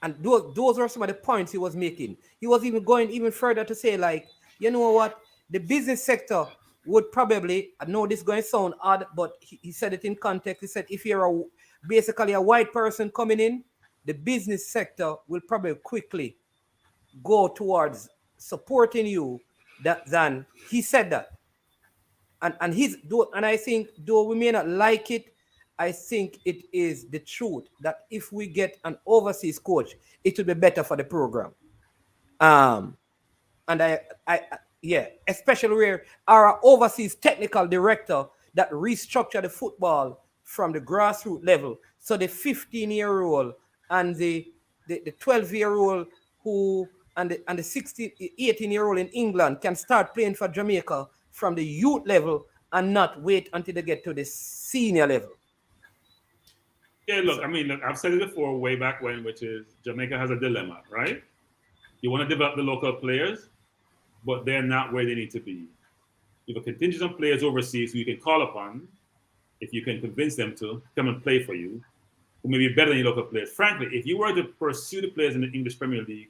And those are some of the points he was making. He was even going even further to say, like, you know what? The business sector would probably, I know this is going to sound odd, but he said it in context. He said, if you're basically a white person coming in, the business sector will probably quickly go towards supporting you than he said that. And I think, though we may not like it, I think it is the truth that if we get an overseas coach, it will be better for the program. And especially where our overseas technical director that restructured the football from the grassroots level. So the 15-year-old and the 12-year-old and the 18-year-old in England can start playing for Jamaica from the youth level and not wait until they get to the senior level. Yeah, look, I've said it before way back when, which is Jamaica has a dilemma, right? You want to develop the local players, but they're not where they need to be. You have a contingent of players overseas who you can call upon if you can convince them to come and play for you, who may be better than your local players. Frankly, if you were to pursue the players in the English Premier League,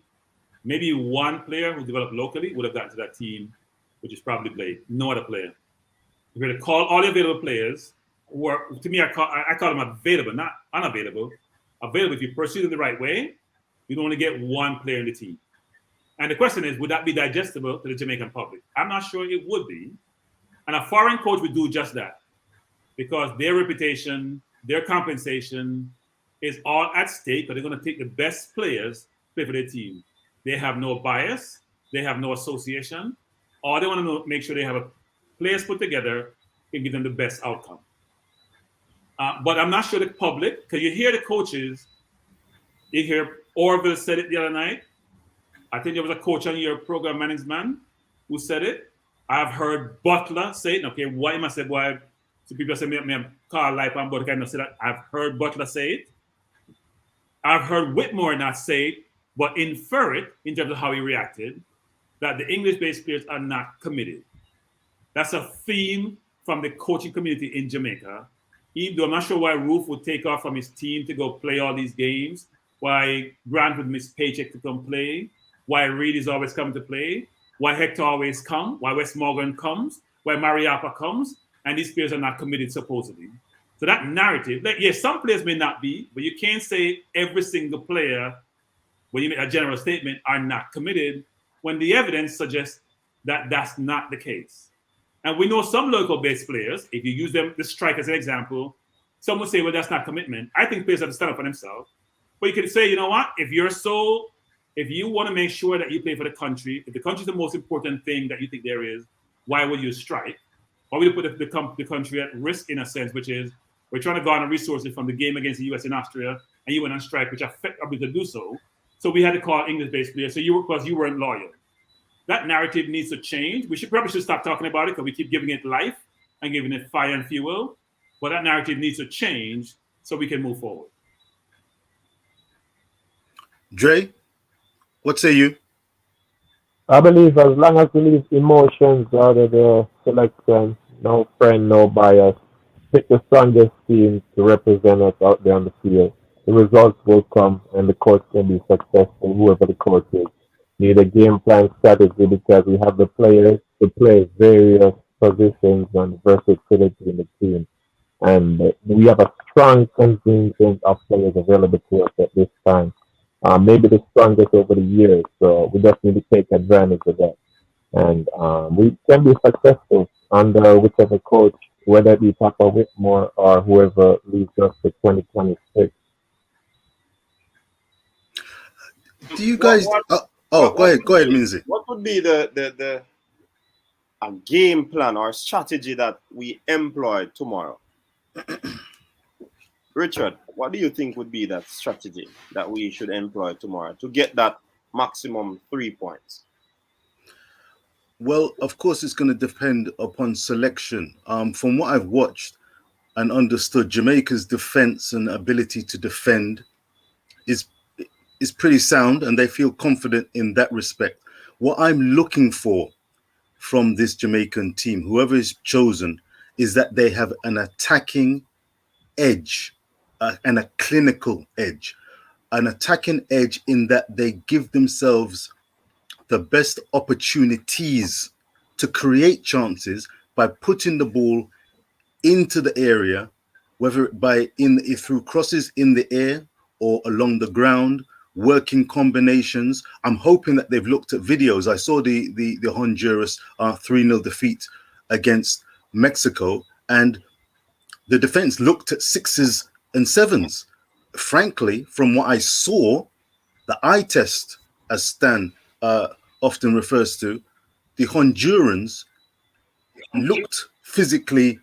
maybe one player who developed locally would have gotten to that team, which is probably played. No other player. If you were to call all the available players, who are, to me, I call them available, not unavailable. Available, if you pursue them the right way, you'd only get one player in the team. And the question is, would that be digestible to the Jamaican public? I'm not sure it would be. And a foreign coach would do just that because their reputation, their compensation is all at stake, but they're going to take the best players to play for their team. They have no bias. They have no association. All they want to make sure they have players put together and give them the best outcome. But I'm not sure the public, because you hear the coaches, you hear Orville said it the other night. I think there was a coach on your program, management, who said it. I've heard Butler say it. Okay, why am I saying why? So people say me call life and but kind of say that. I've heard Butler say it. I've heard Whitmore not say it, but infer it in terms of how he reacted, that the English-based players are not committed. That's a theme from the coaching community in Jamaica. Even though I'm not sure why Roof would take off from his team to go play all these games, why Grant would miss paycheck to come play, why Reed is always coming to play, why Hector always comes, why Wes Morgan comes, why Mariapa comes, and these players are not committed supposedly. So that narrative, yes, some players may not be, but you can't say every single player, when you make a general statement, are not committed when the evidence suggests that that's not the case. And we know some local-based players, if you use them, the strike as an example, some would say, well, that's not commitment. I think players have to stand up for themselves. But you can say, you know what, if you want to make sure that you play for the country, if the country is the most important thing that you think there is, why would you strike? or we put the country at risk in a sense, which is we're trying to garner resources from the game against the US and Austria, and you went on strike, which affect us to do so. So we had to call English-based players. So you weren't loyal. That narrative needs to change. We probably should stop talking about it because we keep giving it life and giving it fire and fuel. But that narrative needs to change so we can move forward. Dre, what say you? I believe as long as we leave emotions out of the selection, no friend, no bias, pick the strongest team to represent us out there on the field. The results will come and the coach can be successful, whoever the coach is. Need a game plan strategy because we have the players to play various positions and versatility in the team. And we have a strong contingent of players available to us at this time. Maybe the strongest over the years. So we just need to take advantage of that. And we can be successful under whichever coach, whether it be Papa Whitmore or whoever leads us to 2026. Do you guys? Go ahead, Minzy. What would be the a game plan or strategy that we employ tomorrow? Richard, what do you think would be that strategy that we should employ tomorrow to get that maximum 3 points? Well, of course, it's going to depend upon selection. From what I've watched and understood, Jamaica's defense and ability to defend is pretty sound, and they feel confident in that respect. What I'm looking for from this Jamaican team, whoever is chosen, is that they have an attacking edge and a clinical edge. An attacking edge in that they give themselves the best opportunities to create chances by putting the ball into the area, whether through crosses in the air or along the ground, working combinations. I'm hoping that they've looked at videos. I saw the Honduras 3-0 defeat against Mexico, and the defense looked at 6s and 7s. Frankly, from what I saw, the eye test, as Stan often refers to, the Hondurans looked physically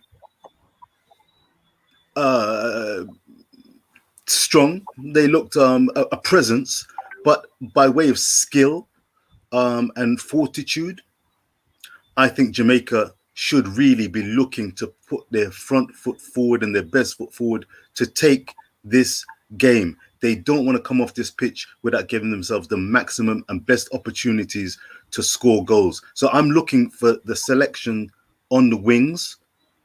strong. They looked a presence, but by way of skill and fortitude, I think Jamaica should really be looking to put their front foot forward and their best foot forward to take this game. They don't want to come off this pitch without giving themselves the maximum and best opportunities to score goals. So I'm looking for the selection on the wings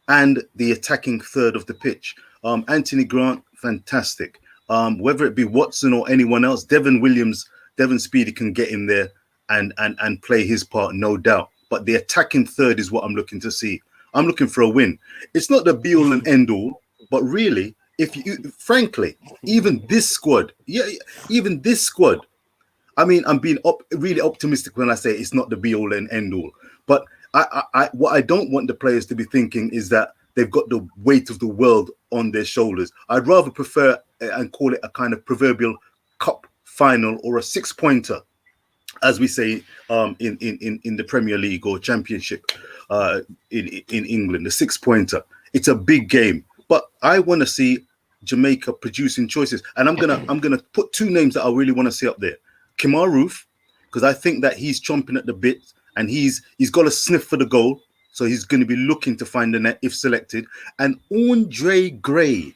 and the attacking third of the pitch. Anthony Grant, fantastic. Whether it be Watson or anyone else, Devon Speedy can get in there and play his part, no doubt. But the attacking third is what I'm looking to see. I'm looking for a win. It's not the be-all and end-all, but really, frankly, even this squad, I mean, I'm being really optimistic when I say it's not the be-all and end-all. But what I don't want the players to be thinking is that they've got the weight of the world on their shoulders. I'd rather prefer and call it a kind of proverbial cup final or a 6-pointer, as we say in the Premier League or Championship in England, the 6-pointer. It's a big game, but I want to see Jamaica producing choices, and I'm gonna put 2 names that I really want to see up there: Kemar Roof, because I think that he's chomping at the bit and he's got a sniff for the goal, so he's going to be looking to find the net if selected, and Andre Gray.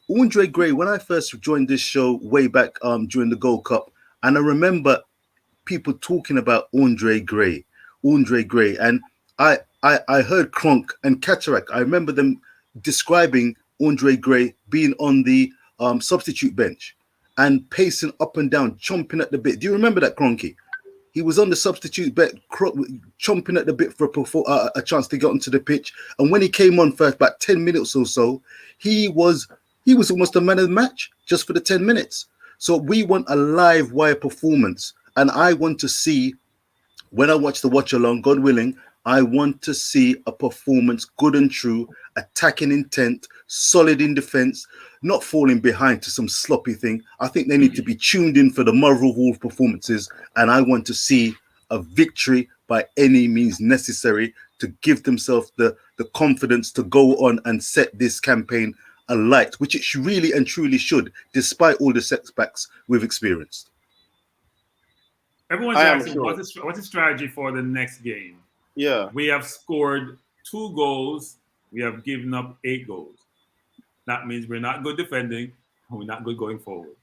When I first joined this show way back during the Gold Cup, and I remember people talking about Andre Gray, and I heard Kronk and Cataract. I remember them describing Andre Gray being on the substitute bench and pacing up and down, chomping at the bit. Do you remember that, Cronky? He was on the substitute bench, chomping at the bit for a chance to get onto the pitch. And when he came on for about 10 minutes or so, he was almost a man of the match just for the 10 minutes. So we want a live wire performance. And I want to see, when I watch the watch along, God willing, I want to see a performance good and true, attacking intent, solid in defense, not falling behind to some sloppy thing. I think they need to be tuned in for the mother of all performances, and I want to see a victory by any means necessary to give themselves the confidence to go on and set this campaign alight, which it really and truly should, despite all the setbacks we've experienced. Everyone's asking, what's the strategy for the next game? Yeah. We have scored 2 goals. We have given up 8 goals. That means we're not good defending and we're not good going forward.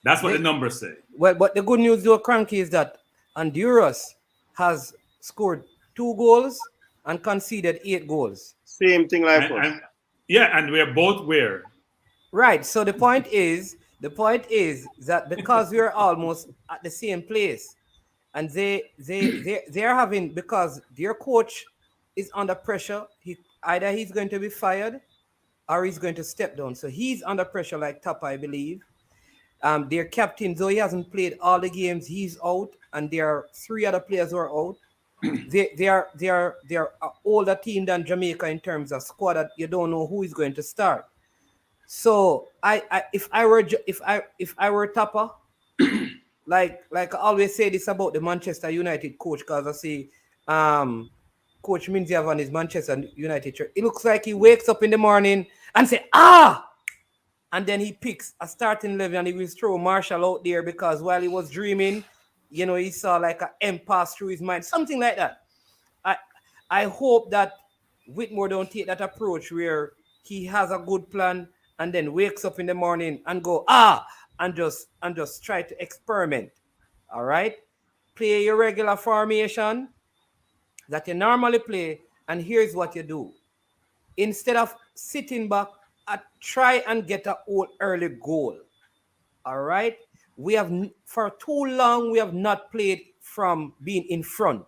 That's what the numbers say. Well, but the good news, though, Cranky, is that Honduras has scored 2 goals and conceded 8 goals. Same thing like us. And we're both where? Right. So the point is that because we're almost at the same place, and they're having, because their coach is under pressure. Either he's going to be fired or he's going to step down. So he's under pressure like Tapa, I believe. Their captain, though he hasn't played all the games, he's out, and there are 3 other players who are out. They are an older team than Jamaica in terms of squad that you don't know who is going to start. So if I were Tapa, like I always say this about the Manchester United coach, because I see Coach Minzy on his Manchester United shirt. It looks like he wakes up in the morning and say, and then he picks a starting 11 and he will throw Marshall out there because while he was dreaming, he saw like an M pass through his mind, something like that. I hope that Whitmore don't take that approach where he has a good plan and then wakes up in the morning and go, and just try to experiment. All right? Play your regular formation that you normally play, and here's what you do. Instead of sitting back, try and get an early goal. All right? For too long, we have not played from being in front.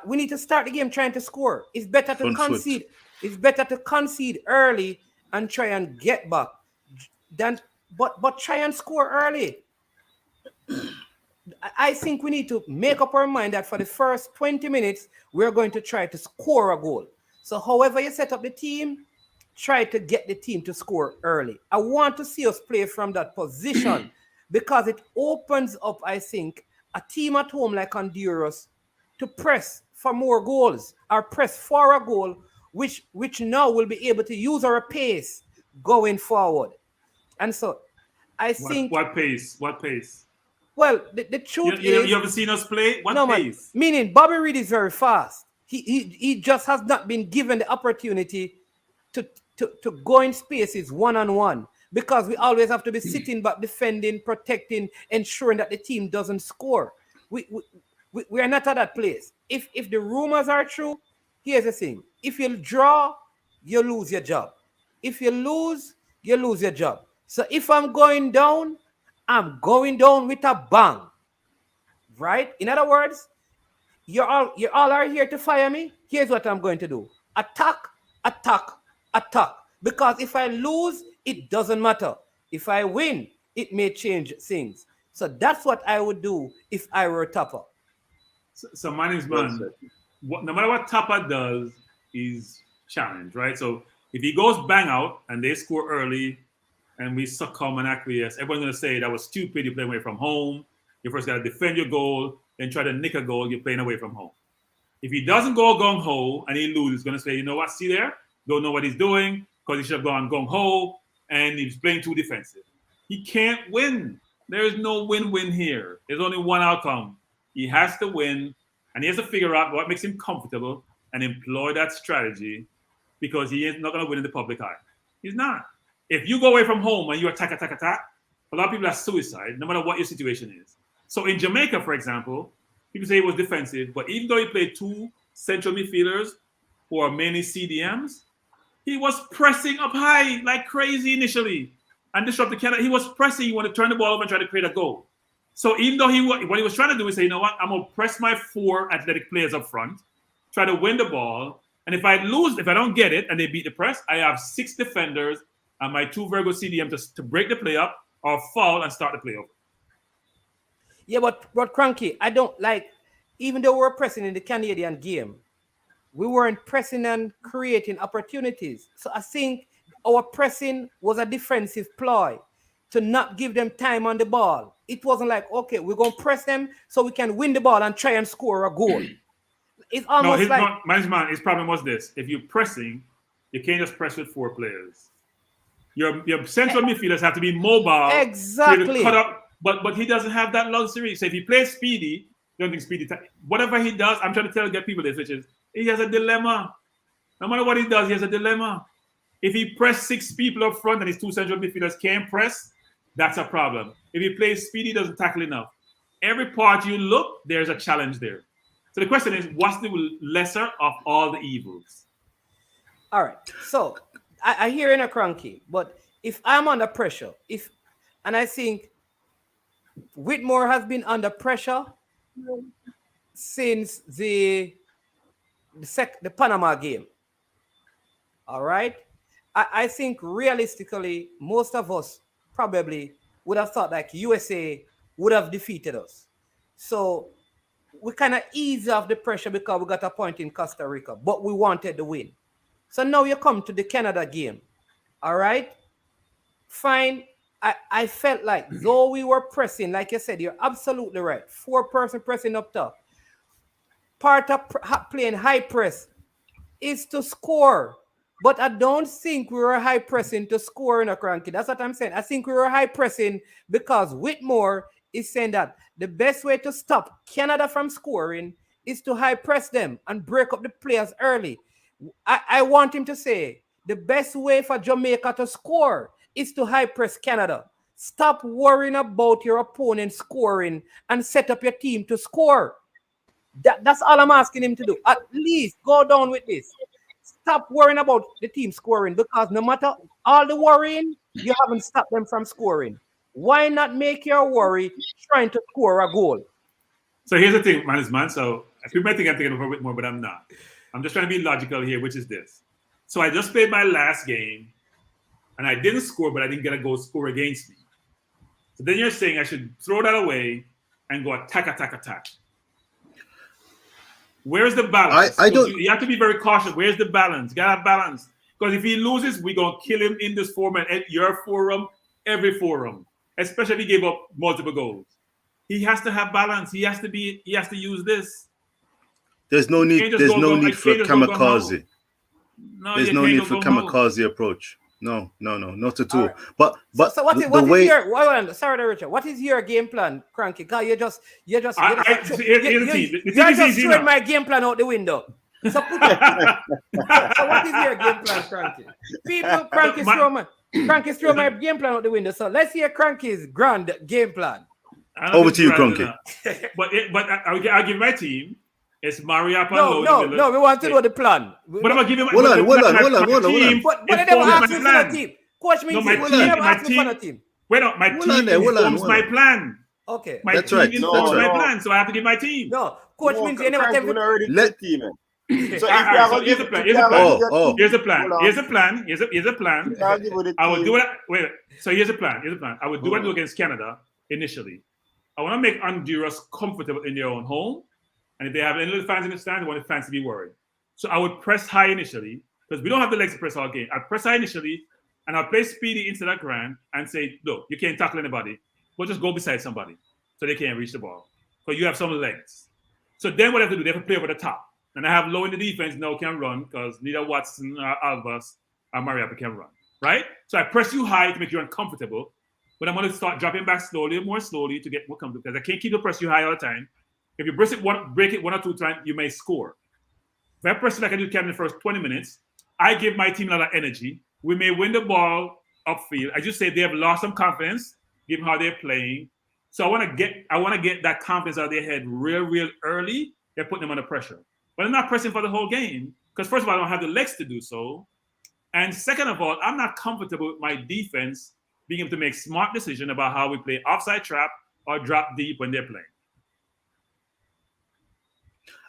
We need to start the game trying to score. It's better to concede. It's better to concede early and try and get back but try and score early. I think we need to make up our mind that for the first 20 minutes, we're going to try to score a goal. So however you set up the team, try to get the team to score early. I want to see us play from that position because it opens up, I think, a team at home like Honduras to press for more goals or press for a goal, which now will be able to use our pace going forward. And so I think... What pace? Well, the truth is... You ever seen us play? What pace? Meaning Bobby Reed is very fast. He just has not been given the opportunity to go in spaces one-on-one because we always have to be sitting back, defending, protecting, ensuring that the team doesn't score. We are not at that place. If the rumors are true, here's the thing. If you draw, you lose your job. If you lose, you lose your job. So if I'm going down with a bang. Right? In other words, you all are here to fire me. Here's what I'm going to do. Attack. Because if I lose, it doesn't matter. If I win, it may change things. So that's what I would do if I were Tapa. So my name's man. No matter what Tapa does, is challenge, right? So if he goes bang out and they score early and we succumb and acquiesce, everyone's going to say that was stupid. You're playing away from home. You first got to defend your goal, then try to nick a goal. You're playing away from home. If he doesn't go gung-ho and he loses, he's going to say, you know what, see there? Don't know what he's doing because he should have gone gung-ho and he's playing too defensive. He can't win. There is no win-win here. There's only one outcome. He has to win and he has to figure out what makes him comfortable and employ that strategy because he is not going to win in the public eye. He's not. If you go away from home and you attack, a lot of people are suicide, no matter what your situation is. So in Jamaica, for example, people say he was defensive, but even though he played 2 central midfielders who are mainly CDMs, he was pressing up high like crazy initially and disrupted Canada. He was pressing. He wanted to turn the ball over and try to create a goal. So even though what he was trying to do is say, you know what, I'm going to press my 4 athletic players up front, try to win the ball, and if I don't get it and they beat the press, I have 6 defenders and my 2 very good CDM to break the play up or foul and start the play over. Yeah, but Cranky, I don't like, even though we're pressing in the Canadian game, we weren't pressing and creating opportunities. So I think our pressing was a defensive ploy to not give them time on the ball. It wasn't like, okay, we're going to press them so we can win the ball and try and score a goal. it's almost his problem was this: if you're pressing, you can't just press with 4 players. Your central midfielders have to be mobile. Exactly. To cut up, but he doesn't have that luxury. So if he plays speedy, don't think speedy. Whatever he does, I'm trying to get people this, which is he has a dilemma. No matter what he does, he has a dilemma. If he press 6 people up front and his 2 central midfielders can't press, that's a problem. If he plays speedy, doesn't tackle enough. Every part you look, there's a challenge there. So the question is, what's the lesser of all the evils? All right. So I hear in a cranky, but if I'm under pressure, and I think Whitmore has been under pressure since the Panama game. All right. I think realistically, most of us probably would have thought like USA would have defeated us. So we kind of ease off the pressure because we got a point in Costa Rica, but we wanted the win. So now you come to the Canada game. All right. Fine. I felt like though we were pressing, like you said, you're absolutely right. 4-person pressing up top. Part of playing high press is to score. But I don't think we were high pressing to score in a cranky. That's what I'm saying. I think we were high pressing because Whitmore is saying that the best way to stop Canada from scoring is to high press them and break up the players early. I want him to say the best way for Jamaica to score is to high press Canada. Stop worrying about your opponent scoring and set up your team to score. That's all I'm asking him to do. At least go down with this. Stop worrying about the team scoring because no matter all the worrying, you haven't stopped them from scoring. Why not make your worry trying to score a goal? So here's the thing, man. So people might think I'm thinking a bit more, but I'm not. I'm just trying to be logical here, which is this. So I just played my last game, and I didn't score, but I didn't get a goal score against me. So then you're saying I should throw that away and go attack. Where's the balance? I don't. You have to be very cautious. Where's the balance? You gotta have balance. Because if he loses, we're gonna kill him in this forum and at your forum, every forum. Especially if he gave up multiple goals. He has to have balance. He has to use this. There's no need. There's no need for kamikaze. There's no need for kamikaze approach. No, not at all. Right. But so what is your sorry, Richard? What is your game plan, Cranky? Because you're just throwing my game plan out the window. So what is your game plan, Cranky? People, Cranky's throw my game plan out the window. So let's hear Cranky's grand game plan. Over to you, Cranky. but I'll give my team. It's Mariapa. No, we want to know the plan. But I'm going to give him Hold on. But they never asked me for the team. Coach me, never asked me for the team. Wait, no, my team informs my plan. Okay. My team informs my plan, so I have to give my team. No, Coach means you never tell me. Let team. So here's the plan. Here's a plan. I will do it. Wait. So here's a plan. I will do what I do against Canada initially. I want to make Honduras comfortable in their own home. And if they have any little fans in the stand, I want the fans to be worried. So I would press high initially, because we don't have the legs to press all game. I'd press high initially, and I'll play speedy into that ground and say, look, you can't tackle anybody. We'll just go beside somebody so they can't reach the ball. Because you have some legs. So then what I have to do, they have to play over the top. And I have low in the defense, no can run, because neither Watson or Alvas or Mariapa can run. Right? So I press you high to make you uncomfortable. But I'm going to start dropping back more slowly to get more comfortable, because I can't keep the press you high all the time. If you break it one or two times, you may score. If I press it like I do in the first 20 minutes, I give my team a lot of energy. We may win the ball upfield. I just say they have lost some confidence, given how they're playing. So I want to get that confidence out of their head real early. They're putting them under pressure. But I'm not pressing for the whole game, because first of all, I don't have the legs to do so. And second of all, I'm not comfortable with my defense being able to make smart decisions about how we play offside trap or drop deep when they're playing.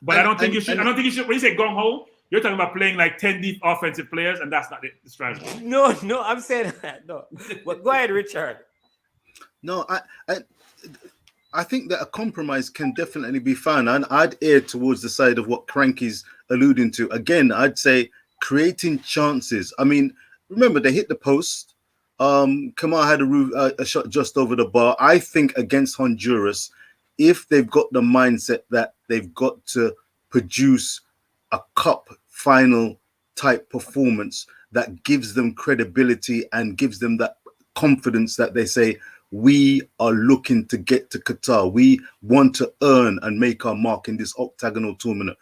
But I don't think you should. When you say gung ho, you're talking about playing like 10 deep offensive players, and that's not the strategy. No, I'm saying that. No. But go ahead, Richard. No, I think that a compromise can definitely be found, and I'd err towards the side of what Cranky's alluding to. Again, I'd say creating chances. I mean, remember they hit the post. Kamal had a shot just over the bar. I think against Honduras, if they've got the mindset that they've got to produce a cup final type performance that gives them credibility and gives them that confidence that they say, we are looking to get to Qatar. We want to earn and make our mark in this octagonal tournament.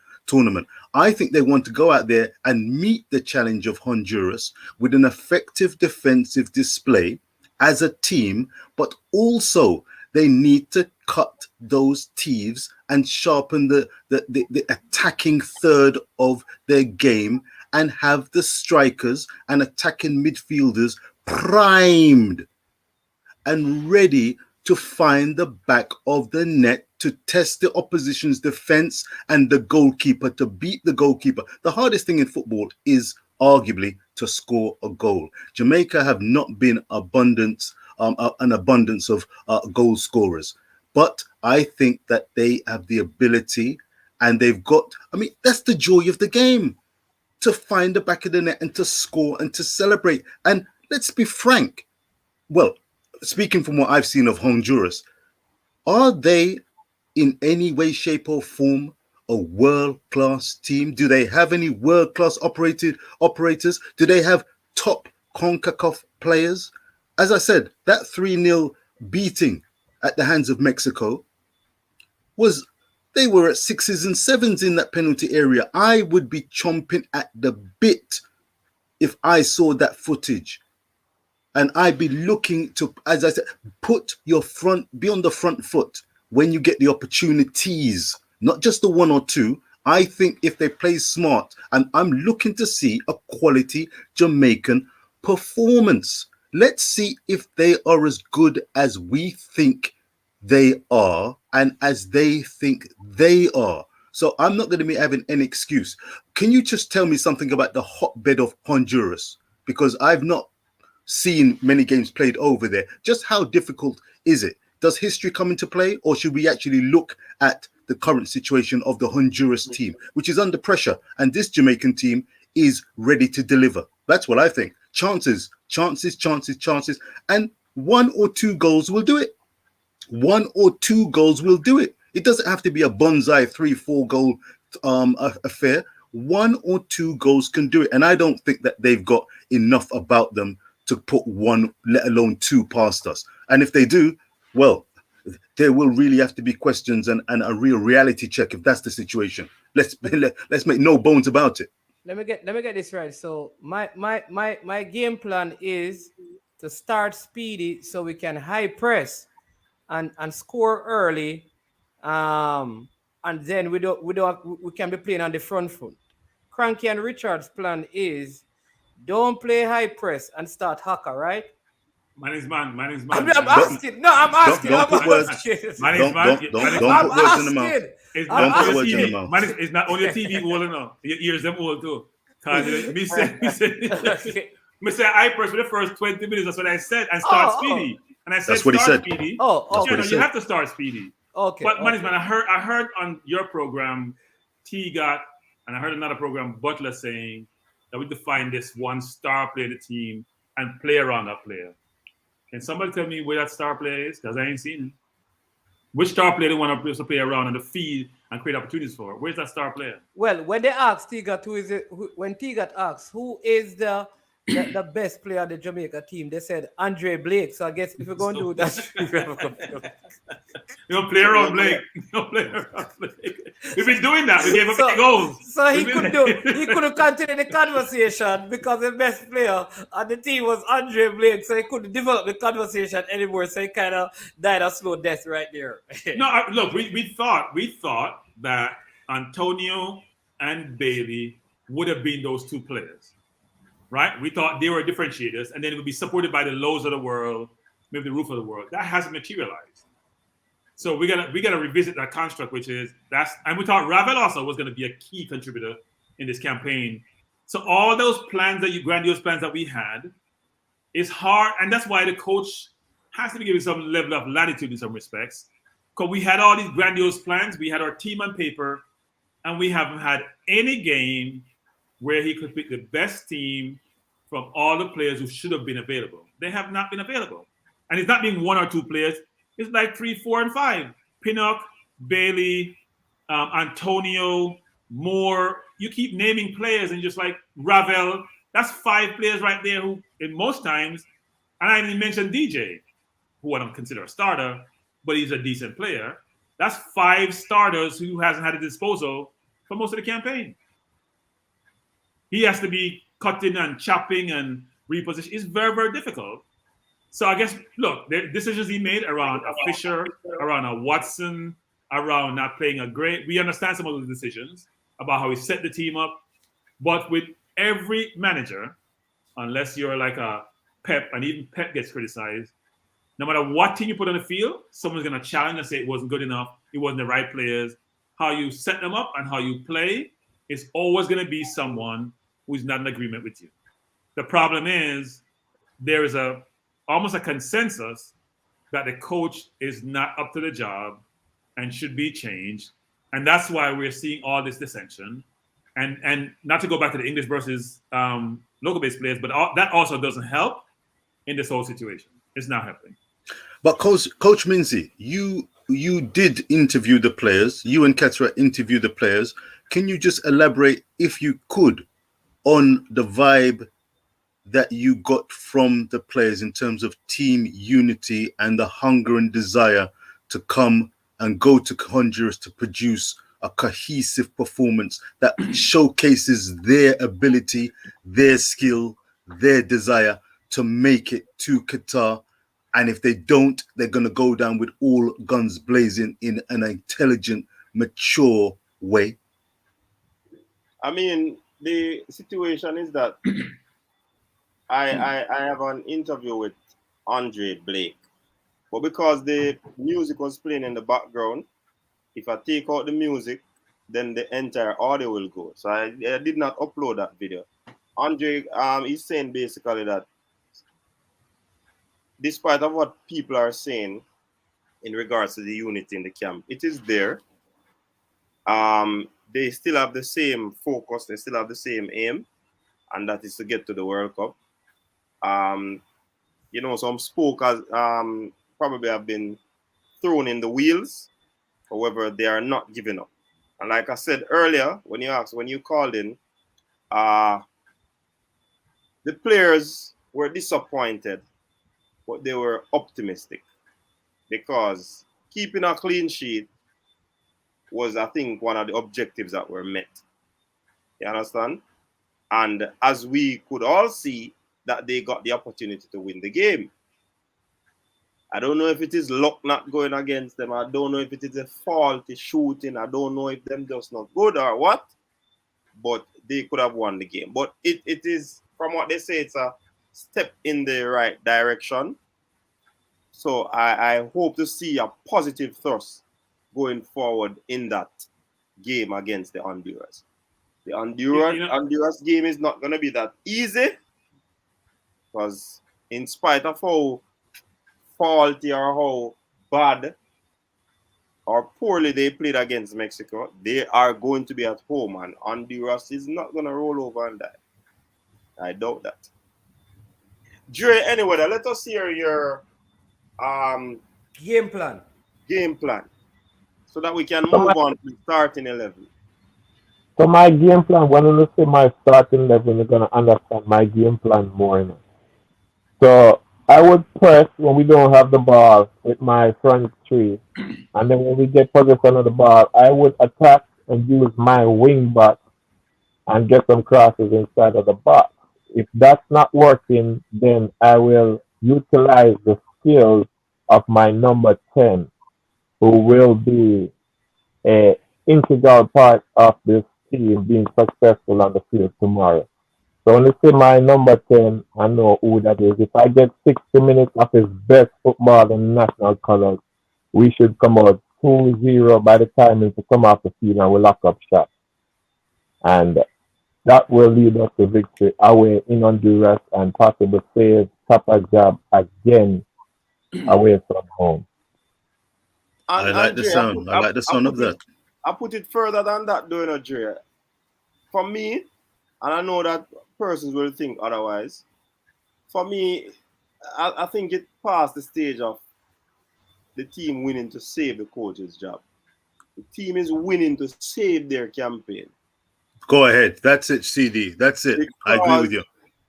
I think they want to go out there and meet the challenge of Honduras with an effective defensive display as a team, but also they need to cut those teeth and sharpen the attacking third of their game and have the strikers and attacking midfielders primed and ready to find the back of the net to test the opposition's defense and the goalkeeper, to beat the goalkeeper. The hardest thing in football is arguably to score a goal. Jamaica have not been an abundance of goal scorers, but I think that they have the ability, and they've got, I mean, that's the joy of the game, to find the back of the net and to score and to celebrate. And let's be frank, well, speaking from what I've seen of Honduras, are they in any way, shape or form a world-class team? Do they have any world-class operators? Do they have top Concacaf players? As I said, that 3-0 beating at the hands of Mexico they were at 6s and 7s in that penalty area. I would be chomping at the bit if I saw that footage. And I'd be looking to, as I said, be on the front foot when you get the opportunities, not just the one or two. I think if they play smart, and I'm looking to see a quality Jamaican performance. Let's see if they are as good as we think they are and as they think they are. So I'm not going to be having any excuse. Can you just tell me something about the hotbed of Honduras? Because I've not seen many games played over there. Just how difficult is it? Does history come into play, or should we actually look at the current situation of the Honduras team, which is under pressure, and this Jamaican team is ready to deliver? That's what I think. Chances, and 1 or 2 goals will do it. 1 or 2 goals will do it. It doesn't have to be a bonsai 3-4 goal affair. 1 or 2 goals can do it, and I don't think that they've got enough about them to put 1, let alone 2, past us. And if they do, well, there will really have to be questions and a real reality check if that's the situation. Let's make no bones about it. Let me get this right. So my game plan is to start speedy so we can high press and score early, and then we can be playing on the front foot. Cranky and Richard's plan is don't play high press and start haka, right? Man is man. I'm asking. Don't put words in the mouth. It's not only your TV old enough. Your ears them old too. Me say I press for the first 20 minutes. That's what I said. And start speedy. And I said that's what he said. Speedy. You have to start speedy. Okay. But man, I heard on your program, T-Got, and I heard another program, Butler, saying that we define this one star player in the team and play around that player. Can somebody tell me where that star player is? Because I ain't seen him. Which star player they want to play around on the field and create opportunities for? Where's that star player? Well, when they asked T-Got when T-Got asked who is the best player on the Jamaica team, they said Andre Blake. So I guess if you're going to do that, you don't play around Blake. We've been doing that. We gave him 8 goals. So he couldn't continue the conversation because the best player on the team was Andre Blake. So he couldn't develop the conversation anymore. So he kind of died a slow death right there. Look, we thought that Antonio and Bailey would have been those 2 players. Right? We thought they were differentiators, and then it would be supported by the lows of the world, maybe the roof of the world. That hasn't materialized. So we gotta revisit that construct, and we thought Ravel also was gonna be a key contributor in this campaign. So all those grandiose plans that we had is hard, and that's why the coach has to be given some level of latitude in some respects. Because we had all these grandiose plans, we had our team on paper, and we haven't had any game where he could pick the best team from all the players who should have been available. They have not been available. And it's not being 1 or 2 players. It's like 3, 4, and 5. Pinnock, Bailey, Antonio, more. You keep naming players and just like Ravel, that's 5 players right there who, in most times, and I didn't mention DJ, who I don't consider a starter, but he's a decent player. That's 5 starters who hasn't had a disposal for most of the campaign. He has to be cutting and chopping and reposition. It's very, very difficult. So I guess, look, the decisions he made around a Fisher, around a Watson, around not playing a great. We understand some of those decisions about how he set the team up. But with every manager, unless you're like a Pep, and even Pep gets criticized, no matter what team you put on the field, someone's going to challenge and say it wasn't good enough, it wasn't the right players. How you set them up and how you play is always going to be someone who's not in agreement with you. The problem is there is almost a consensus that the coach is not up to the job and should be changed. And that's why we're seeing all this dissension. And not to go back to the English versus local-based players, but that also doesn't help in this whole situation. It's not helping. But Coach Minzy, you did interview the players. You and Ketra interviewed the players. Can you just elaborate, if you could, on the vibe that you got from the players in terms of team unity and the hunger and desire to come and go to Honduras to produce a cohesive performance that showcases their ability, their skill, their desire to make it to Qatar? And if they don't, they're going to go down with all guns blazing in an intelligent, mature way. I mean, the situation is that I have an interview with Andre Blake, but because the music was playing in the background, if I take out the music, then the entire audio will go. So I did not upload that video. Andre, he's saying basically that despite of what people are saying in regards to the unity in the camp, it is there. They still have the same focus, they still have the same aim, and that is to get to the World Cup. You know, some spokers probably have been thrown in the wheels. However, they are not giving up. And like I said earlier, when you called in, the players were disappointed, but they were optimistic because keeping a clean sheet was, I think, one of the objectives that were met. You understand? And as we could all see, that they got the opportunity to win the game. I don't know if it is luck not going against them. I don't know if it is a faulty shooting. I don't know if them just not good or what. But they could have won the game. But it is, from what they say, it's a step in the right direction. So I hope to see a positive thrust going forward in that game against the Honduras. The Honduras game is not going to be that easy, because in spite of how faulty or how bad or poorly they played against Mexico, they are going to be at home, and Honduras is not going to roll over and die. I doubt that. Dre, anyway, let us hear your game plan, so that we can move on to the starting 11. So my game plan, when you say my starting 11, you're going to understand my game plan more. You know? So I would press when we don't have the ball with my front three. And then when we get possession of the ball, I would attack and use my wing back and get some crosses inside of the box. If that's not working, then I will utilize the skills of my number 10, who will be an integral part of this team being successful on the field tomorrow. So when you say my number 10, I know who that is. If I get 60 minutes of his best football in national colors, we should come out 2-0 by the time to come off the field, and we'll lock up shot. And that will lead us to victory away in Honduras and possibly save Papa Job again away from home. And, I like the sound. I like the sound of that. I put it further than that, though, Dre. For me, and I know that persons will think otherwise, for me, I think it passed the stage of the team winning to save the coach's job. The team is winning to save their campaign. Go ahead. That's it, CD. That's it. I agree with you.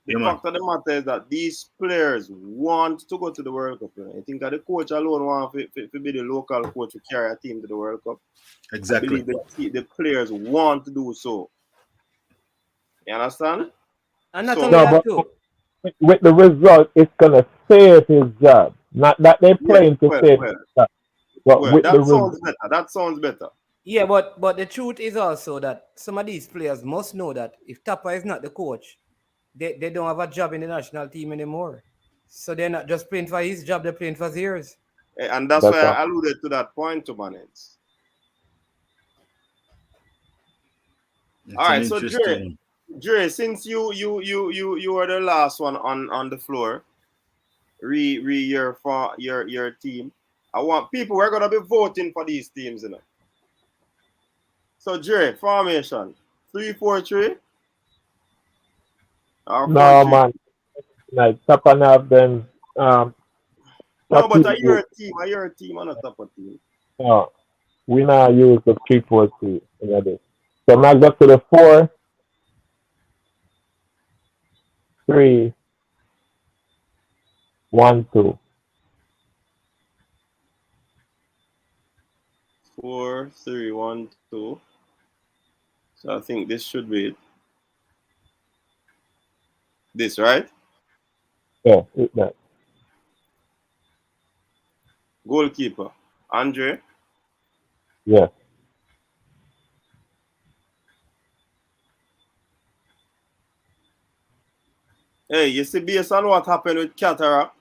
The fact of the matter is that these players want to go to the World Cup. I think that the coach alone wants to be the local coach to carry a team to the World Cup. Exactly. I believe the players want to do so. You understand? And not only that too. With the result, it's gonna save his job. Not that they're playing to save his job. But with that sounds better. That sounds better. Yeah, but the truth is also that some of these players must know that if Tapa is not the coach, they don't have a job in the national team anymore. So they're not just playing for his job, they're playing for theirs. And that's why I alluded to that point, to Manets. All right, so Dre, since you are the last one on the floor, your team. I want people, we're gonna be voting for these teams, you know. So Dre, formation 3-4-3. No man, like Tapa have them. No, but are your team on a Tapa team? No, we now use the 3-4-3 in this. So now go to the 4-3-1-2. 4-3-1-2. So I think this should be it. This, right? Yeah, it's that. Goalkeeper, Andre. Yeah. Hey, you see, based on what happened with Cataract,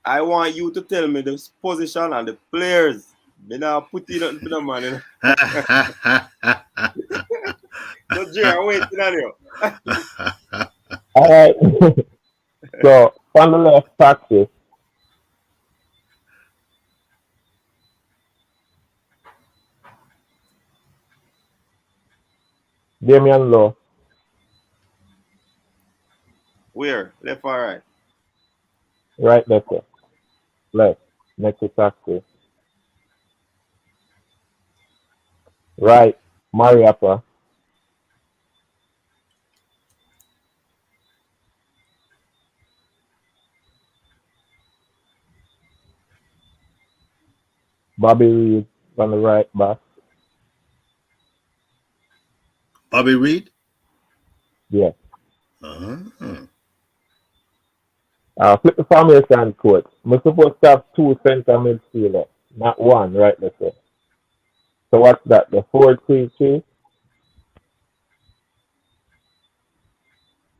I want you to tell me the position and the players. Me now put it on the man. You know? So, Jay, I'm waiting on you. All right. So, on the left practice. Damian Lowe. Where? Left or right? Right, left. Left. Next to practice. Right, Mariappa. Bobby Reed on the right back. Bobby Reed? Yeah. Uh-huh. Flip the formation, coach. We're supposed to have 2 center midfielder, not 1, right? Let's say. So what's that? The 4-3-3?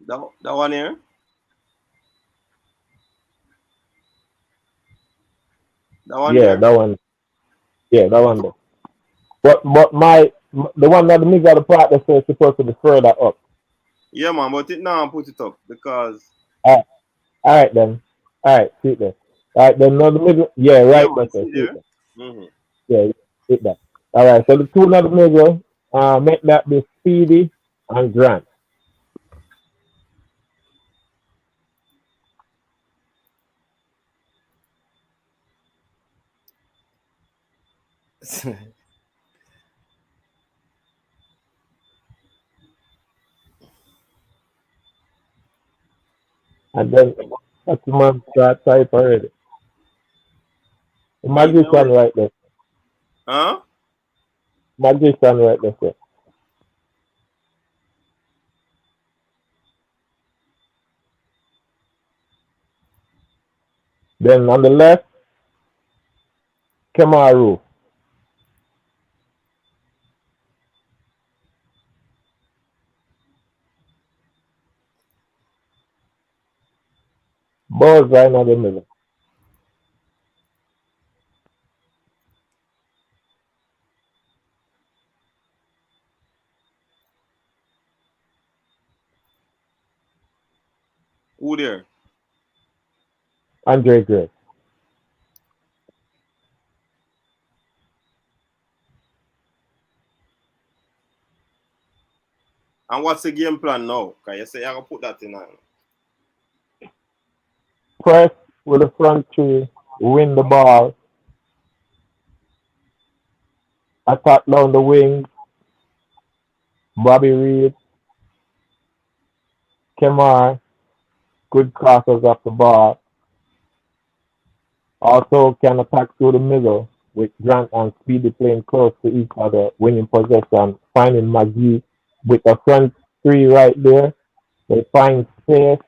That one here? That one yeah, there? that one. Yeah, that one there. But the one that the middle of the practice is supposed to be further up. Yeah, man, but it now put it up because. All right then. All right, see it there. All right, then the middle. Yeah, right. Yeah, there. see there? Mm-hmm. Yeah, hit that. All right, so the 2 in the middle, make that be Speedy and Grant. And then that's the man start type already. The magician right there. Huh? Magician right there. Sir. Then on the left, Kemaru. Balls right in the middle. Who there? Andre Gray. And what's the game plan now? Can you say I can put that in? Press with the front 3, win the ball, attack down the wing, Bobby Reed, Kemar, good crossers off the ball. Also can attack through the middle with Grant and Speedy playing close to each other, winning possession, finding McGee with the front three right there. They find space.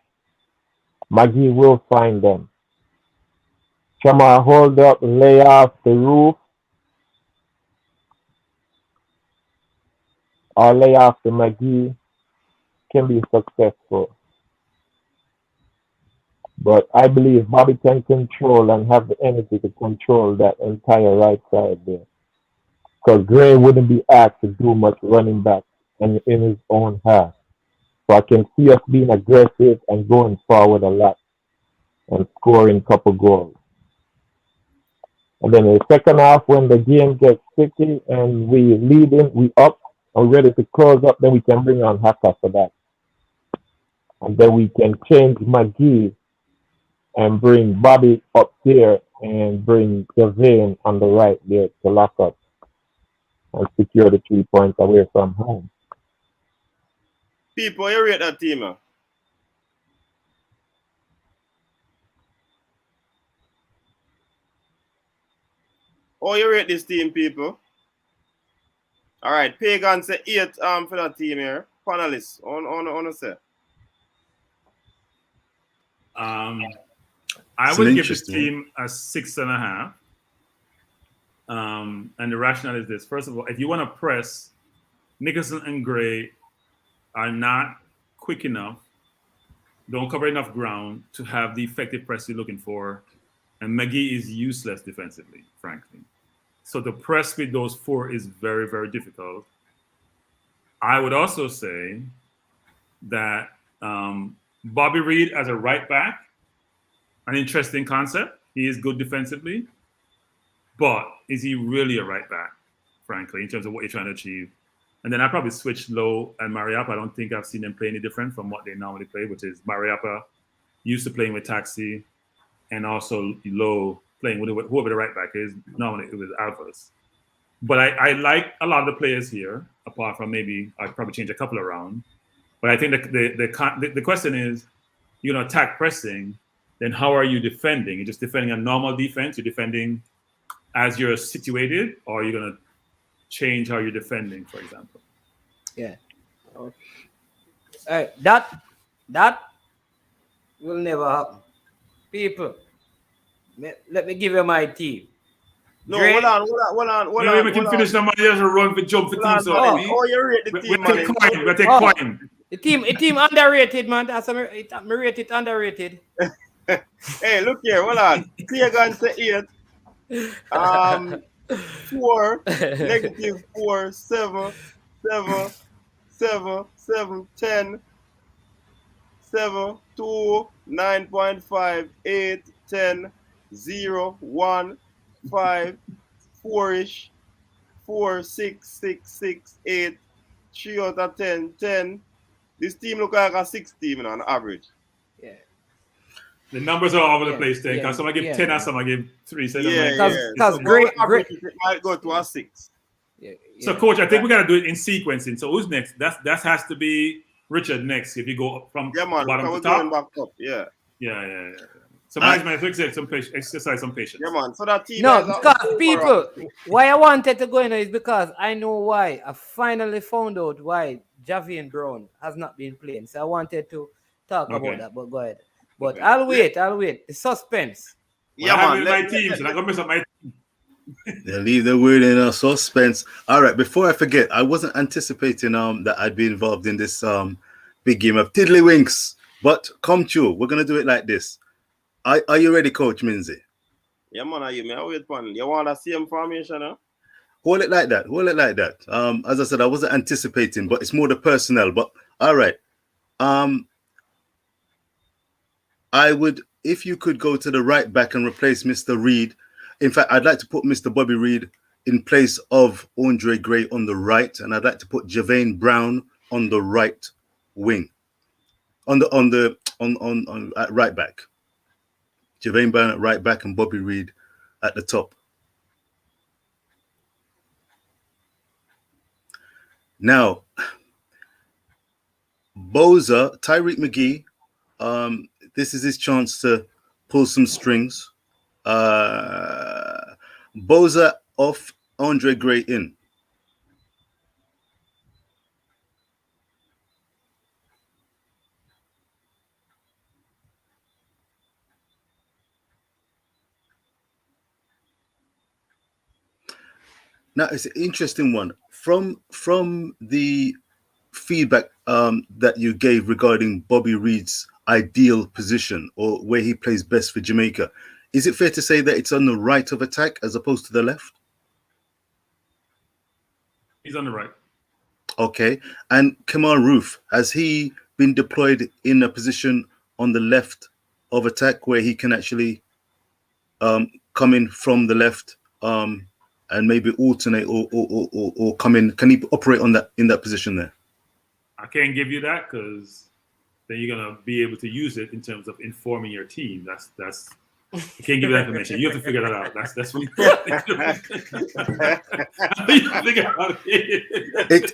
McGee will find them. Kemar hold up, lay off the roof, or lay off the McGee, can be successful. But I believe Bobby can control and have the energy to control that entire right side there. Because Gray wouldn't be asked to do much running back in his own half. So I can see us being aggressive and going forward a lot and scoring a couple goals. And then in the second half, when the game gets sticky and we leading, we up and ready to close up, then we can bring on Haka for that. And then we can change McGee and bring Bobby up there and bring Devane on the right there to lock up and secure the 3 points away from home. People, you rate that team, Oh, you rate this team, people? All right, Pagan say 8 for that team here. Panelists, on say. I would give this team a 6.5. And the rationale is this. First of all, if you want to press, Nicholson and Gray are not quick enough, don't cover enough ground to have the effective press you're looking for. And McGee is useless defensively, frankly. So to press with those 4 is very, very difficult. I would also say that Bobby Reed as a right back, an interesting concept. He is good defensively. But is he really a right back, frankly, in terms of what you're trying to achieve? And then I probably switch Lowe and Mariappa. I don't think I've seen them play any different from what they normally play, which is Mariappa used to playing with Taxi and also Lowe playing with whoever the right back is, normally it was Alphas. But I like a lot of the players here, apart from maybe I'd probably change a couple around. But I think the question is, you're going to attack pressing, then how are you defending? You're just defending a normal defense? You're defending as you're situated, or are you going to change how you're defending, for example? Yeah. That will never happen. People, let me give you my team. No, hold on. Let me finish. Somebody else run for jump for team. Oh, you rate the team, man. We take coin. The team underrated, man. That's me rate it underrated. Hey, look here. Hold on. Pagan say 8. 4, -4, 7, 10, 7, 2, 9.5, 8, 10, 0, 1, 5, 4-ish, 4, 6, 6, 6, 8, 3 out of 10, 10. This team look like a 6 team on average. Yeah. The numbers are all over the place there. Because some I give 10 and some I give 3. So Because great it might go to a 6. Yeah. So, Coach, I think we got to do it in sequencing. So, who's next? That has to be Richard next. If you go from bottom to top. Back up. Yeah. So, management, exercise some patience. Yeah, man. So that team. No, because people, why I wanted to go in is because I know why. I finally found out why Javian Brown has not been playing. So I wanted to talk about that. But go ahead. But okay. I'll wait. The suspense. Yeah, man. My team, so I'm gonna mess up my team. They leave the word in a suspense. All right, before I forget, I wasn't anticipating that I'd be involved in this big game of tiddlywinks. But come true, we're gonna do it like this. Are you ready, Coach Minzy? Yeah, man. Are you? Man, wait, man. You want the same formation, huh? Hold it like that. As I said, I wasn't anticipating, but it's more the personnel. But all right. I would, if you could go to the right back and replace Mr. Reed. In fact, I'd like to put Mr. Bobby Reed in place of Andre Gray on the right, and I'd like to put Javane Brown on the right wing, on at right back. Javane Brown at right back and Bobby Reed at the top. Now, Boza, Tyreek McGee. This is his chance to pull some strings. Boza off, Andre Gray in. Now it's an interesting one from the feedback that you gave regarding Bobby Reid's ideal position or where he plays best for Jamaica. Is it fair to say that it's on the right of attack as opposed to the left? He's on the right. Okay. And Kamal Roof, has he been deployed in a position on the left of attack where he can actually come in from the left and maybe alternate or come in? Can he operate on that in that position there? I can't give you that because then you're gonna be able to use it in terms of informing your team. That's I can't give you that information. You have to figure that out. That's what you figure out. It's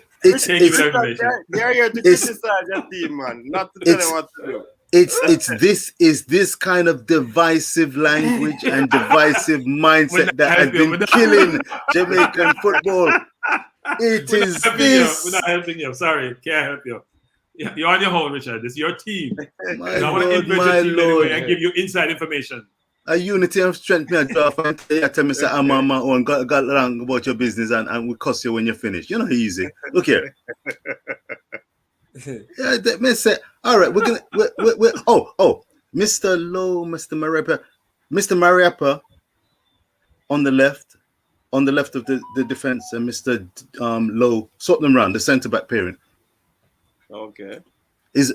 they're here to criticize your team, man, not to tell them what to do. It's this kind of divisive language and divisive mindset that has been killing Jamaican football. We're not helping you. Sorry, can't help you. You're on your own, Richard. This is your team. I want to invert your team anyway and give you inside information. A unity of strength, me draft and tell me say I'm on my own. Got wrong about your business and we cuss you when you're finished. You're not easy. Look here. Yeah, that may say, all right, we're gonna Mr. Lowe, Mr. Mariappa on the left of the defense, and Mr. Lowe, swap them around, the centre back pairing. Okay. Is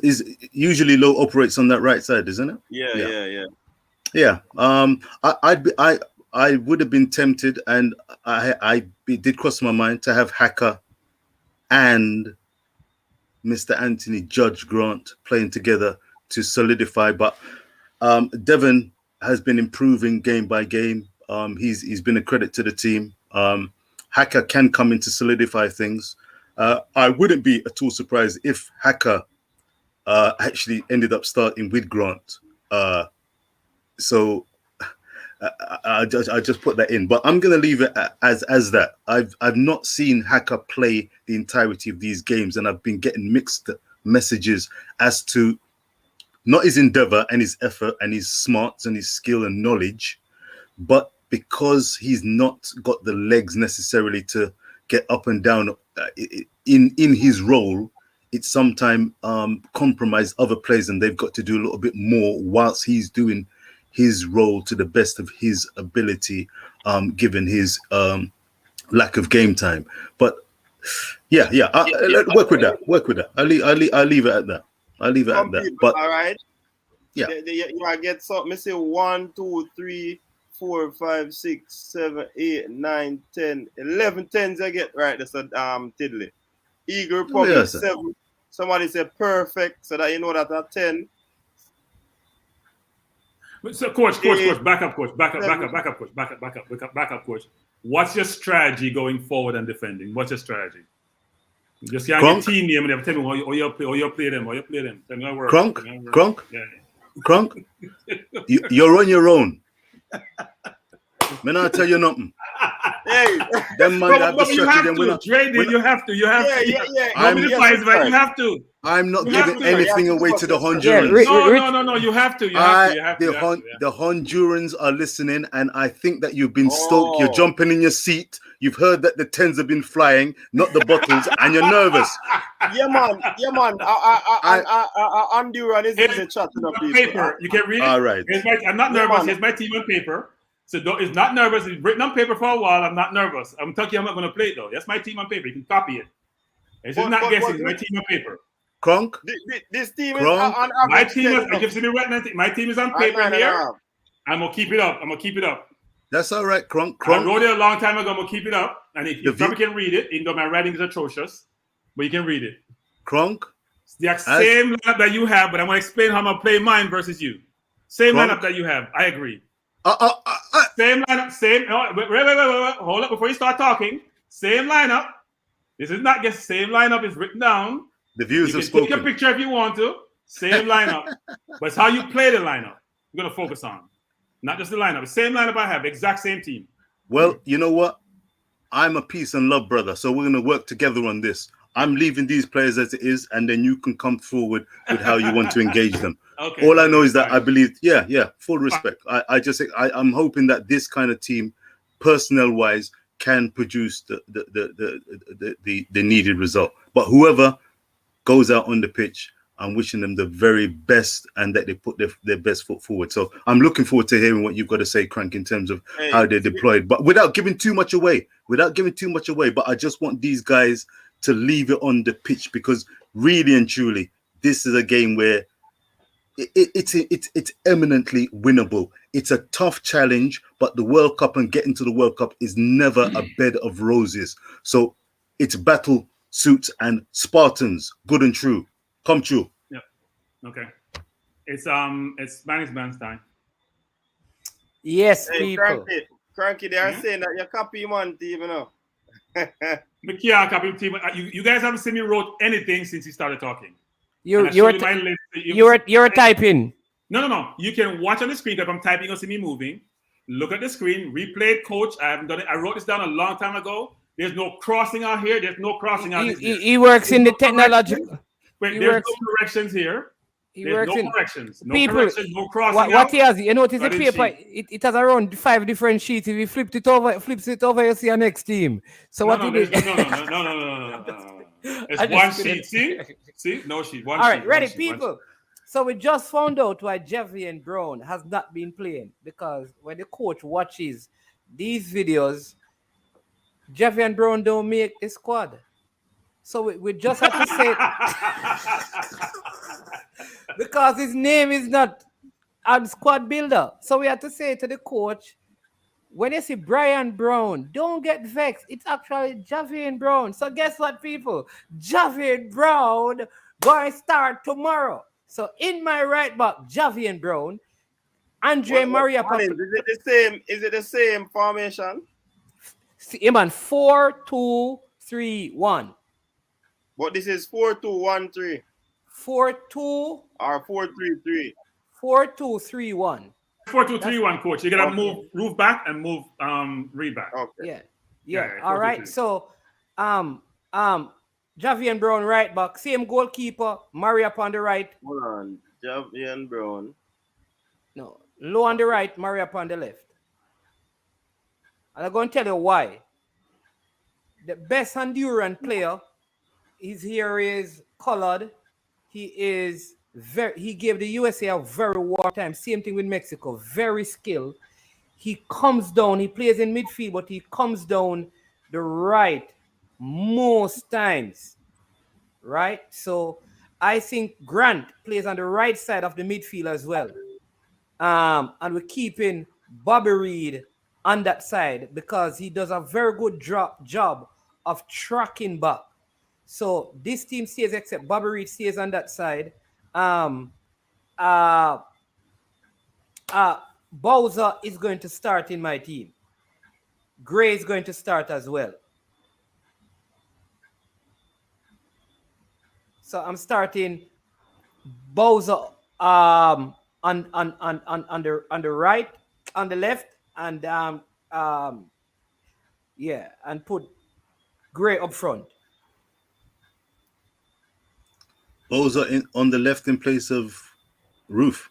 usually Lowe operates on that right side, isn't it? Yeah. I would have been tempted, and it did cross my mind to have Hacker and Mr. Anthony Judge Grant playing together to solidify, but Devon has been improving game by game. He's been a credit to the team. Hacker can come in to solidify things. I wouldn't be at all surprised if Hacker actually ended up starting with Grant. So I just put that in, but I'm going to leave it as that. I've not seen Hacker play the entirety of these games, and I've been getting mixed messages as to not his endeavor and his effort and his smarts and his skill and knowledge, but because he's not got the legs necessarily to get up and down in his role, it's sometimes compromised other players, and they've got to do a little bit more whilst he's doing his role to the best of his ability, given his lack of game time. But work with that. I'll leave it at that. But all right. Yeah. You get something. Say 1, 2, 3, 4, 5, 6, 7, 8, 9, 10, 11 tens. I get right. That's a tiddly. Eagle Republic 7. Somebody said perfect, so that you know that at 10. So, coach, back up, coach. What's your strategy going forward and defending? What's your strategy? You just can't get team name and tell me how you play them. Tell me how work. Crunk. You're on your own. Man, I'll tell you nothing. Hey, them man have the structure. You have to. You have to. I'm not giving anything away to the Hondurans. No. You have to. The Hondurans are listening, and I think that you've been stoked. You're jumping in your seat. You've heard that the tens have been flying, not the bottles, and you're nervous. Yeah, man. Honduran is chatting up paper. You can read it. All right. I'm not nervous. Here's my team on paper. So it's not nervous. It's written on paper for a while. I'm not nervous. I'm telling you, I'm not going to play it though. That's my team on paper. You can copy it. It's just not guessing. It's my team on paper. Crunk. This team is on my team is. My team is on paper here. I'm gonna keep it up. That's all right, Crunk. I wrote it a long time ago. I'm gonna keep it up. And if you probably can read it, even though my writing is atrocious, but you can read it. Crunk. It's the same lineup that you have, but I'm gonna explain how I'm gonna play mine versus you. Same lineup that you have. I agree. Same lineup. Wait. Hold up before you start talking. Same lineup. This is not just same lineup. It's written down. The views You have can take a spoken. picture if you want to. Same lineup, but it's how you play the lineup. We're gonna focus on, not just the lineup. The same lineup I have, exact same team. Well, you know what? I'm a peace and love brother, so we're gonna work together on this. I'm leaving these players as it is, and then you can come forward with how you want to engage them. Okay. All I know is that I believe, full respect. I'm hoping that this kind of team, personnel-wise, can produce the needed result. But whoever goes out on the pitch, I'm wishing them the very best and that they put their best foot forward. So I'm looking forward to hearing what you've got to say, Crank, in terms of how they're deployed, but without giving too much away. But I just want these guys to leave it on the pitch, because really and truly, this is a game where it's eminently winnable. It's a tough challenge, but the World Cup and getting to the World Cup is never a bed of roses. So it's battle suits and Spartans, good and true. Come true. Yeah. Okay. It's man's time. Yes, hey, people. Cranky, they are saying that you copy one team, you know. You guys haven't seen me wrote anything since he started talking. You're typing. No. You can watch on the screen. If I'm typing, you'll see me moving. Look at the screen. Replay it, coach. I haven't done it. I wrote this down a long time ago. There's no crossing out here. There's no crossing out here. He works in the technological. Wait, there's no corrections here. There's no corrections. No people, corrections, no crossing what out. he has, you notice the paper, it has around 5 different sheets. If he flips it over, you see your next team. So No. he did. No. It's one sheet. See? No sheet. One sheet. All right, ready, people. So we just found out why Javian Brown has not been playing, because when the coach watches these videos, Javian Brown don't make the squad. So we just have to say because his name is not on squad builder. So we have to say to the coach, when you see Brian Brown, don't get vexed. It's actually Javian Brown. So guess what, people? Javian Brown going to start tomorrow. So in my right back, Javian Brown, Andre Maria. Is it the same formation? See, man, 4-2-3-1. But this is 4-2-1-3. 4-2 or 4-3-3. 4-2-3-1. 4-2-3-1, coach. You gotta move Roof back and move Reed back. Okay. Yeah. All right. So Javian Brown right back. Same goalkeeper. Murray up on the right. Hold on. Javian Brown. No. Low on the right, Murray up on the left. And I'm going to tell you why. The best Honduran player is colored. He gave the USA a very wartime. Same thing with Mexico. Very skilled. He comes down. He plays in midfield, but he comes down the right most times. Right? So I think Grant plays on the right side of the midfield as well. And we're keeping Bobby Reed on that side because he does a very good job of tracking back. So this team stays, except Bobby Reed stays on that side. Bowser is going to start in my team. Gray is going to start as well. So I'm starting Bowser on the right, on the left, and and put Gray up front. Bowser on the left in place of Roof.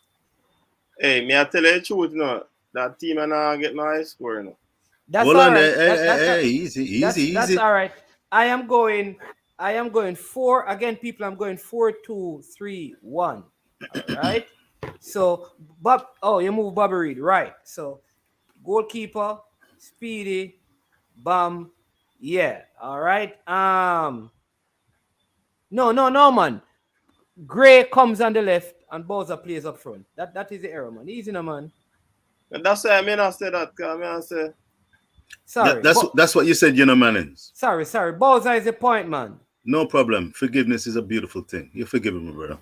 Hey, may I tell you the truth now? That team and I get no high score now. That's all right. Hey, easy. That's all right. I am going 4 again, people. I'm going 4-2-3-1. All right. So you move Bobby Reed, right? So goalkeeper, Speedy, Bam, yeah. All right. No, man. Gray comes on the left and Bowser plays up front. That is the error, man. Easy, no, man. And that's why I may not say that. I may not say. Sorry. That's what you said, you know, Mannings. Sorry. Bowser is the point, man. No problem. Forgiveness is a beautiful thing. You forgive him, brother.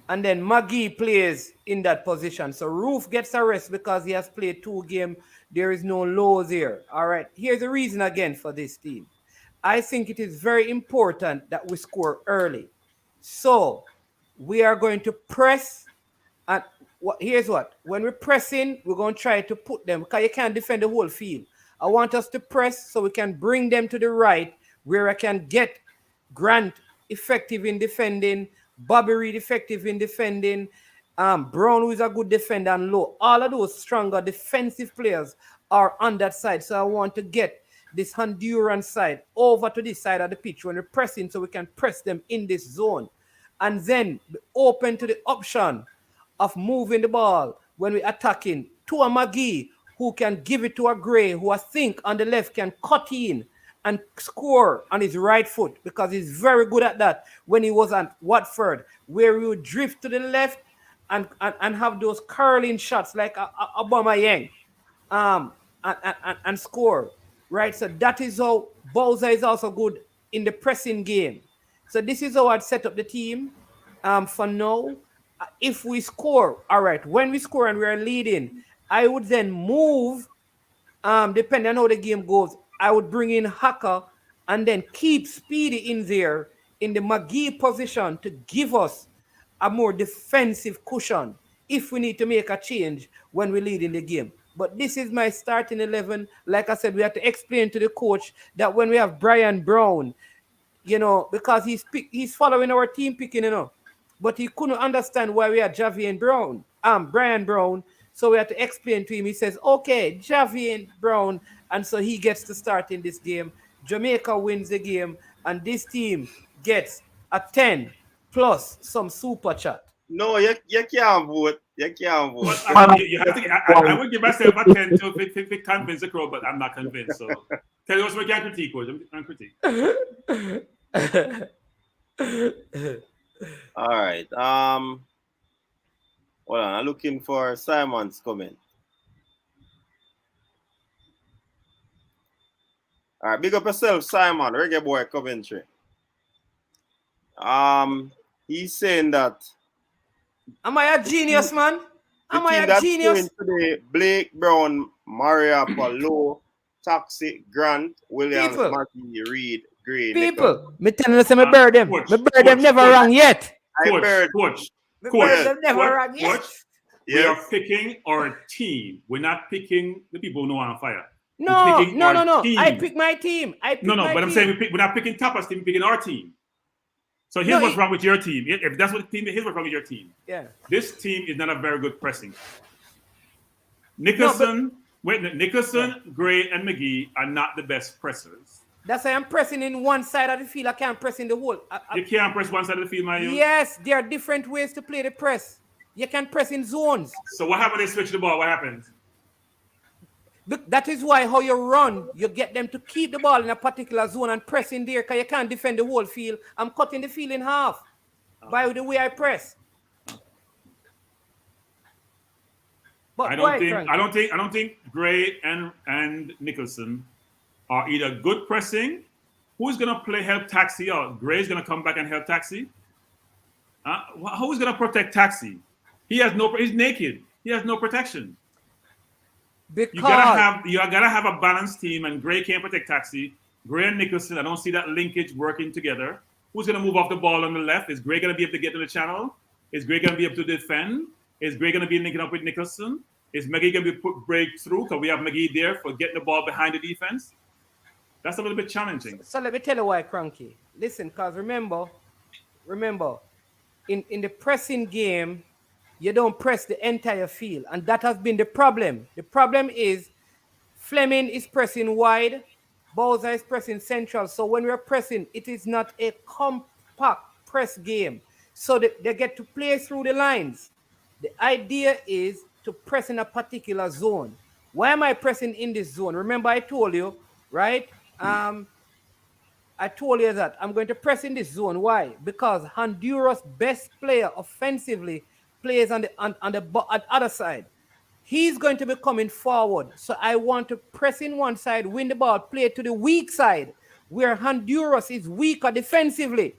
And then McGee plays in that position. So Roof gets a rest because he has played 2 games. There is no lows here. All right. Here's the reason again for this team. I think it is very important that we score early. So we are going to press. And here's what. When we're pressing, we're going to try to put them, because you can't defend the whole field. I want us to press so we can bring them to the right, where I can get Grant effective in defending, Bobby Reed effective in defending, Brown, who is a good defender, and Low. All of those stronger defensive players are on that side. So I want to get this Honduran side over to this side of the pitch when we're pressing, so we can press them in this zone. And then be open to the option of moving the ball when we're attacking to a McGee, who can give it to a Gray, who I think on the left can cut in and score on his right foot, because he's very good at that when he was at Watford, where he would drift to the left and have those curling shots like Aubameyang, and score, right? So that is how Bowser is also good in the pressing game. So this is how I'd set up the team for now. If we score, all right, when we score and we're leading, I would then move, depending on how the game goes, I would bring in Haka and then keep Speedy in there in the McGee position to give us a more defensive cushion if we need to make a change when we lead in the game. But this is my starting 11. Like I said, we have to explain to the coach that when we have Brian Brown, you know, because he's following our team picking, you know, but he couldn't understand why we had Javier Brown, Brian Brown. So we had to explain to him. He says, okay, Javier Brown. And so he gets to start in this game. Jamaica wins the game. And this team gets a 10 plus some super chat. No, you can't vote. You can't vote. You have to, I would give myself a 10 to convince the crowd, but I'm not convinced. So tell us what you can critique, coach. I'm critique. All right. Hold on. I'm looking for Simon's comment. All right. Big up yourself, Simon. Reggae boy, Coventry. He's saying that. Am I a genius, man? Am I a genius? Today, Blake Brown, Maria Paulo, Taxi, Grant, Williams, Marty, Reed, Gray. People, me telling you, me bird them. Me bird them never wrong yet. Coach. Never wrong yet. We are picking our team. We're not picking the people who know on fire. No. I pick my team. I'm saying we're not picking Tapa's team, we're picking our team. So here's what's wrong with your team. If that's what the team is, here's what's wrong with your team. Yeah. This team is not a very good pressing. Nicholson, Gray, and McGee are not the best pressers. That's why I'm pressing in one side of the field. I can't press in the whole. You can't press one side of the field, man. Yes, there are different ways to play the press. You can press in zones. So what happens when they switch the ball? What happens? That is why how you run, you get them to keep the ball in a particular zone and press in there, because you can't defend the whole field. I'm cutting the field in half by the way I press. But I don't think Gray and Nicholson are either good pressing. Who's gonna help Taxi out? Gray's gonna come back and help Taxi. Who's gonna protect Taxi? He's naked. He has no protection. Because you gotta have a balanced team, and Gray can't protect Taxi. Gray and Nicholson, I don't see that linkage working together. Who's gonna move off the ball on the left? Is Gray gonna be able to get to the channel? Is Gray gonna be able to defend? Is Gray gonna be linking up with Nicholson? Is McGee gonna be break through? Because we have McGee there for getting the ball behind the defense. That's a little bit challenging. So let me tell you why, Cranky. Listen, because remember, in the pressing game, you don't press the entire field, and that has been the problem. The problem is Fleming is pressing wide, Bowser is pressing central. So when we're pressing, it is not a compact press game. So they get to play through the lines. The idea is to press in a particular zone. Why am I pressing in this zone? Remember, I told you, right? I told you that I'm going to press in this zone. Why? Because Honduras' best player offensively plays on the other side. He's going to be coming forward. So I want to press in one side, win the ball, play to the weak side, where Honduras is weaker defensively,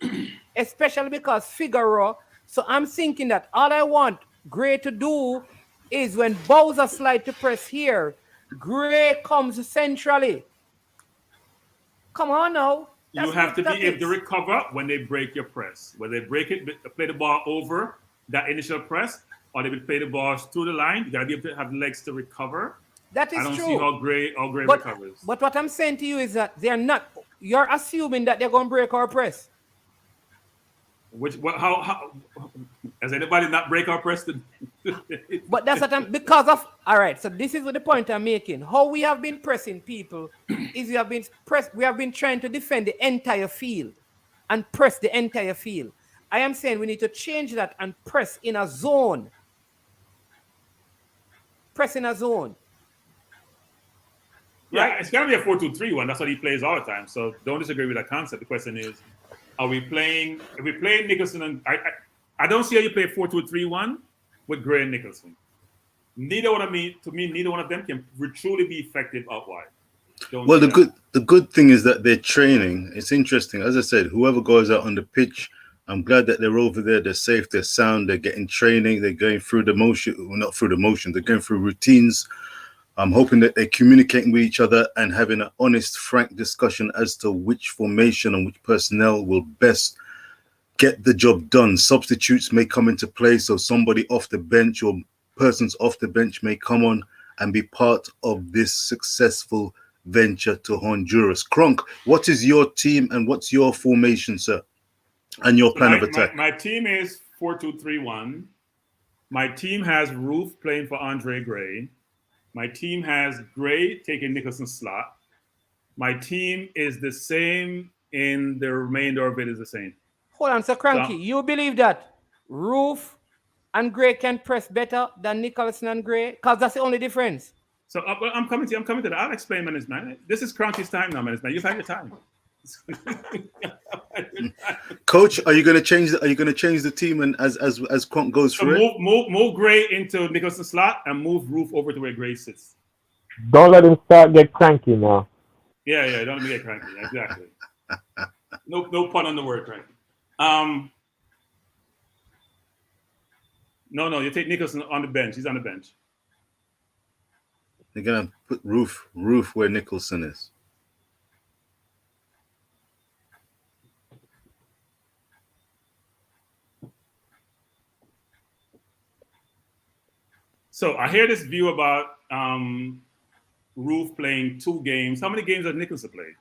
especially because Figueroa. So I'm thinking that all I want Gray to do is when Bowser slide to press here, Gray comes centrally. Come on now. You have to be able to recover when they break your press. When they break it, play the ball over that initial press, or they will play the ball through the line. You gotta be able to have legs to recover. That is true. I don't see how Gray recovers. But what I'm saying to you is that they're not. You're assuming that they're gonna break our press. How has anybody not break our press? But that's what I'm because of. All right, so this is what the point I'm making. How we have been pressing people is we have been trying to defend the entire field and press the entire field. I am saying we need to change that and press in a zone. Press in a zone. Yeah, right? It's gonna be a 4-2-3-1. That's what he plays all the time. So don't disagree with that concept. The question is, are we playing? If we play Nicholson and I don't see how you play 4-2-3-1 with Gray and Nicholson. Neither one of them can truly be effective out wide. Well, the good thing is that they're training. It's interesting. As I said, whoever goes out on the pitch, I'm glad that they're over there. They're safe. They're sound. They're getting training. They're going through the motion. Well, not through the motion. They're going through routines. I'm hoping that they're communicating with each other and having an honest, frank discussion as to which formation and which personnel will best get the job done. Substitutes may come into play, so somebody off the bench or persons off the bench may come on and be part of this successful venture to Honduras. Kronk, what is your team and what's your formation, sir? And your plan of attack? My team is 4-2-3-1. My team has Roof playing for Andre Gray. My team has Gray taking Nicholson's slot. My team is the same in the remainder of it is the same. Hold on, Sir Cranky. You believe that Roof and Gray can press better than Nicholson and Gray? Because that's the only difference. So I'm coming to that. I'll explain, man. This is Cranky's time now, man. You've had your time. Coach, are you going to change the team and as Kronk goes through it? Move Gray into Nicholson's slot and move Roof over to where Gray sits. Don't let him get cranky now. Yeah, don't let me get cranky. Exactly. No pun on the word cranky. No, you take Nicholson on the bench. He's on the bench. They're gonna put Roof where Nicholson is. So I hear this view about Roof playing 2 games. How many games has Nicholson played?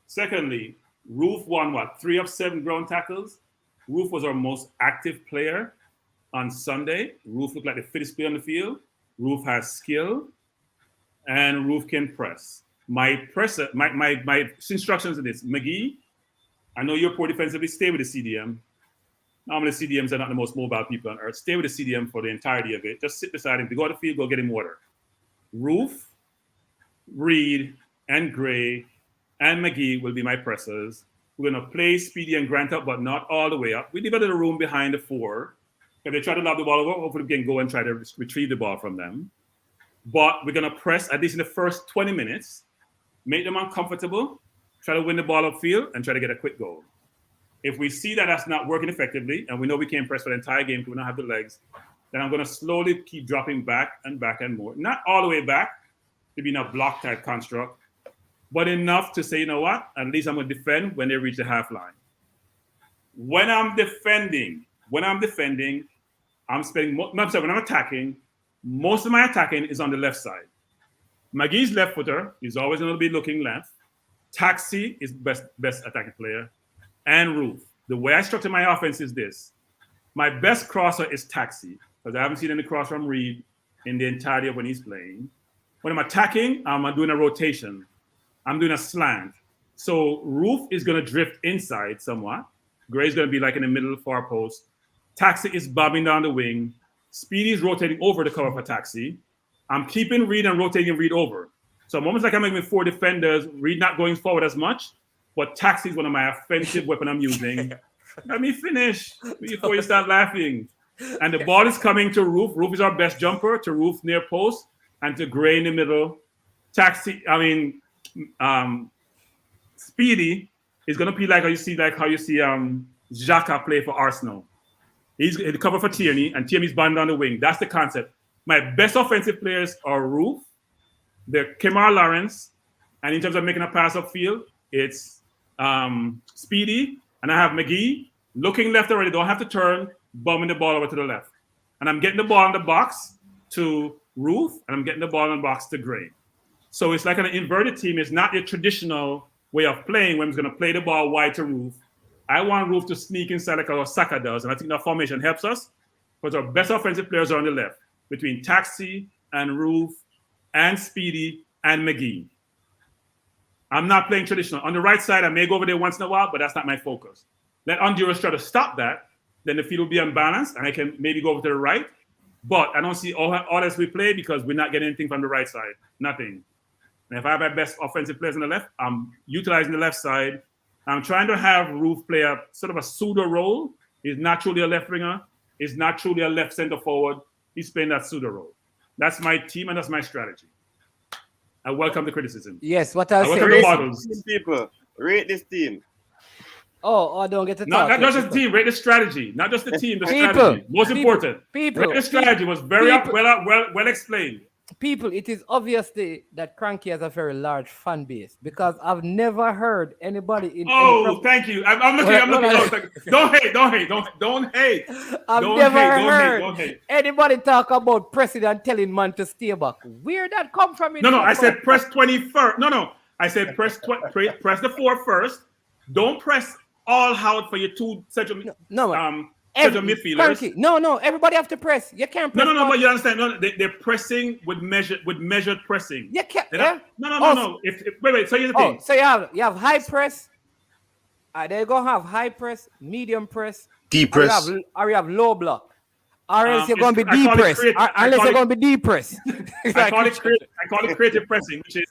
Secondly, Roof won 3 of 7 ground tackles. Roof was our most active player on Sunday. Roof looked like the fittest player on the field. Roof has skill, and Roof can press. My instructions are this: McGee, I know you're poor defensively. Stay with the CDM. Normally, CDMs are not the most mobile people on earth. Stay with the CDM for the entirety of it. Just sit beside him. If you go to the field, go get him water. Roof, Reed, and Gray, and McGee will be my pressers. We're going to play Speedy and Grant up, but not all the way up. We leave a little room behind the 4. If they try to lob the ball over, hopefully we can go and try to retrieve the ball from them. But we're going to press, at least in the first 20 minutes, make them uncomfortable, try to win the ball upfield, and try to get a quick goal. If we see that that's not working effectively, and we know we can't press for the entire game because we don't have the legs, then I'm going to slowly keep dropping back and more. Not all the way back to be in a block type construct, but enough to say, you know what? At least I'm going to defend when they reach the half line. When I'm attacking, most of my attacking is on the left side. McGee's left footer is always going to be looking left. Taxi is best attacking player. And Roof. The way I structure my offense is this. My best crosser is Taxi, because I haven't seen any cross from Reed in the entirety of when he's playing. When I'm attacking, I'm doing a rotation. I'm doing a slant. So Roof is going to drift inside somewhat. Gray's going to be like in the middle far post. Taxi is bobbing down the wing. Speedy's rotating over the cover for Taxi. I'm keeping Reed and rotating Reed over. So moments like I'm making 4 defenders, Reed not going forward as much, but Taxi is one of my offensive weapon I'm using. Let me finish before you start laughing. And the ball is coming to Roof. Roof is our best jumper, to Roof near post, and to Gray in the middle. Speedy is going to be like how you see Xhaka play for Arsenal. He's the cover for Tierney, and Tierney's bound down the wing. That's the concept. My best offensive players are Roof, they're Kemar Lawrence, and in terms of making a pass upfield, it's Speedy, and I have McGee looking left already. Don't have to turn, bombing the ball over to the left. And I'm getting the ball in the box to Ruth, and I'm getting the ball in the box to Gray. So it's like an inverted team. It's not your traditional way of playing when he's going to play the ball wide to Ruth. I want Ruth to sneak inside like our Saka does, and I think that formation helps us. But our best offensive players are on the left, between Taxi and Ruth and Speedy and McGee. I'm not playing traditional. On the right side, I may go over there once in a while, but that's not my focus. Let Honduras try to stop that. Then the field will be unbalanced, and I can maybe go over to the right. But I don't see all as we play because we're not getting anything from the right side. Nothing. And if I have my best offensive players on the left, I'm utilizing the left side. I'm trying to have Ruth play a sort of a pseudo role. He's not truly a left winger. He's not truly a left center forward. He's playing that pseudo role. That's my team, and that's my strategy. I welcome the criticism. Yes, what I'll say. Welcome the models. People, rate this team. Oh, I don't get to talk. Not just the team, rate the strategy. Not just the team, the people, strategy. Most important. People. Rate the strategy was very well explained. People, it is obvious that Cranky has a very large fan base because I've never heard anybody in. Thank you. I'm looking. Don't hate. I've never heard anybody talk about president telling man to stay back. Where that come from? No, I said press 21st. No, I said press the 4 first. Don't press all out for your two central midfielders. Cranky. No, everybody have to press. You can't press. No, but you understand. No, they're pressing with measured pressing. You can't. No. Wait. So here's the thing. So you have high press. They're gonna have high press, medium press, deep press, or you have low block. Or else you're gonna be deep press. Unless you're gonna be deep press. I call it creative pressing, which is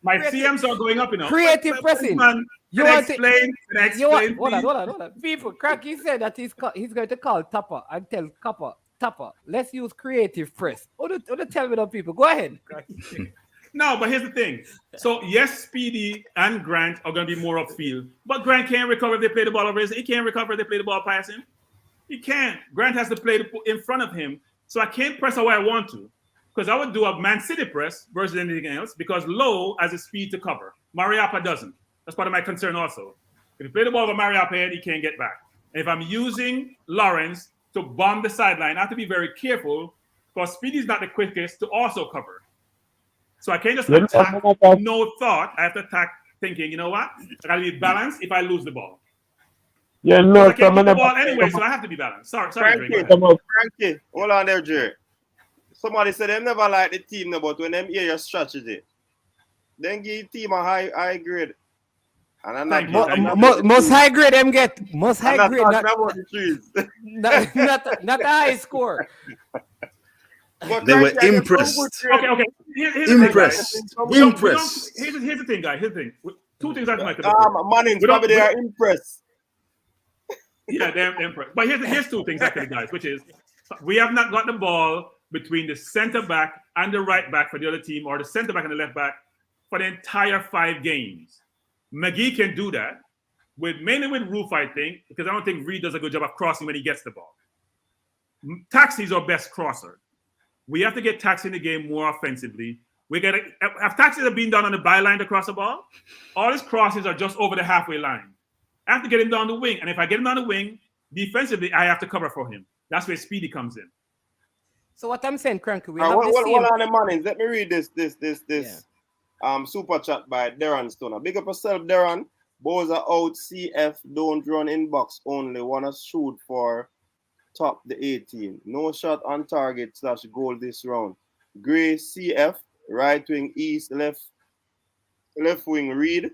my CMs are going up, Creative pressing. Man, you want to explain? Hold on. People, Cracky said that he's going to call Tupper and tell Tupper, let's use creative press. What tell me the people? Go ahead. No, but here's the thing. So yes, Speedy and Grant are going to be more upfield, but Grant can't recover if they play the ball over his. He can't recover if they play the ball past him. He can't. Grant has to play in front of him, so I can't press the way I want to. Because I would do a Man City press versus anything else because Low has a speed to cover. Mariappa doesn't. That's part of my concern also. If you play the ball over Mariappa head, he can't get back. And if I'm using Lawrence to bomb the sideline, I have to be very careful because Speedy's not the quickest to also cover. So I can't just attack no thought. I have to attack thinking, you know what? I got to be balanced if I lose the ball. Yeah, no, I can't keep the ball anyway, so I have to be balanced. Sorry. Frankie, hold on there, Jerry. Somebody said they never like the team, but when them hear your strategy, then give team a high grade. And I'm not most high grade them get. Most high grade. Not a high score. They were impressed. Okay. Impressed. Here's the thing, guys. Here's the thing. Two things I'd like to Manning's probably they are impressed. Yeah, they're impressed. But here's two things actually, guys, which is we have not got the ball between the center back and the right back for the other team, or the center back and the left back for the entire 5 games. McGee can do that, mainly with Roof, I think, because I don't think Reed does a good job of crossing when he gets the ball. Taxi's our best crosser. We have to get Taxi in the game more offensively. If Taxis are being done on the byline to cross the ball, all his crosses are just over the halfway line. I have to get him down the wing, and if I get him down the wing, defensively, I have to cover for him. That's where Speedy comes in. So what I'm saying, Cranky, we have the same. Hold on the Mannings. Let me read this super chat by Darren Stoner. Big up yourself, Darren. Boys are out. CF don't run inbox only. Wanna shoot for top the 18. No shot on target / goal this round. Gray CF, right wing East, left wing Reed.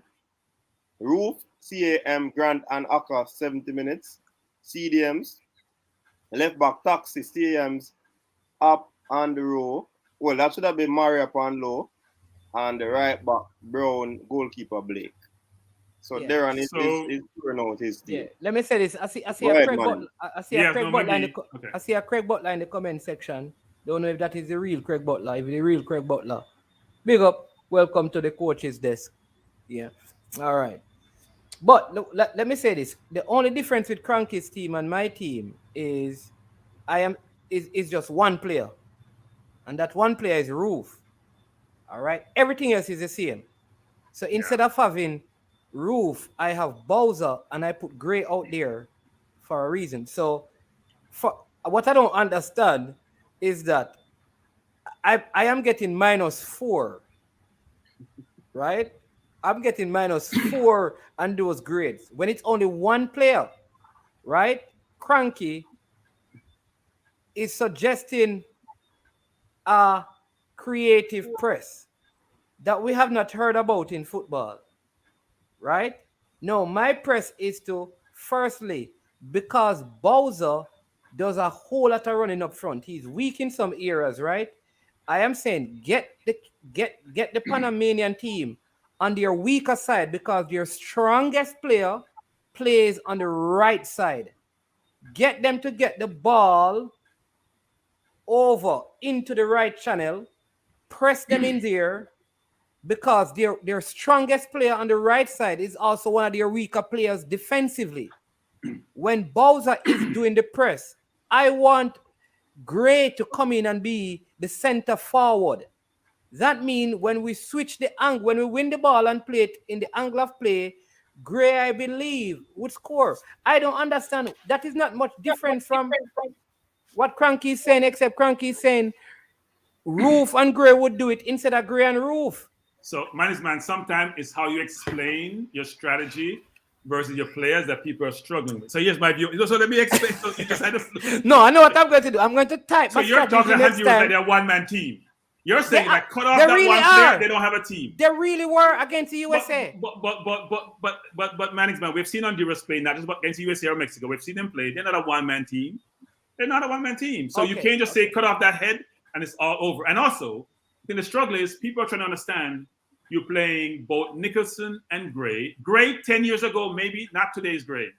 Roof, CAM, Grant and Akka 70 minutes. CDMs. Left back Taxi, CAMs up on the row. Well, that should have been Mario upon low. And the right back, Brown, goalkeeper Blake. So Darren is throwing out his team. Yeah. Let me say this. I see a Craig Butler in the comment section. Don't know if that is the real Craig Butler. If the real Craig Butler. Big up. Welcome to the coach's desk. Yeah. All right. But let me say this. The only difference with Cranky's team and my team is is just one player. And that one player is Roof. All right. Everything else is the same. So instead of having Roof, I have Bowser, and I put Gray out there for a reason. So, for what I don't understand is that I am getting -4, right? I'm getting -4 on those grades when it's only one player, right? Cranky is suggesting a creative press that we have not heard about in football, right? No, my press is to, firstly, because Bowser does a whole lot of running up front. He's weak in some areas, right? I am saying get the Panamanian team on their weaker side because their strongest player plays on the right side. Get them to get the ball over into the right channel, press them in there, because their strongest player on the right side is also one of their weaker players defensively. When Bowser is doing the press, I want Gray to come in and be the center forward. That means when we switch the angle, when we win the ball and play it in the angle of play, Gray, I believe, would score. I don't understand. That is not much different from what Cranky is saying, except Cranky is saying Roof and Gray would do it instead of Gray and Roof. So, man, sometimes it's how you explain your strategy versus your players that people are struggling with. So here's my view. So let me explain. No, I know what I'm going to do. I'm going to type. So you're talking about they're a one-man team. You're saying that cut off that really one player, they don't have a team. They really were against the USA. But management, we've seen Honduras play not just against the USA or Mexico. We've seen them play. They're not a one-man team. They're not a one-man team. So you can't just say cut off that head and it's all over. And also, I think the struggle is people are trying to understand you're playing both Nicholson and Gray. Gray 10 years ago, maybe not today's Gray.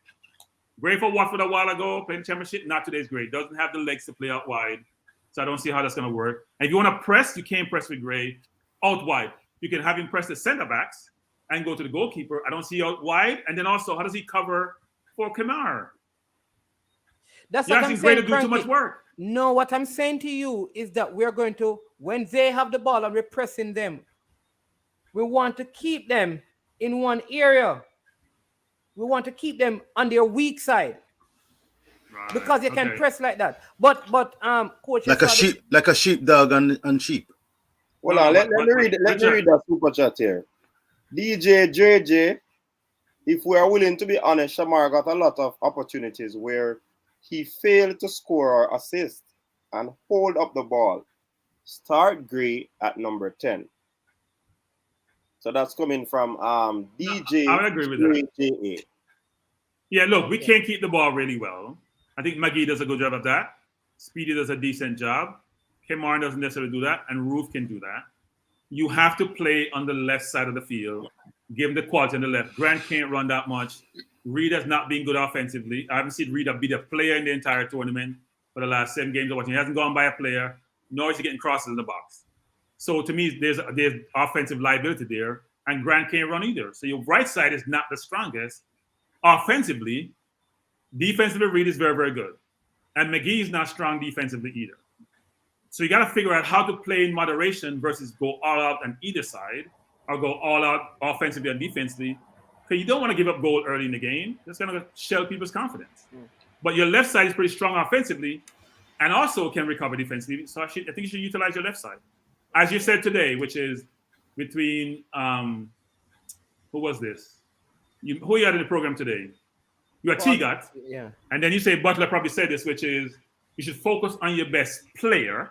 Gray for Watford a while ago, playing the championship, not today's Gray. Doesn't have the legs to play out wide. So I don't see how that's going to work. And if you want to press, you can't press with Gray out wide. You can have him press the center backs and go to the goalkeeper. I don't see out wide. And then also, how does he cover for Kamar? That's You're what asking I'm Gray saying, to do too much work. No, what I'm saying to you is that we're going to, when they have the ball and we're pressing them, we want to keep them in one area. We want to keep them on their weak side. Right. Because they can press like that. But coach, like a sheepdog and sheep. Well, let me read that super chat here. DJ JJ, if we are willing to be honest, Shamar got a lot of opportunities where he failed to score or assist and hold up the ball. Start Gray at number 10. So that's coming from DJ. I would agree with that. Yeah, look, we can't keep the ball really well. I think Magee does a good job of that. Speedy does a decent job. Kemar doesn't necessarily do that, and Roof can do that. You have to play on the left side of the field. Give him the quality on the left. Grant can't run that much. Reed has not been good offensively. I haven't seen Reed be the player in the entire tournament for the last 7 games of watching. He hasn't gone by a player, nor is he getting crosses in the box. So to me, there's offensive liability there, and Grant can't run either. So your right side is not the strongest. Offensively, defensively, Reed is very, very good. And McGee is not strong defensively either. So you got to figure out how to play in moderation versus go all out on either side or go all out offensively and defensively. Because you don't want to give up goal early in the game. That's going to shell people's confidence. But your left side is pretty strong offensively and also can recover defensively. So I think you should utilize your left side. As you said today, which is between, who was this? Who you had in the program today? You had Teagat. Yeah. And then you say Butler probably said this, which is you should focus on your best player.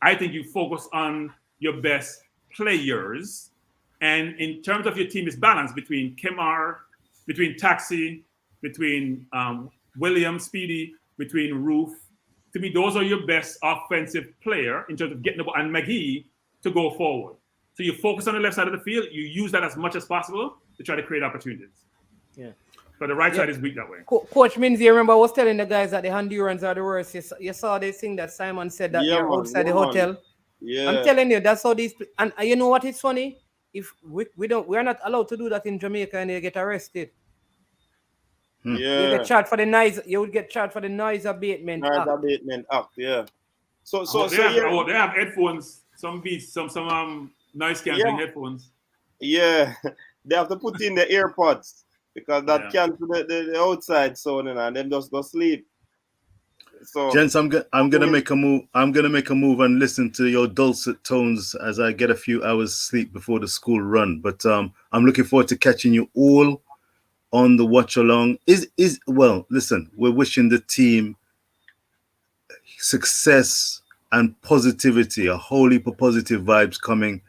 I think you focus on your best players. And in terms of your team is balanced between Kemar, between Taxi, between William, Speedy, between Roof. To me, those are your best offensive player in terms of getting the ball, and McGee to go forward. So you focus on the left side of the field. You use that as much as possible to try to create opportunities. Yeah. But the right side is weak that way. Coach Minzy, remember I was telling the guys that the Hondurans are the worst. You saw this thing that Simon said that they're outside the hotel. Yeah. I'm telling you, that's how these. And you know what is funny? If we're not allowed to do that in Jamaica, and they get arrested. Yeah. You get charged for the noise. You would get charged for the noise abatement act. Yeah. So they have headphones. Some beats, some noise canceling headphones. Yeah. they have to put in the AirPods because that cancel the outside sound and them just go sleep. So, gents, I'm gonna make a move. I'm gonna make a move and listen to your dulcet tones as I get a few hours sleep before the school run. But I'm looking forward to catching you all on the watch along. Well, listen, we're wishing the team success and positivity, a whole heap of positive vibes coming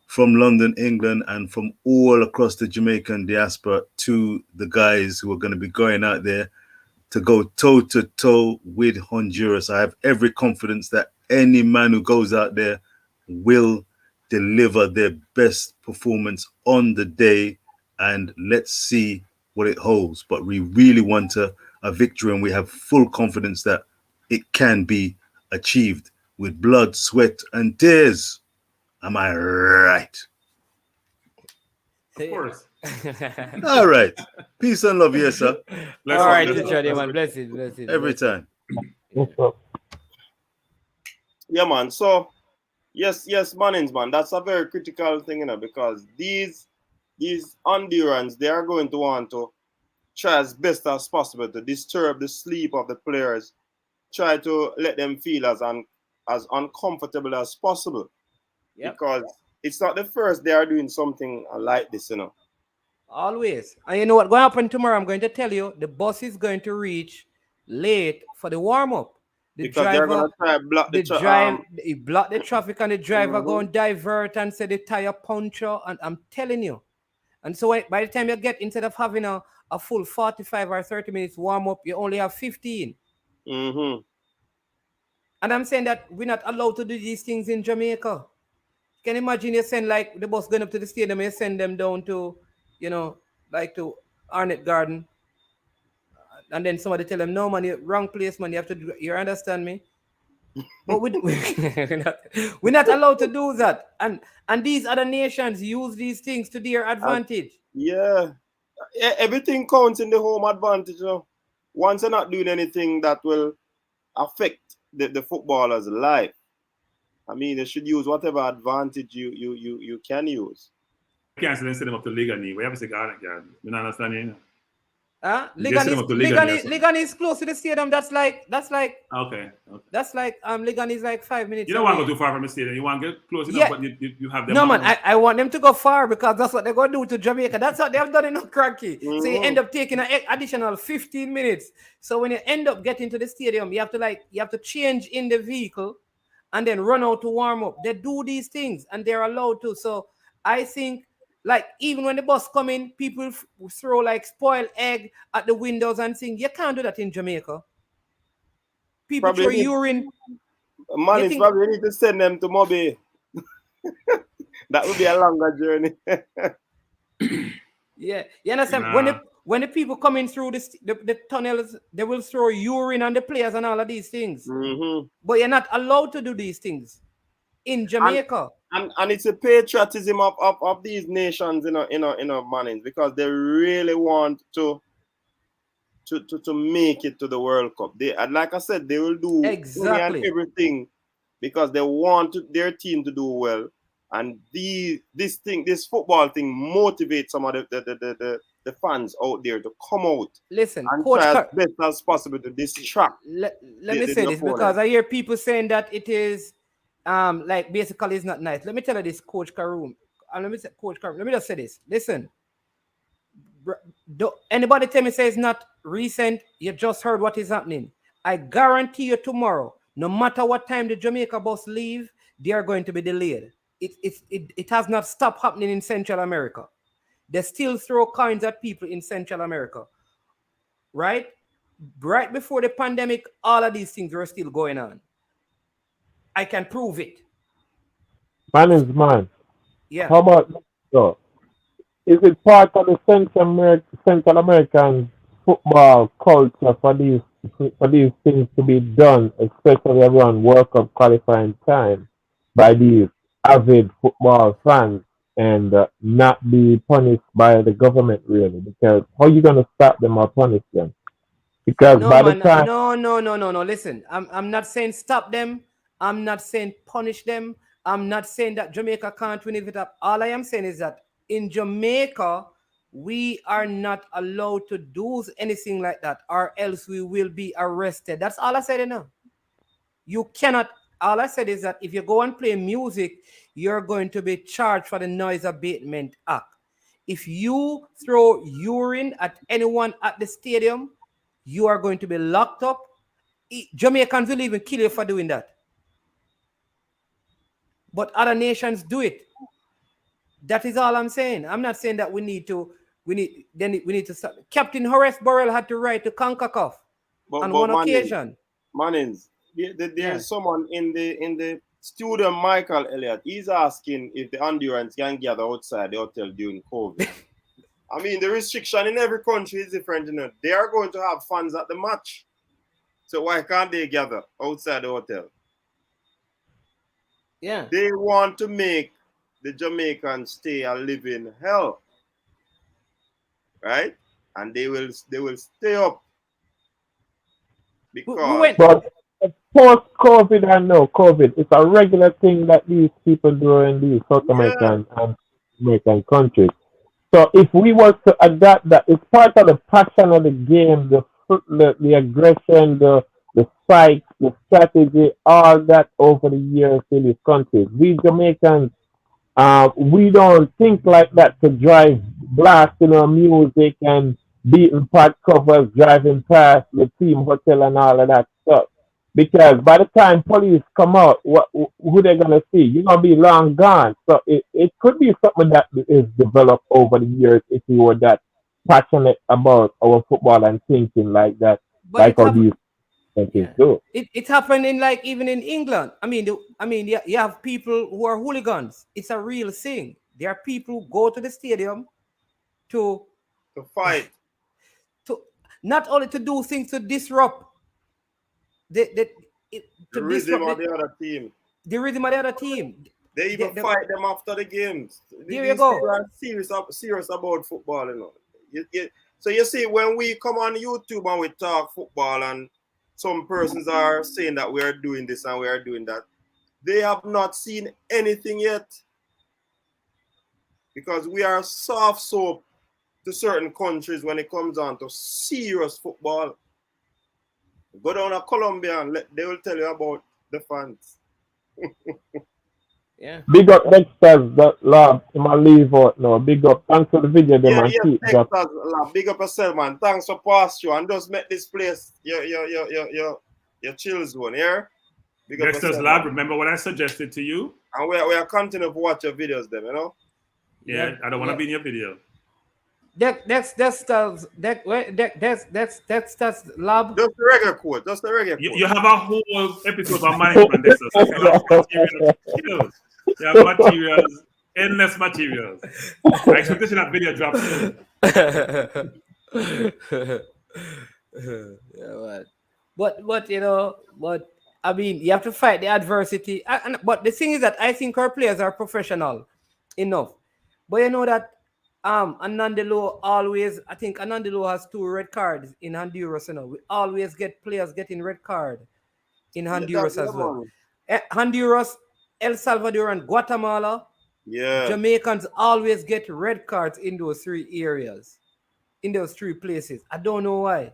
from London, England, and from all across the Jamaican diaspora to the guys who are going to be going out there to go toe to toe with Honduras. I have every confidence that any man who goes out there will deliver their best performance on the day, and let's see what it holds. But we really want a victory, and we have full confidence that it can be achieved with blood, sweat, and tears. Am I right? Of course. All right. Peace and love, yes, sir. All right, Richard, man. Bless it. Every time. Yeah, man. So, yes, Mannings, man. That's a very critical thing, you know, because these Hondurans, they are going to want to try as best as possible to disturb the sleep of the players, try to let them feel as uncomfortable as possible. Yep. Because it's not the first they are doing something like this, you know. Always. And you know what going to happen tomorrow? I'm going to tell you, the bus is going to reach late for the warm-up. Because they're going to try to block block the traffic, and the driver going to divert and say the tire puncture, and I'm telling you. And so by the time you get, instead of having a full 45 or 30 minutes warm-up, you only have 15. Mm-hmm. And I'm saying that we're not allowed to do these things in Jamaica. Can you imagine you send like the bus going up to the stadium, you send them down to, you know, like to Arnett Garden, and then somebody tell them, no man, you're wrong place, man, you have to do, you understand me? But we're not allowed to do that. And these other nations use these things to their advantage. Yeah. Everything counts in the home advantage, you know. Once you're not doing anything that will affect the footballer's life, I mean, they should use whatever advantage you can use. Can't send them up to Ligani. We have to say Garnet Garden. You don't understand, you know? Ligani is close to the stadium. That's like okay. That's like Ligani is like 5 minutes. You don't want to go too far from the stadium. You want to get close enough, but you have them. No man, I want them to go far because that's what they're gonna do to Jamaica. That's what they have done in Cranky. So you end up taking an additional 15 minutes. So when you end up getting to the stadium, you have to change in the vehicle and then run out to warm up. They do these things and they're allowed to. So I think, like, even when the bus come in, people throw like spoiled egg at the windows and sing. You can't do that in Jamaica. People probably throw urine. Man, it's probably need to send them to Moby. That would be a longer journey. Yeah, you understand? When the people coming through the tunnels, they will throw urine on the players and all of these things. Mm-hmm. But you're not allowed to do these things in Jamaica. And it's a patriotism of these nations, Mannings, because they really want to make it to the World Cup. They, like I said, they will do exactly everything because they want their team to do well. And this football thing motivates some of the fans out there to come out. Listen, and Coach, try as best as possible to distract. Let me say this because I hear people saying that it is like basically it's not nice. Let me tell you this, Coach Karoom. And let me just say this. Listen, anybody tell me say it's not recent, you just heard what is happening. I guarantee you tomorrow, no matter what time the Jamaica bus leave, they are going to be delayed. It has not stopped happening in Central America. They still throw coins at people in Central America. Right before the pandemic, all of these things were still going on. I can prove it. Man. Yeah. How about so? Is it part of the Central American football culture for these things to be done, especially around World Cup qualifying time, by these avid football fans, and not be punished by the government, really? Because how are you going to stop them or punish them? Because no, by man, the time... No. Listen, I'm not saying stop them. I'm not saying punish them. I'm not saying that Jamaica can't win it up. All I am saying is that in Jamaica, we are not allowed to do anything like that, or else we will be arrested. That's all I said, You cannot. All I said is that if you go and play music, you're going to be charged for the Noise Abatement Act. If you throw urine at anyone at the stadium, you are going to be locked up. Jamaicans will even kill you for doing that. But other nations do it. That is all I'm saying. I'm not saying that we need to stop. Captain Horace Burrell had to write to Concacaf on one occasion. Mannings, there's someone in the studio, Michael Elliott. He's asking if the Hondurans can gather outside the hotel during COVID. I mean, the restriction in every country is different. They are going to have fans at the match. So why can't they gather outside the hotel? Yeah. They want to make the Jamaicans stay a living hell. Right? And they will stay up. Because but post-COVID and no COVID, it's a regular thing that these people do in these South American and American countries. So if we were to adapt that, it's part of the passion of the game, the aggression, the fight, the strategy, all that over the years in these countries. We Jamaicans, we don't think like that to drive blasting our music and beating pot covers, driving past the team hotel and all of that stuff. Because by the time police come out, who they're going to see? You're going to be long gone. So it could be something that is developed over the years if we were that passionate about our football and thinking like that, but like how these countries do. It happened in even in England. I mean, you have people who are hooligans. It's a real thing. There are people who go to the stadium to fight, to not only to do things to disrupt the rhythm of the other team. The rhythm of the other team. They even fight them after the games. There you go. People are serious about football, So you see, when we come on YouTube and we talk football and some persons are saying that we are doing this and we are doing that, they have not seen anything yet. Because we are soft soap to certain countries when it comes on to serious football. Go down to Colombia and they will tell you about the fans. Yeah. Big up Dexter's lab. I'm gonna leave out now. Big up. Thanks for the video, man. Dexter's lab. Big up yourself, man. Thanks for pass through and just make this place your chill zone, yeah? Big up Dexter's yourself, lab. man. Remember what I suggested to you? And we are continuing to watch your videos, them, Yeah, I don't want to be in your video. That's lab. Just the regular code. You have a whole episode of management. You have materials, endless materials. My expectation that video drops soon. But I mean, you have to fight the adversity. But the thing is that I think our players are professional enough. But you know that Anandelo always, I think Anandelo has 2 red cards in Honduras. We always get players getting red card in Honduras as well. Honduras, El Salvador, and Guatemala. Yeah. Jamaicans always get red cards in those 3 areas, in those 3 places. I don't know why.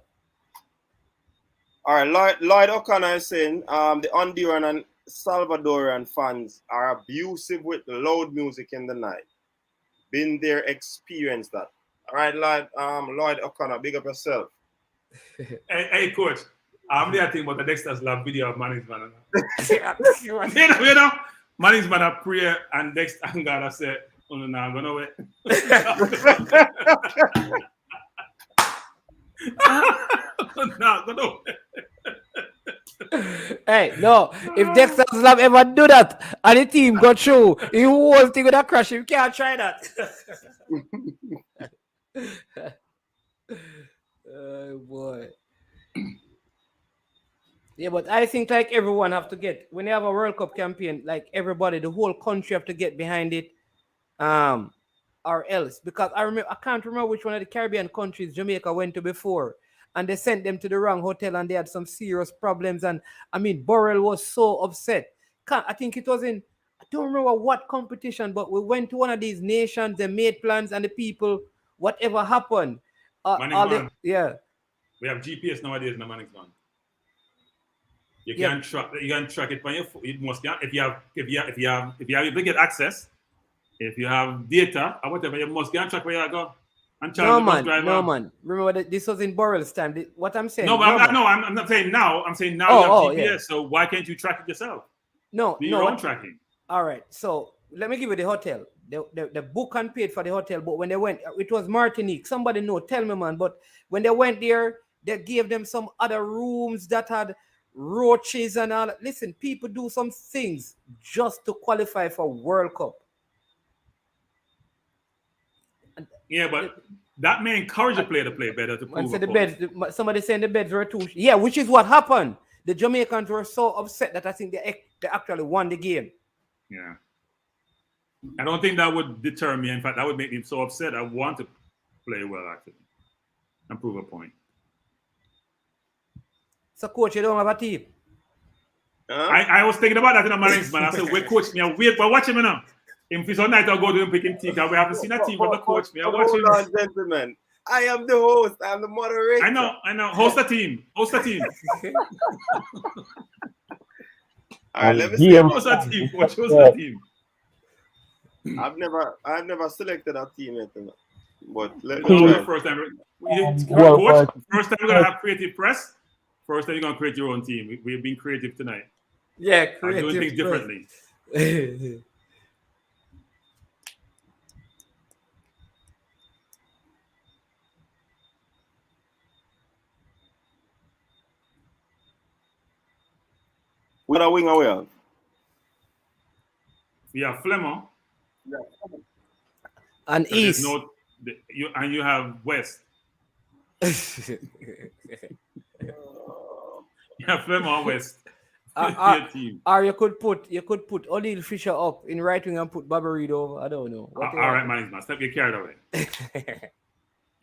All right, Lloyd O'Connor is saying the Honduran and Salvadoran fans are abusive with loud music in the night. Been there, experienced that. All right, Lloyd O'Connor, big up yourself. Hey, coach. I'm there thinking about the Dexter's lab video of management. you know, management a prayer and Dexter and God I said, "Oh no, I'm gonna wait." Hey, no. If Dexter's lab ever do that and the team got through, the whole thing would have crashed. You can't try that. Oh boy. Yeah, but I think like everyone have to get, when you have a World Cup campaign, like everybody, the whole country have to get behind it, or else. Because I can't remember which one of the Caribbean countries Jamaica went to before, and they sent them to the wrong hotel and they had some serious problems. And I mean, Burrell was so upset. I think it was in don't remember what competition, but we went to one of these nations, they made plans, and the people, whatever happened. Yeah. We have GPS nowadays in the Manning's man. You can track it on your phone. It must if you have able to get access, if you have data or whatever, you must get track where you go. No man. Remember that this was in Burrell's time. What I'm saying. I'm not saying now. I'm saying now you have GPS. Yeah. So why can't you track it yourself? Do your own tracking. All right. So let me give you the hotel. The book and paid for the hotel, but when they went, it was Martinique. Somebody know, tell me, man. But when they went there, they gave them some other rooms that had roaches and all. Listen, people do some things just to qualify for World Cup. Yeah, but that may encourage a player to play better to prove the beds. Somebody saying the beds were too. Yeah, which is what happened. The Jamaicans were so upset that I think they actually won the game. Yeah. I don't think that would deter me. In fact, that would make me so upset. I want to play well, actually, and prove a point. So, coach, you don't have a team? I was thinking about that in the Marines, man. I said, wait, coach, me, wait, but watch him now. If it's all night, I'll go to him picking tea. We haven't seen a team from the coach. Me, I watch him. Hold on, gentlemen. I am the host. I'm the moderator. I know. Host a team. All right, let me see. Host a team. Coach, host a team. I've never selected a team yet, but let's try. First time we're gonna have creative press. First time you're gonna create your own team. We've been creative tonight. Yeah, creative. Doing things differently. What a winger we have? We have Flemmer. And East. You have West. You have Flemmer West. Or you could put O'Neal Fisher up in right wing and put Bobby Reed over. I don't know. All right, man. Stop get carried away.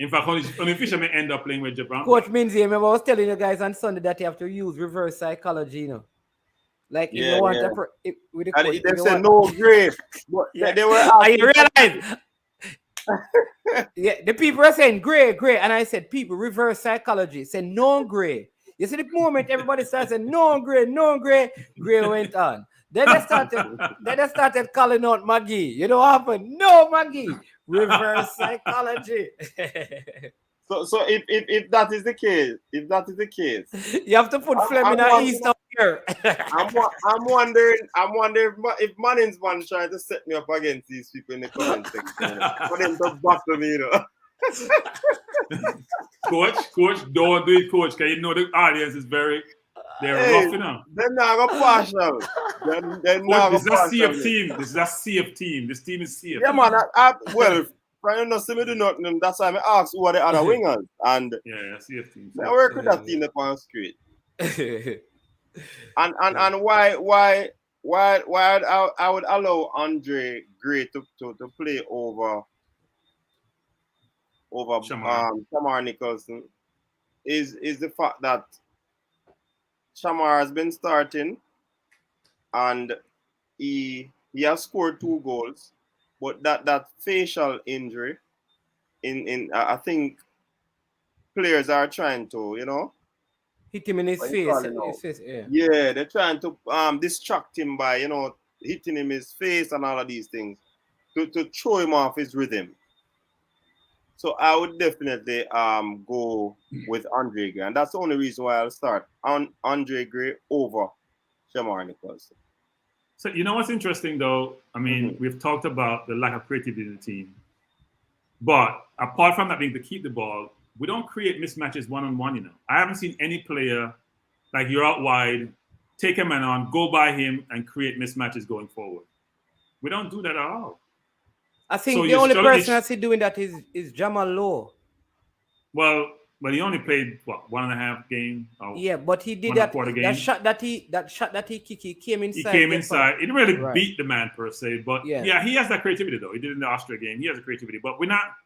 In fact, O'Neal Fisher may end up playing with Japan. Coach Minzy, remember I was telling you guys on Sunday that you have to use reverse psychology, you know. Like if you want with the coach, they said no grade. They were you realize? Yeah, the people are saying gray, and I said people reverse psychology. Say no gray. You see the moment everybody started saying no gray, gray went on. Then they started calling out Maggie. You know what happened? No Maggie. Reverse psychology. So if that is the case, you have to put Fleming and East up here. I'm wondering if Manning's man trying to set me up against these people in the comment section for them to battle me, you know. Coach, don't do it, coach, because you know the audience is they're rough, you know. They're not going partial. This is a CF team. This is a CF team. This team is CF. Yeah, man. Well, Brian not see me do nothing. That's why I asked who are the other wingers. And CF team. I work with that team upon straight. and why I would allow Andre Gray to play over Shamar Nicholson is the fact that Shamar has been starting and he has scored 2 goals, but that facial injury in I think players are trying to, you know, hit him in his face. Yeah, they're trying to distract him by, you know, hitting him in his face and all of these things to throw him off his rhythm. So I would definitely go with Andre Gray, and that's the only reason why I'll start on Andre Gray over Shamar Nicholson. So you know what's interesting though? I mean, we've talked about the lack of creativity in the team, but apart from that being to keep the ball, we don't create mismatches one-on-one, you know. I haven't seen any player, like you're out wide, take a man on, go by him, and create mismatches going forward. We don't do that at all. I think the only person I see doing that is Jamal Lowe. Well, he only played, 1.5 games? Yeah, but he did that shot that he kicked, he came inside. He came inside. He didn't really beat the man per se, but yeah, he has that creativity though. He did it in the Austria game. He has the creativity, but we're not.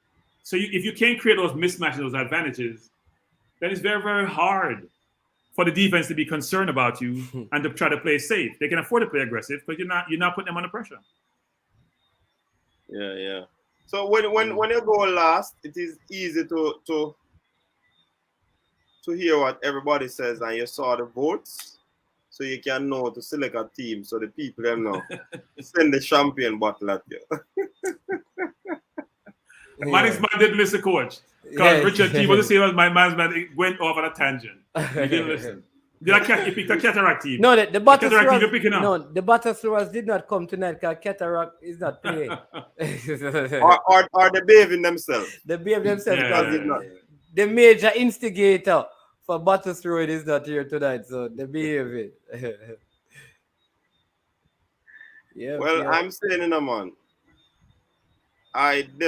So if you can't create those mismatches, those advantages, then it's very, very hard for the defense to be concerned about you and to try to play safe. They can afford to play aggressive, but you're not putting them under pressure. Yeah. So when you go last, it is easy to hear what everybody says, and you saw the votes, so you can know to select a team, so the people them know send the champion bottle at you. Man's man did miss the coach. Because Richard T was the same as my man's man. It went off on a tangent. He didn't listen. You picked a cataract team. No, the Battlefield. You're picking up. No, the Battlefield did not come tonight because Cataract is not playing. or they behaving themselves. They behave themselves because the major instigator for Battlefield is not here tonight, so they behave it. Well, I'm saying in a man. I'm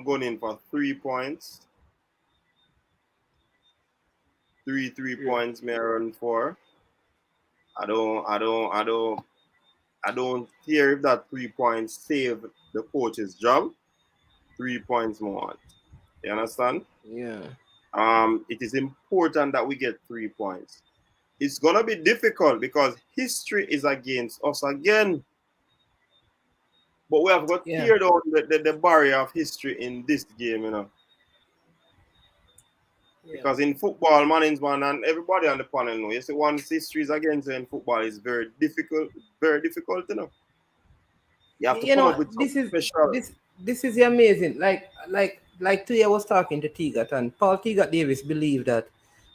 going in for 3 points. 3 points may run for. I don't care if that 3 points save the coach's job. 3 points more. You understand? Yeah. It is important that we get 3 points. It's gonna be difficult because history is against us again. But we have got to tear down the barrier of history in this game, you know. Yeah. Because in football, man, and everybody on the panel know, you see, once history is against you in football, it's very difficult, you know. You have to come up with something special. This is amazing. Like today I was talking to Teagat, and Paul Teagat Davis believed that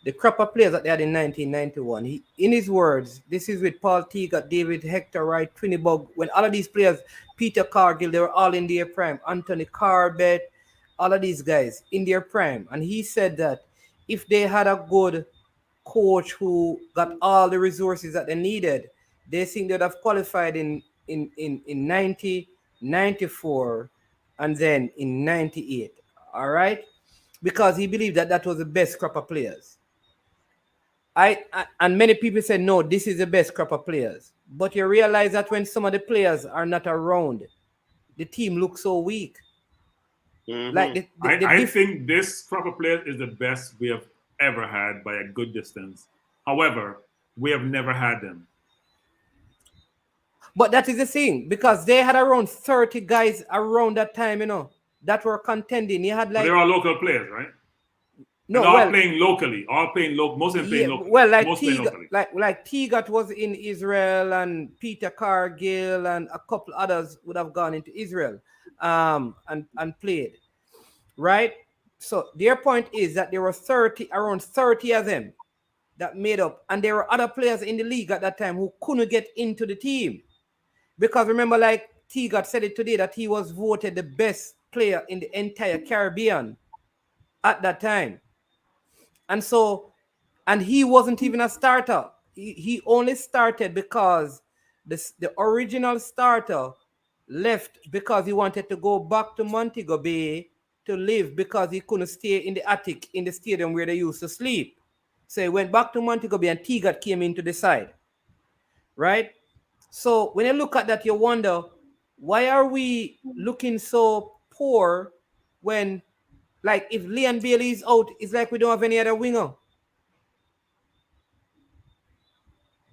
the crop of players that they had in 1991, in his words, this is with Paul Teagat, David Hector Wright, Twinnibug, when all of these players, Peter Cargill, they were all in their prime, Anthony Corbett, all of these guys in their prime. And he said that if they had a good coach who got all the resources that they needed, they think they'd have qualified in 90, 94, and then in 98. All right? Because he believed that was the best crop of players. And many people say, no, this is the best crop of players. But you realize that when some of the players are not around, the team looks so weak. Mm-hmm. Like I think this crop of players is the best we have ever had by a good distance. However, we have never had them. But that is the thing, because they had around 30 guys around that time, you know, that were contending. You had like they're all local players, right? No, all playing locally. All playing local. Most of them playing locally. Well, like Teagat was in Israel, and Peter Cargill and a couple others would have gone into Israel, and played, right? So their point is that there were around 30 of them that made up, and there were other players in the league at that time who couldn't get into the team, because remember, like Teagat said it today, that he was voted the best player in the entire Caribbean at that time. And he wasn't even a starter. He only started because the original starter left because he wanted to go back to Montego Bay to live, because he couldn't stay in the attic in the stadium where they used to sleep. So he went back to Montego Bay, and Teagat came into the side. Right? So when you look at that, you wonder, why are we looking so poor when, like, if Leon Bailey is out, it's like we don't have any other winger.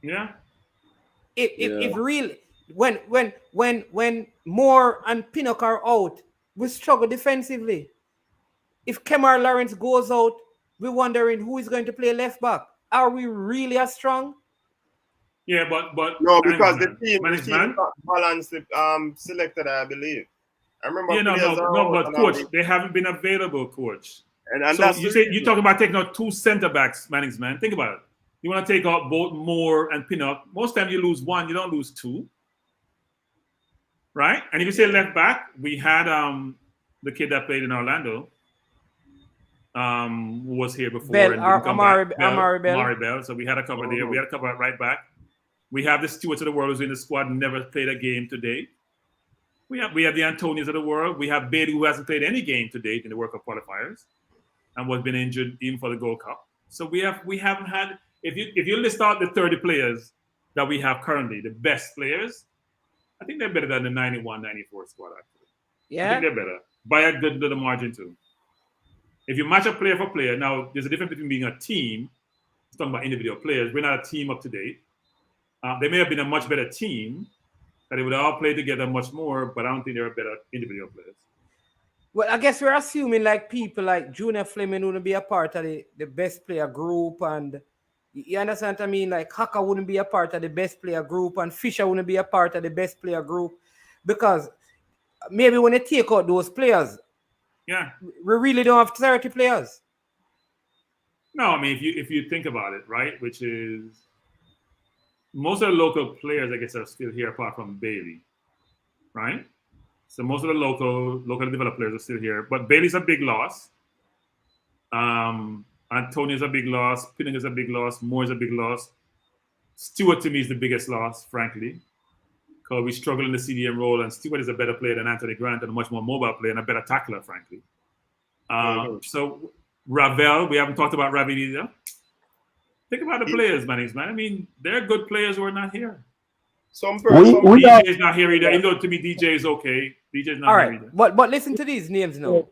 Yeah. If really, when Moore and Pinnock are out, we struggle defensively. If Kemar Lawrence goes out, we're wondering who is going to play left back. Are we really as strong? Yeah, but no, because the team balanced selected, I believe. I remember. Yeah, but coach, they haven't been available, coach. And so that's you're talking about taking out 2 center backs, Mannings, man. Think about it. You want to take out both Moore and Pinnock. Most times you lose 1, you don't lose 2. Right? And if you say left back, we had the kid that played in Orlando, who was here before. Amari Bell. So we had a cover there. We had a cover at right back. We have the Stewarts of the world who's in the squad, never played a game to date. We have the Antonios of the world. We have Beatty, who hasn't played any game to date in the World Cup qualifiers and was been injured even for the Gold Cup. So we haven't had, if you list out the 30 players that we have currently, the best players, I think they're better than the 91, 94 squad, actually. Yeah. I think they're better. By a good little margin, too. If you match up player for player, now there's a difference between being a team. It's talking about individual players. We're not a team up to date. They may have been a much better team, that they would all play together much more, but I don't think they're better individual players. Well, I guess we're assuming like people like Junior Fleming wouldn't be a part of the best player group, and you understand what I mean? Like Haka wouldn't be a part of the best player group, and Fisher wouldn't be a part of the best player group, because maybe when they take out those players, yeah, we really don't have 30 players. No, I mean if you think about it, right, which is most of the local players, I guess, are still here apart from Bailey, right? So most of the local developed players are still here, but Bailey's a big loss. Antonio's a big loss. Pinnick is a big loss. Moore's a big loss. Stewart to me is the biggest loss, frankly, because we struggle in the CDM role, and Stewart is a better player than Anthony Grant and a much more mobile player and a better tackler, frankly. So Ravel, we haven't talked about Ravel either. Think about the players, man. I mean, they're good players who are not here. DJ's not here either. Even though to me DJ is okay. DJ's not here either. But listen to these names now.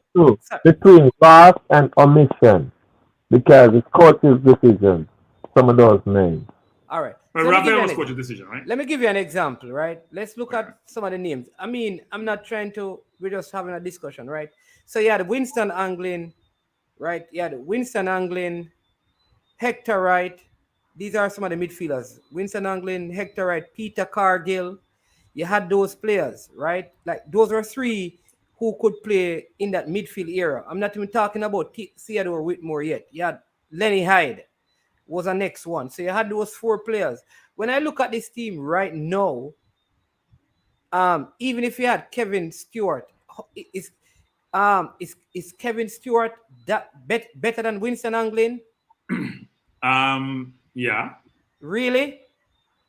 Between loss and omission, because it's coach's decision. Some of those names. All right. But Ravel was coach's decision, right? Let me give you an example, right? Let's look at some of the names. I mean, I'm not trying to. We're just having a discussion, right? So you had Winston Anglin, right? You had Winston Anglin, Hector Wright. These are some of the midfielders. Winston Anglin, Hector Wright, Peter Cargill. You had those players, right? Like those were three who could play in that midfield era. I'm not even talking about Theodore Whitmore yet. You had Lenny Hyde was the next one. So you had those four players. When I look at this team right now, even if you had Kevin Stewart, is Kevin Stewart that better than Winston Anglin? Yeah. Really?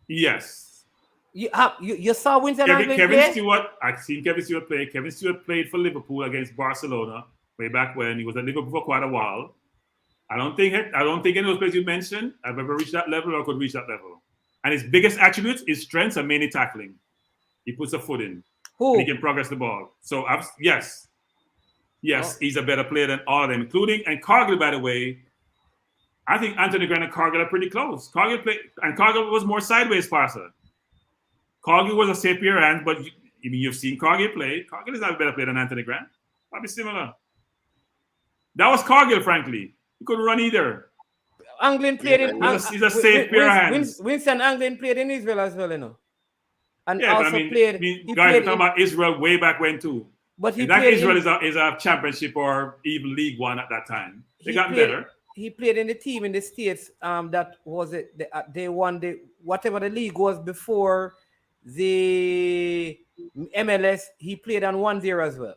Yes. You saw Winston Anglin Kevin play? Stewart. I've seen Kevin Stewart play. Kevin Stewart played for Liverpool against Barcelona way back when. He was at Liverpool for quite a while. I don't think any of those players you mentioned have ever reached that level or could reach that level. And his biggest attributes, his strengths are mainly tackling. He puts a foot in. Who? And he can progress the ball. So yes, he's a better player than all of them, including Cargill, by the way. I think Anthony Grant and Cargill are pretty close. Cargill was more sideways passer. Cargill was a safe pair of hands, but you've seen Cargill play. Cargill is not a better player than Anthony Grant. Probably similar. That was Cargill, frankly. He couldn't run either. Anglin played in. He's a safe pair of hands. Winston Anglin played in Israel as well, you know. And yeah, also played. Guys, we're talking about Israel way back when too. But Israel is a championship or even League One at that time. They got better. He played in the team in the States. That was it. They won whatever the league was before the MLS. He played on 1-0 as well.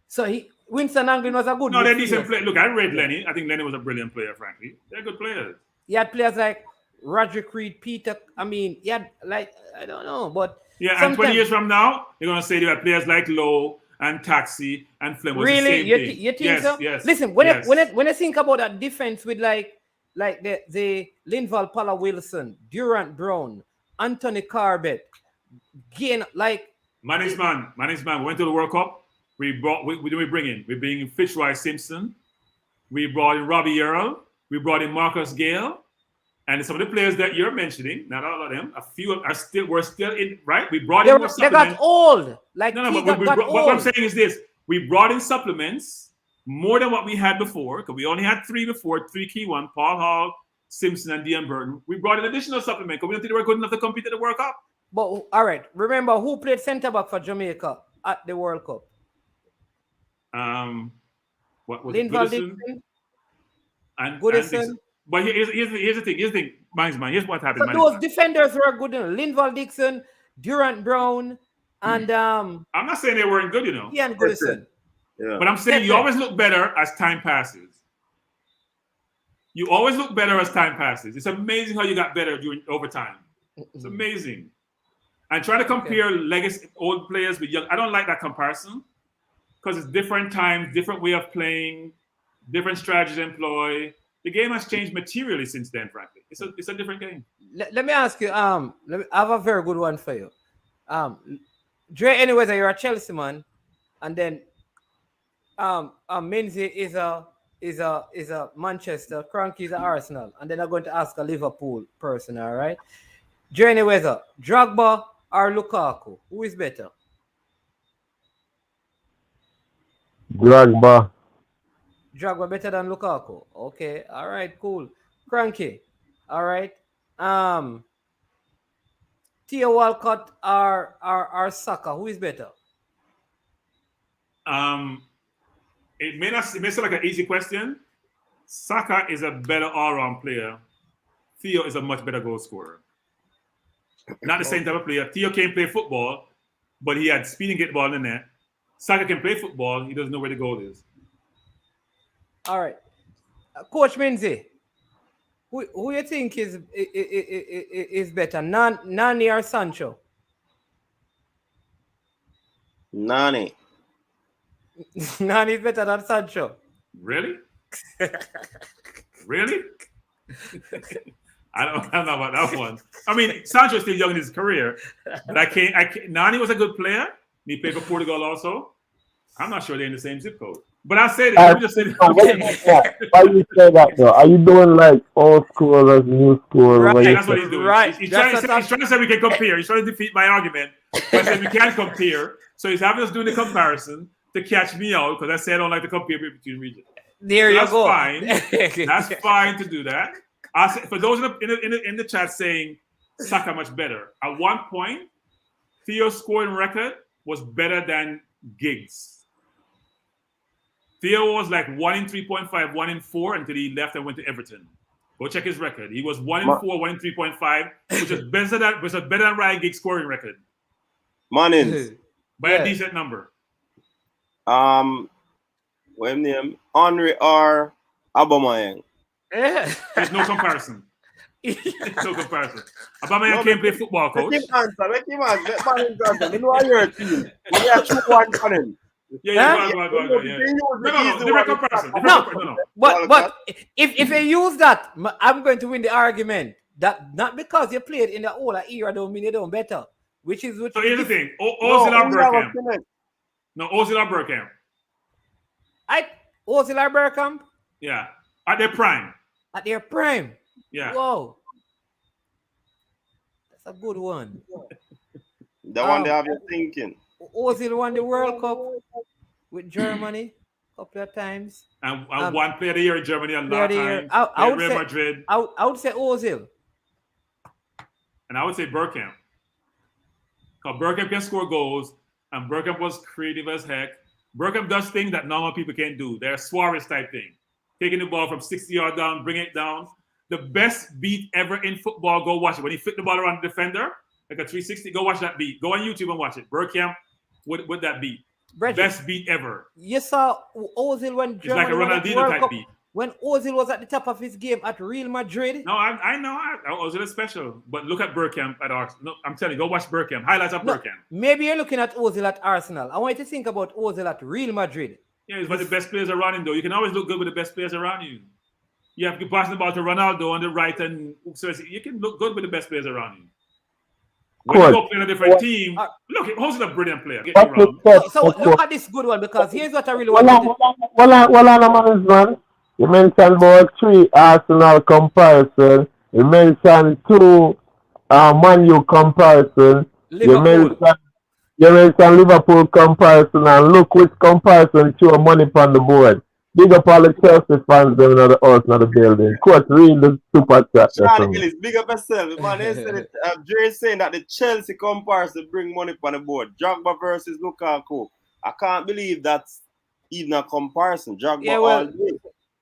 So Winston Anglin was a good. No, they're decent players. Look, I read Lenny. I think Lenny was a brilliant player. Frankly, they're good players. He had players like Roderick Reed, Peter. I mean, he had like I don't know, but yeah. And 20 years from now, you're gonna say you have players like Lowe and Taxi and Flem. Really, you think so? Yes. Listen, when I think about that defense with like the Linval Pala Wilson, Durant Brown, Anthony Carbet, again like Management. We went to the World Cup. We bring in Fitzroy Simpson. We brought in Robbie Earl. We brought in Marcus Gale. And some of the players that you're mentioning, not all of them, a few were still in, right? We brought in more supplements. They got old. Like what I'm saying is this. We brought in supplements more than what we had before, because we only had three key ones, Paul Hall, Simpson, and Dean Burton. We brought in additional supplement because we don't think they were good enough to compete at the World Cup. But all right, remember who played centre back for Jamaica at the World Cup? What was Linval Goodison? Goodison. But here's the thing. Here's what happened. So those defenders were good. Linval Dixon, Durant Brown, and I'm not saying they weren't good, you know. Yeah, and Goodison. Yeah. But I'm saying you always look better as time passes. You always look better as time passes. It's amazing how you got better over time. It's amazing. And trying to compare legacy old players with young, I don't like that comparison because it's different times, different way of playing, different strategies employed. The game has changed materially since then, frankly. It's a different game. Let me ask you, I have a very good one for you. Dre, anyways, you're a Chelsea man, and then Minzy is a Manchester, Cranky is a Arsenal, and then I'm going to ask a Liverpool person. All right, Journey Weather, Drogba or Lukaku, who is better? Drogba. Drogba better than Lukaku. Okay, all right, cool. Cranky, all right. Theo Walcott or Saka, who is better? It may seem like an easy question. Saka is a better all-round player. Theo is a much better goal scorer. Not the same type of player. Theo can't play football, but he had speed and get the ball in the net. Saka can play football. He doesn't know where the goal is. All right, Coach Minzy, who you think is better, Nani or Sancho? Nani. Nani is better than Sancho. Really? Really? I don't know about that one. I mean, Sancho's still young in his career, but I can't. Nani was a good player. He played for Portugal also. I'm not sure they're in the same zip code. But I said it. Let me just say Why you say that though? Are you doing like old school or new school? Right, that's what he's doing. Right. He's trying to say we can compare. He's trying to defeat my argument. But I said we can't compare. So he's having us doing the comparison to catch me out because I said I don't like to compare between regions. There you go. That's fine. That's fine to do that. I said, for those in the chat saying Saka much better. At one point, Theo's scoring record was better than Giggs. Theo was like 1 in 3.5, 1 in 4 until he left and went to Everton. Go check his record. He was 1 in 4, 1 in 3.5, which is better than Ryan Giggs' scoring record. Mannings. By a decent number. What name? Henry or Aubameyang? There's no comparison. No comparison. Aubameyang can't play football, coach. Let him answer. Let Mannings answer. You know I hear it too. We have 2-1 for him. Yeah. No, different comparison. No. But if you use that, I'm going to win the argument. That not because you played in the older era don't mean you don't better. So here's the thing. Ozil or Bergkamp? No, Ozil or Bergkamp? Ozil or Bergkamp? Yeah. At their prime. At their prime? Yeah. Whoa. That's a good one. The one they have you thinking. Ozil won the World Cup with Germany a couple of times. And one player of the year in Germany a lot of times. Real Madrid. I would say Ozil. And I would say Bergkamp. Because Bergkamp can score goals, and Bergkamp was creative as heck. Bergkamp does things that normal people can't do. They're Suarez type thing. Taking the ball from 60 yards down, bring it down. The best beat ever in football, go watch it. When he flipped the ball around the defender, like a 360, go watch that beat. Go on YouTube and watch it. Bergkamp with that beat. Bridget, best beat ever. You saw Ozil when Germany, it's like a Ronaldinho type beat. When Ozil was at the top of his game at Real Madrid. No, I know. Ozil is special. But look at Bergkamp at Arsenal. No, I'm telling you, go watch Bergkamp. Highlights of Bergkamp. Maybe you're looking at Ozil at Arsenal. I want you to think about Ozil at Real Madrid. Yeah, he's one of the best players around him, though. You can always look good with the best players around you. You have to pass the ball to Ronaldo on the right, and so you can look good with the best players around you. When you go play on a different team, look, Ozil's a brilliant player. Get me wrong. So look at this good one, because here's what I really want to do. You mentioned about 3 Arsenal comparison. You mentioned 2 Man U comparison. You mentioned Liverpool comparison, and look which comparison show money on the board. Big up all the Chelsea fans in the house, not the building. Coach, read the super chat. Charlie Gillis, big up yourself. Man, they said Jerry saying that the Chelsea comparison bring money on the board. Drogba versus Lukaku. I can't believe that's even a comparison. Drogba all day.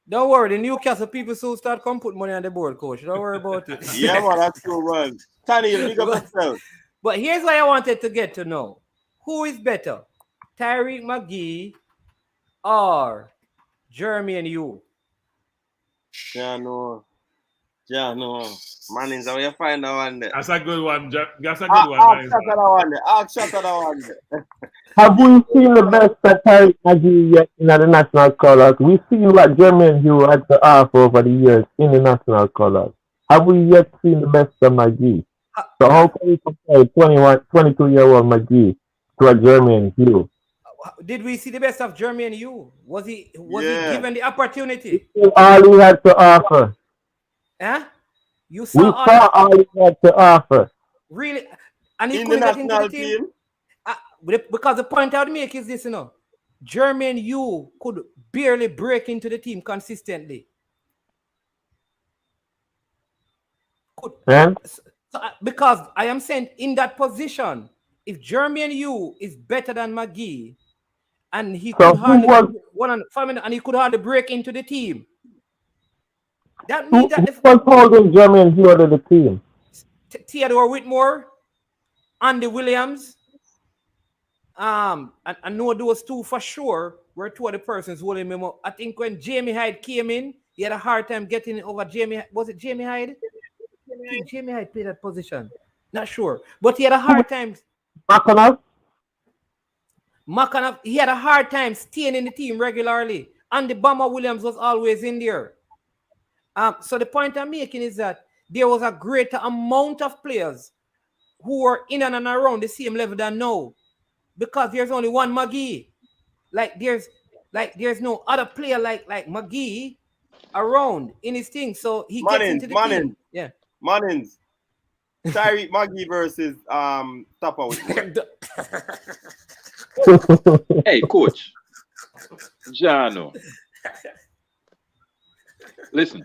Don't worry, the Newcastle people soon start come put money on the board, coach. Don't worry about it. Yeah, man, that's so wrong. Tony, big up yourself. But here's what I wanted to get to know. Who is better? Tyreek McGee or Jeremy and you? Yeah, no. Man, is how you find that one there. That's a good one. That's a good one. Have we seen the best that Tyreek McGee yet in the national colours? We've seen what Jeremy and you had to offer over the years in the national colours. Have we yet seen the best of McGee? So how can we compare 22-year-old McGee to a Jeremy and you? Did we see the best of Jermaine Yu? Was he given the opportunity? All he had to offer. Huh? You We saw saw all he had to offer. Really? And he In the couldn't get into the national team? team? Because the point I would make is this, Jermaine Yu could barely break into the team consistently. Because I am saying in that position, if Jermaine Yu is better than McGee, and he could hardly and he could hardly break into the team. That means that who was holding Jermaine Yu out of the team? Theodore Whitmore, Andy Williams, and I know those two for sure were two of the persons holding him up. I think when Jamie Hyde came in, he had a hard time getting over Jamie. Was it Jamie Hyde? I think Jamie Hyde played that position. Not sure. But he had a hard time. McAnuff, he had a hard time staying in the team regularly. And the Bomber Williams was always in there. So the point I'm making is that there was a greater amount of players who were in and around the same level than now. Because there's only one McGee. There's no other player like McGee around in his thing. So he gets into the team. Yeah. Mannings. Tyreek McGee versus Tapa. Hey, coach. Jano. Listen.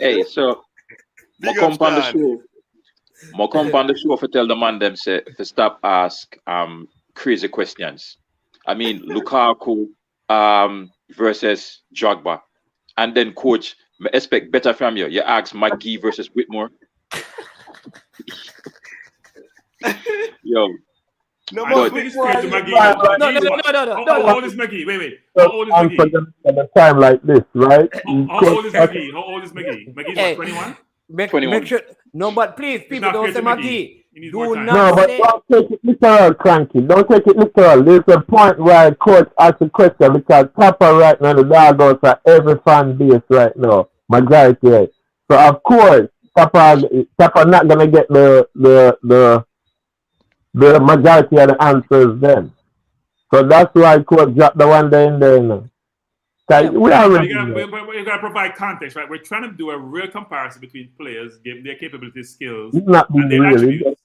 Hey, so I come on the show for tell the man them say to stop ask crazy questions. I mean Lukaku versus Drogba, and then coach, I expect better from you. You ask McGee versus Whitmore. Yo. No, How old is McGee? How old is McGee? Wait. How old is McGee? At a time like this, right? How old is McGee? McGee's what, 21? Make sure. No, but please, people don't say McGee. But don't take it literal, Cranky. Don't take it literal. There's a point where coach asks a question because Papa right now, the doghouse are every fan base right now. Majority, right? So of course, Papa not gonna get the majority of the answers then. So that's why coach dropped the one there in there. We gotta provide context, right? We're trying to do a real comparison between players, give their capabilities, skills, and their attributes.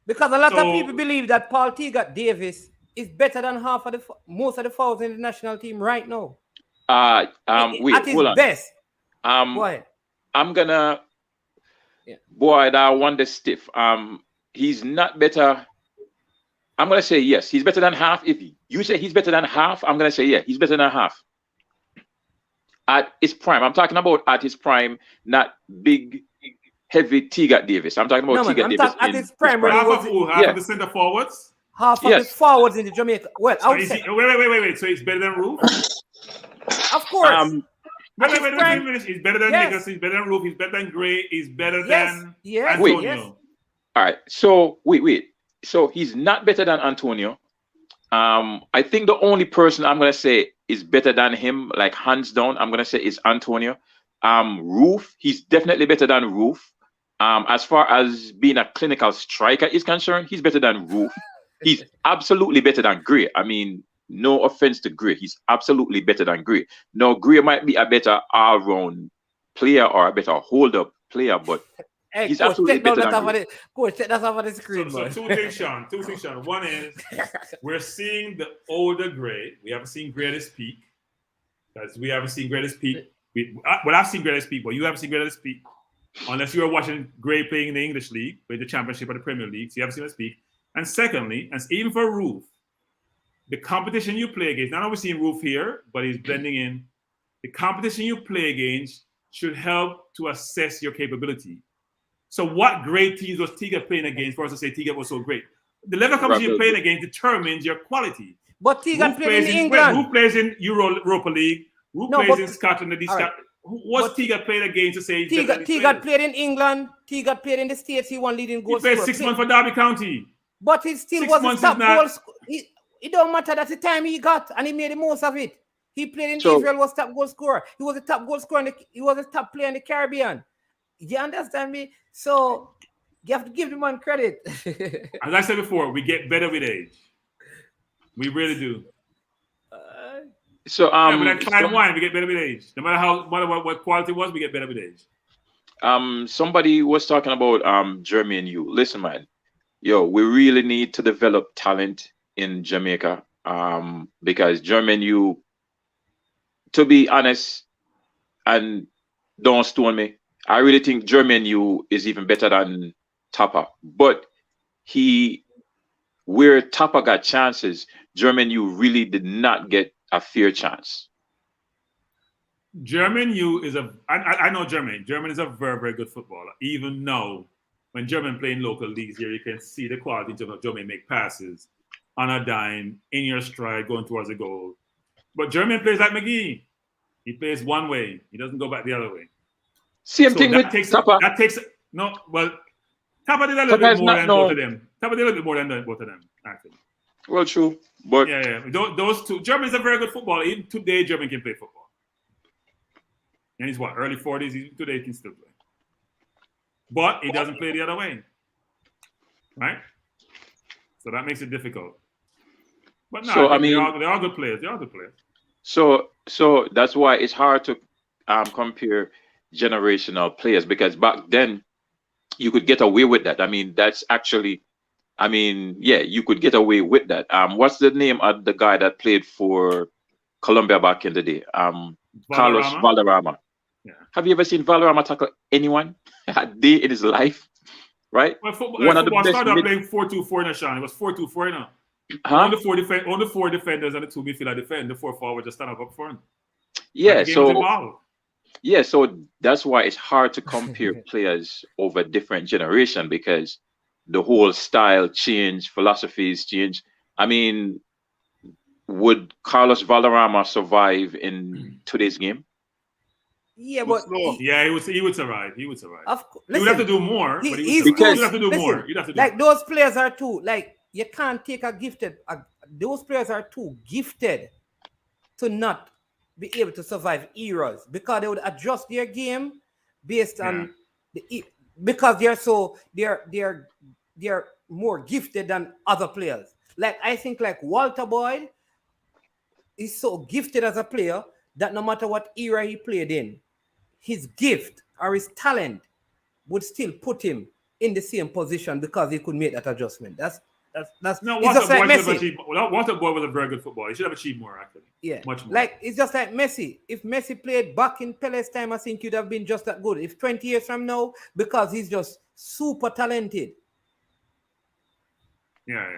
Because a lot of people believe that Paul Teagat Davis is better than most of the fouls in the national team right now. Wait, at his hold on. best. I'm gonna boy, that one the stiff. He's not better. I'm gonna say yes. He's better than half. If you say he's better than half, I'm gonna say yeah. He's better than half. At his prime, I'm talking about at his prime, not big, heavy Teagat Davis. I'm talking about Teagat Davis. At his prime, half of the center forwards. Half of the forwards in the Jamaica. Well, so wait. So he's better than Roof. Of course. Wait. He's better than Nicholas. He's better than Roof. He's better than Gray. He's better than Antonio. All right. So wait. So he's not better than Antonio. I think the only person I'm gonna say is better than him, like hands down, I'm gonna say is Antonio. Roof, he's definitely better than Roof. As far as being a clinical striker is concerned, he's better than Roof. He's absolutely better than Gray. I mean, no offense to Gray, he's absolutely better than Gray. Now, Gray might be a better all-round player or a better hold-up player, but he's absolutely better than Gray. Coach, take that off of the screen. So two things, Sean. One is we're seeing the older Gray. We haven't seen Gray at his peak. We haven't seen Gray at his peak. I've seen Gray at his peak, but you haven't seen Gray at his peak. Unless you were watching Gray playing in the English League, with the Championship or the Premier League, so you haven't seen him speak. And secondly, and even for Roof, the competition you play against, not only seeing Roof here, but he's blending in. The competition you play against should help to assess your capability. So what great teams was Teagat playing against for us to say Teagat was so great? The level of competition you're playing against determines your quality. But Teagat played in England. Roof plays in Europa League. Roof plays in Scotland. What's Teagat playing against to say Teagat played in England. Teagat played in the States. He won leading goal. He played 6 months for Derby County. But he still was a top goal. It don't matter. That's the time he got, and he made the most of it. He played in Israel, was top goal scorer. He was a top goal scorer. He was a top player in the Caribbean. You understand me? So You have to give the man credit. As I said before, we get better with age. We really do. So yeah, but like fine wine, we get better with age. No matter what quality was, we get better with age. Somebody was talking about Jermaine U. Listen, man, yo, we really need to develop talent in Jamaica. Because Jermaine U, to be honest, and don't stone me, I really think Jermaine U is even better than Tapa. But where Tapa got chances, Jermaine U really did not get a fair chance. Jermaine U is I know Jermaine. Jermaine is a very, very good footballer. Even now, when Jermaine playing local leagues here, you can see the quality in terms of Jermaine make passes on a dime, in your stride, going towards a goal. But Jermaine plays like McGee. He plays one way. He doesn't go back the other way. Same thing with Tapa. Tapa did a little bit more than both of them. Tapa did a little bit more than both of them, actually. Well, true. But yeah. Those two. Jermaine's a very good footballer. Even today, Jermaine can play football. And he's what, early 40s? Even today, he can still play. But he doesn't play the other way. Right? So that makes it difficult. But no, so, I mean, mean, they are good players. They are good players. So that's why it's hard to compare generational players, because back then you could get away with that. I mean, that's actually, I mean, yeah, you could get away with that. What's the name of the guy that played for Colombia back in the day? Carlos Valderrama. Yeah. Have you ever seen Valderrama tackle anyone a day in his life? Right? Well, football started out playing 4-2-4 in a shot. It was 4-2-4 now. Only four defenders and the two midfielder defend. The 4 forward just stand up front. Yeah, so that's why it's hard to compare players over different generation, because the whole style change, philosophies change. I mean, would Carlos Valderrama survive in today's game? Yeah, but he would survive. He would survive. Of course, he would have to do more. But you'd have to do more. You'd have to do like more. those players are too. Like, you can't take those players are too gifted to not be able to survive eras, because they would adjust their game based on because they're more gifted than other players. Like, I think like Walter Boyd is so gifted as a player that no matter what era he played in, his gift or his talent would still put him in the same position because he could make that adjustment. That's no. Walter Boyd was a very good footballer. He should have achieved more, actually. Yeah, much more. Like, it's just like Messi. If Messi played back in Pele's time, I think he'd have been just that good. If 20 years from now, because he's just super talented. Yeah.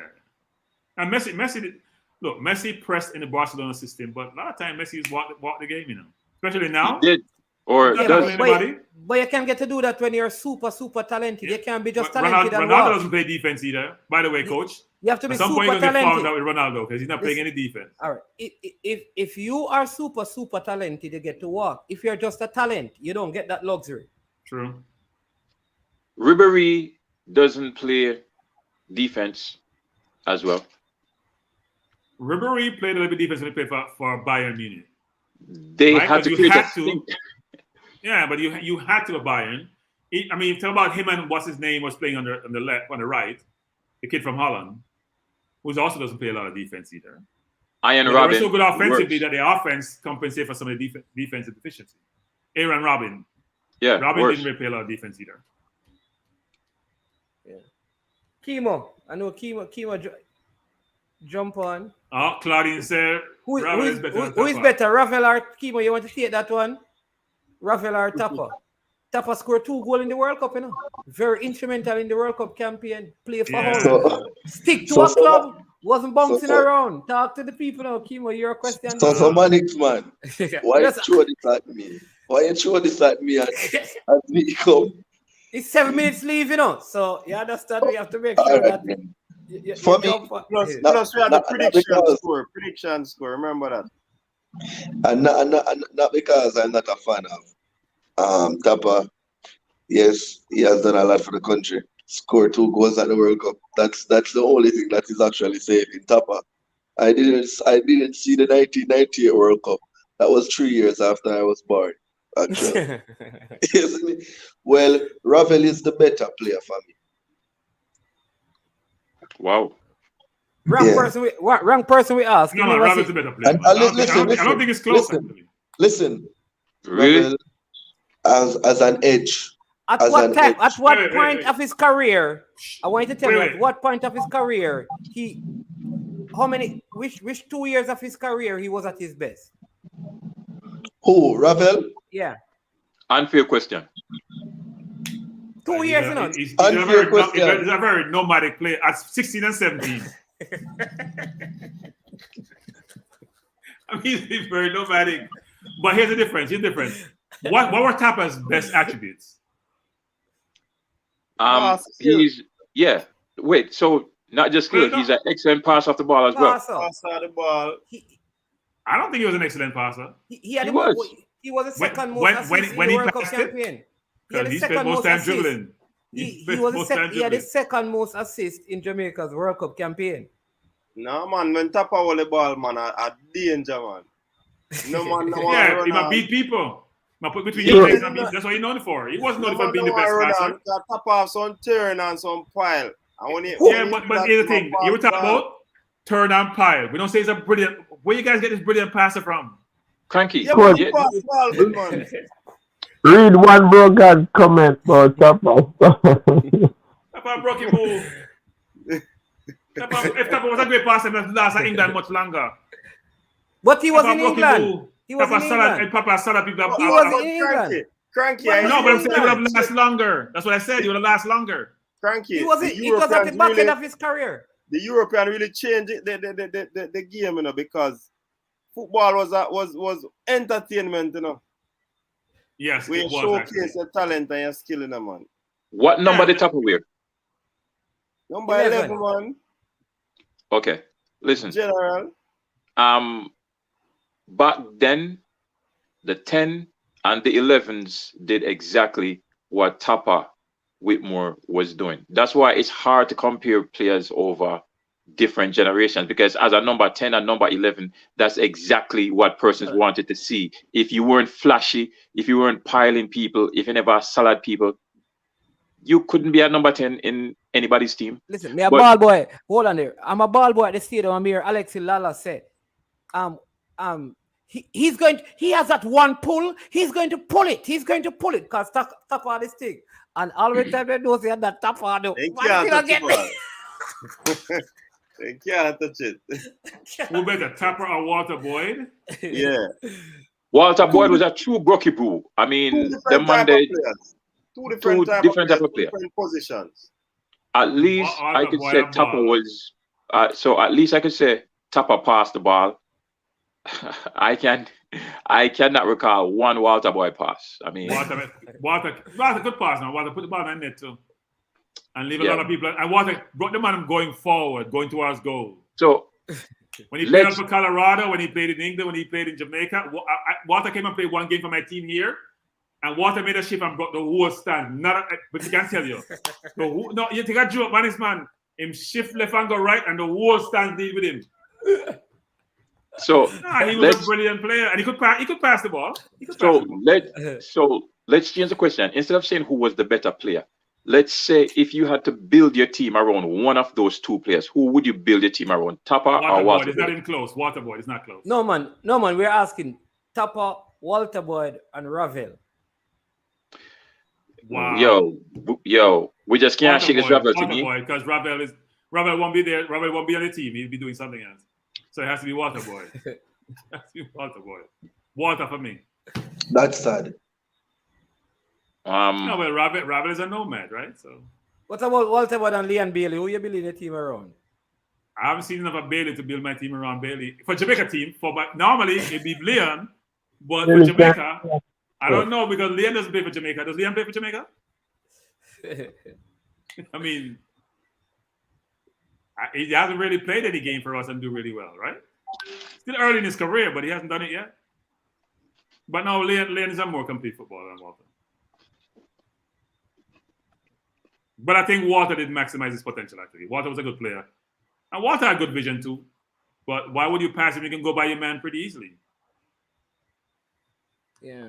And Messi pressed in the Barcelona system, but a lot of time Messi has walked the game, especially now. He did. Or but you can't get to do that when you're super talented. You can't be just talented. Ronaldo doesn't play defense either. By the way, coach, you have to be at some super point you're talented. found out with Ronaldo because he's not playing any defense. All right. If you are super talented, you get to walk. If you're just a talent, you don't get that luxury. True. Ribery doesn't play defense as well. Ribery played a little bit defense when he played for Bayern Munich. They had to create Yeah, but you had to Bayern. I mean, tell about him and what's his name was playing on the left, on the right, the kid from Holland, who also doesn't play a lot of defense either. Ravel. They were so good offensively that the offense compensated for some of the defensive deficiency. Aaron Robin. Yeah, Robin didn't really play a lot of defense either. Yeah. Kimo. I know Kimo jump on. Oh, Claudine said who is better, Ravel or Kimo? You want to take that one? Ravel or Tapa? Tapa scored 2 goals in the World Cup, Very instrumental in the World Cup campaign. Play for home. Stick to a club. Wasn't bouncing around. Talk to the people now, Kimo. Your question. So Manix, man. Why you throw this at me? Why you throw this at me as we come? It's 7 minutes leave, So you understand we have to make sure that for me, plus we have the prediction score. Remember that. And not because I'm not a fan of Tapa. Yes, he has done a lot for the country. Scored 2 goals at the World Cup. That's the only thing that is actually saving Tapa. I didn't see the 1998 World Cup. That was 3 years after I was born. Actually, well, Ravel is the better player for me. Wow. Wrong person we ask. No, Ravel's a better player. And, I don't think it's close. Listen. Really? Ravel as an edge. At what point of his career? I want you to tell me at what point of his career which 2 years of his career he was at his best? Who, Ravel? Yeah. Unfair question. 2 years, He's a very nomadic player at 16 and 17. I mean, he's very nomadic. But here's the difference. What were Tapa's best attributes? Wait, so not just skill, he's an excellent pass off the ball as well. Pass off the ball. I don't think he was an excellent passer. He was the second most assist in the World Cup campaign. Because he spent most time dribbling. He had the second most assist in Jamaica's World Cup campaign. No, man, when Tapa hold the ball, man, a danger, man. No, man, yeah, he might beat people. Put between your legs and beat. That's what he's known for. He wasn't known for being the best passer. Tapa have some turn and some pile. But here's the thing. You were talking about turn and pile. We don't say it's a brilliant. Where you guys get this brilliant passer from? Cranky. Yeah, but you pass ball, good man. Read one broken comment about Tapa. Tapa broke him move. If Tapa was a great passer, he last in England much longer. But he was in England. He was in England. Papa Salah people. He was in England. Cranky. No, but I'm saying he would have last longer. That's what I said. He would have last longer. Cranky. It was at the back end of his career. The European really changed the game, you know, because football was entertainment, you know. Yes, we showcase your talent and your skill in a man. What number the Tapa wear? Number 11, man. Okay, listen. General. Back then, the 10 and the 11s did exactly what Tapa Whitmore was doing. That's why it's hard to compare players over different generations, because as a number 10 and number 11, that's exactly what persons wanted to see. If you weren't flashy, if you weren't piling people, if you never salad people, you couldn't be a number 10 in anybody's team. Listen, me a ball boy. Hold on there. I'm a ball boy at the stadium. I'm here. Alexi Lala said, he has that one pull. He's going to pull it. He's going to pull it because Tapa on this thing. And all the time they know say that Tapa on They can't touch it. Who better, Tapa or Walter Boyd? Yeah. Walter Boyd was a true Brocky Boo. I mean, the Monday. Two different type of players, different positions. At least I could say Tapa was. So at least I could say Tapa passed the ball. I cannot recall one Walter Boyd pass. I mean, Walter good pass now. Walter put the ball in the net too, and leave a lot of people. And Walter brought the man going forward, going towards goal. So when he played for Colorado, when he played in England, when he played in Jamaica, Walter came and played one game for my team here. And Walter made a shift and brought the whole stand. But he can't tell you. You take a joke, man. This man, him shift left and go right, and the whole stand deal with him. So he was a brilliant player, and he could pass the ball. Let's change the question. Instead of saying who was the better player, let's say if you had to build your team around one of those two players, who would you build your team around? Tapa or Walter Boyd? It's not even close. Walter Boyd is not close. No man. We're asking Tapa, Walter Boyd, and Ravel. Wow. Yo, we just can't shake his Ravel to me. Because Ravel won't be there. Ravel won't be on the team. He'll be doing something else. So it has to be Walter Boyd. It has to be Walter Boyd. Walter for me. That's sad. No, well, Ravel is a nomad, right? So. What about Walter Boyd and Leon Bailey? Who you building your team around? I haven't seen enough of Bailey to build my team around Bailey. For Jamaica team, normally it'd be Leon, but for Jamaica, I don't know because Leon doesn't play for Jamaica. Does Leon play for Jamaica? I mean, he hasn't really played any game for us and do really well, right? Still early in his career, but he hasn't done it yet. But now Leon is a more complete footballer than Walter. But I think Walter did maximize his potential, actually. Walter was a good player. And Walter had good vision, too. But why would you pass him? You can go by your man pretty easily. Yeah.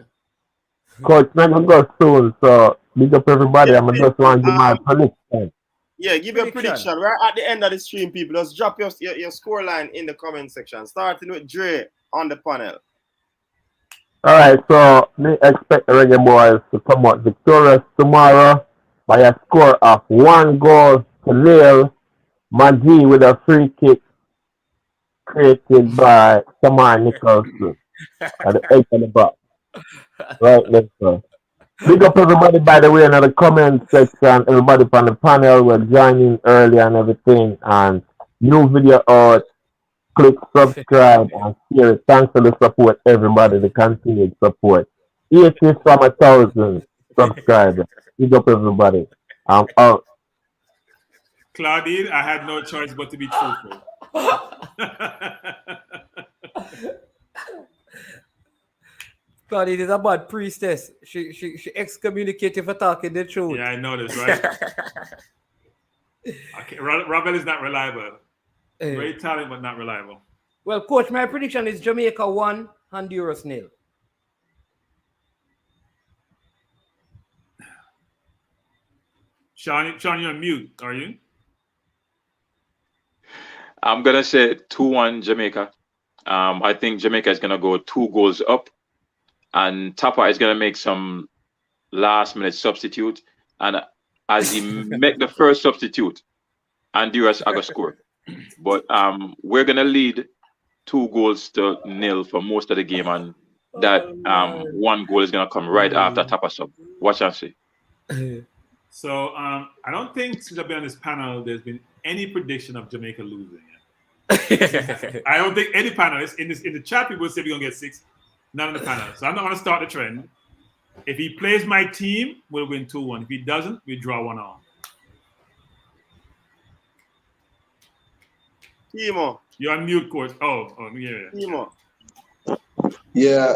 Coach, let me go soon, so big up everybody. I'm just want to do my prediction. Yeah, give your prediction. We're at the end of the stream, people. Just drop your score line in the comment section. Starting with Dre on the panel. All right, so me expect the Reggae Boyz to come out victorious tomorrow by a score of 1-0. Maggie with a free kick created by Samar Nicholson at the edge of the box. Right next to. Big up everybody, by the way, in the comment section. Everybody on the panel were joining early and everything. And new video out. Click subscribe and share it. Thanks for the support, everybody, the continued support. 80 from 1,000 subscribers. Big up everybody. I'm out. Claudine, I had no choice but to be truthful. Claudine is a bad priestess. She excommunicated for talking the truth. Yeah, I know this, right? Okay, Ravel is not reliable. Great talent, but not reliable. Well, coach, my prediction is Jamaica 1, Honduras 0. Sean, you're on mute, are you? I'm gonna say 2-1 Jamaica. I think Jamaica is gonna go 2 goals up, and Tapa is gonna make some last-minute substitute, and as he make the first substitute, Honduras are gonna score. But we're gonna lead 2-0 for most of the game, and that 1 goal is gonna come right after Tapa sub. Watch and see. So I don't think since I've been on this panel, there's been any prediction of Jamaica losing. I don't think any panelists in the chat people say we're gonna get 6. None of the panel. So I'm not gonna start the trend. If he plays my team, we'll win 2-1. If he doesn't, we draw 1-1. Timo. You're on mute, coach. Oh, yeah. Timo. Yeah,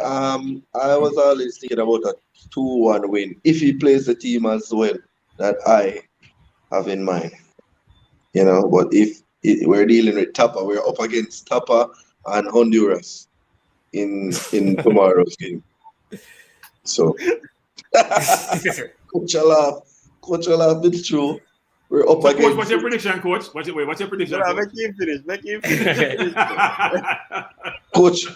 I was always thinking about a 2-1 win if he plays the team as well that I have in mind. You know, but if we're dealing with Tapa, we're up against Tapa and Honduras in tomorrow's game. So, Coach Alaf, it's true. We're up against. Coach, what's your prediction, coach? What's your prediction? Yeah, make him finish. Coach,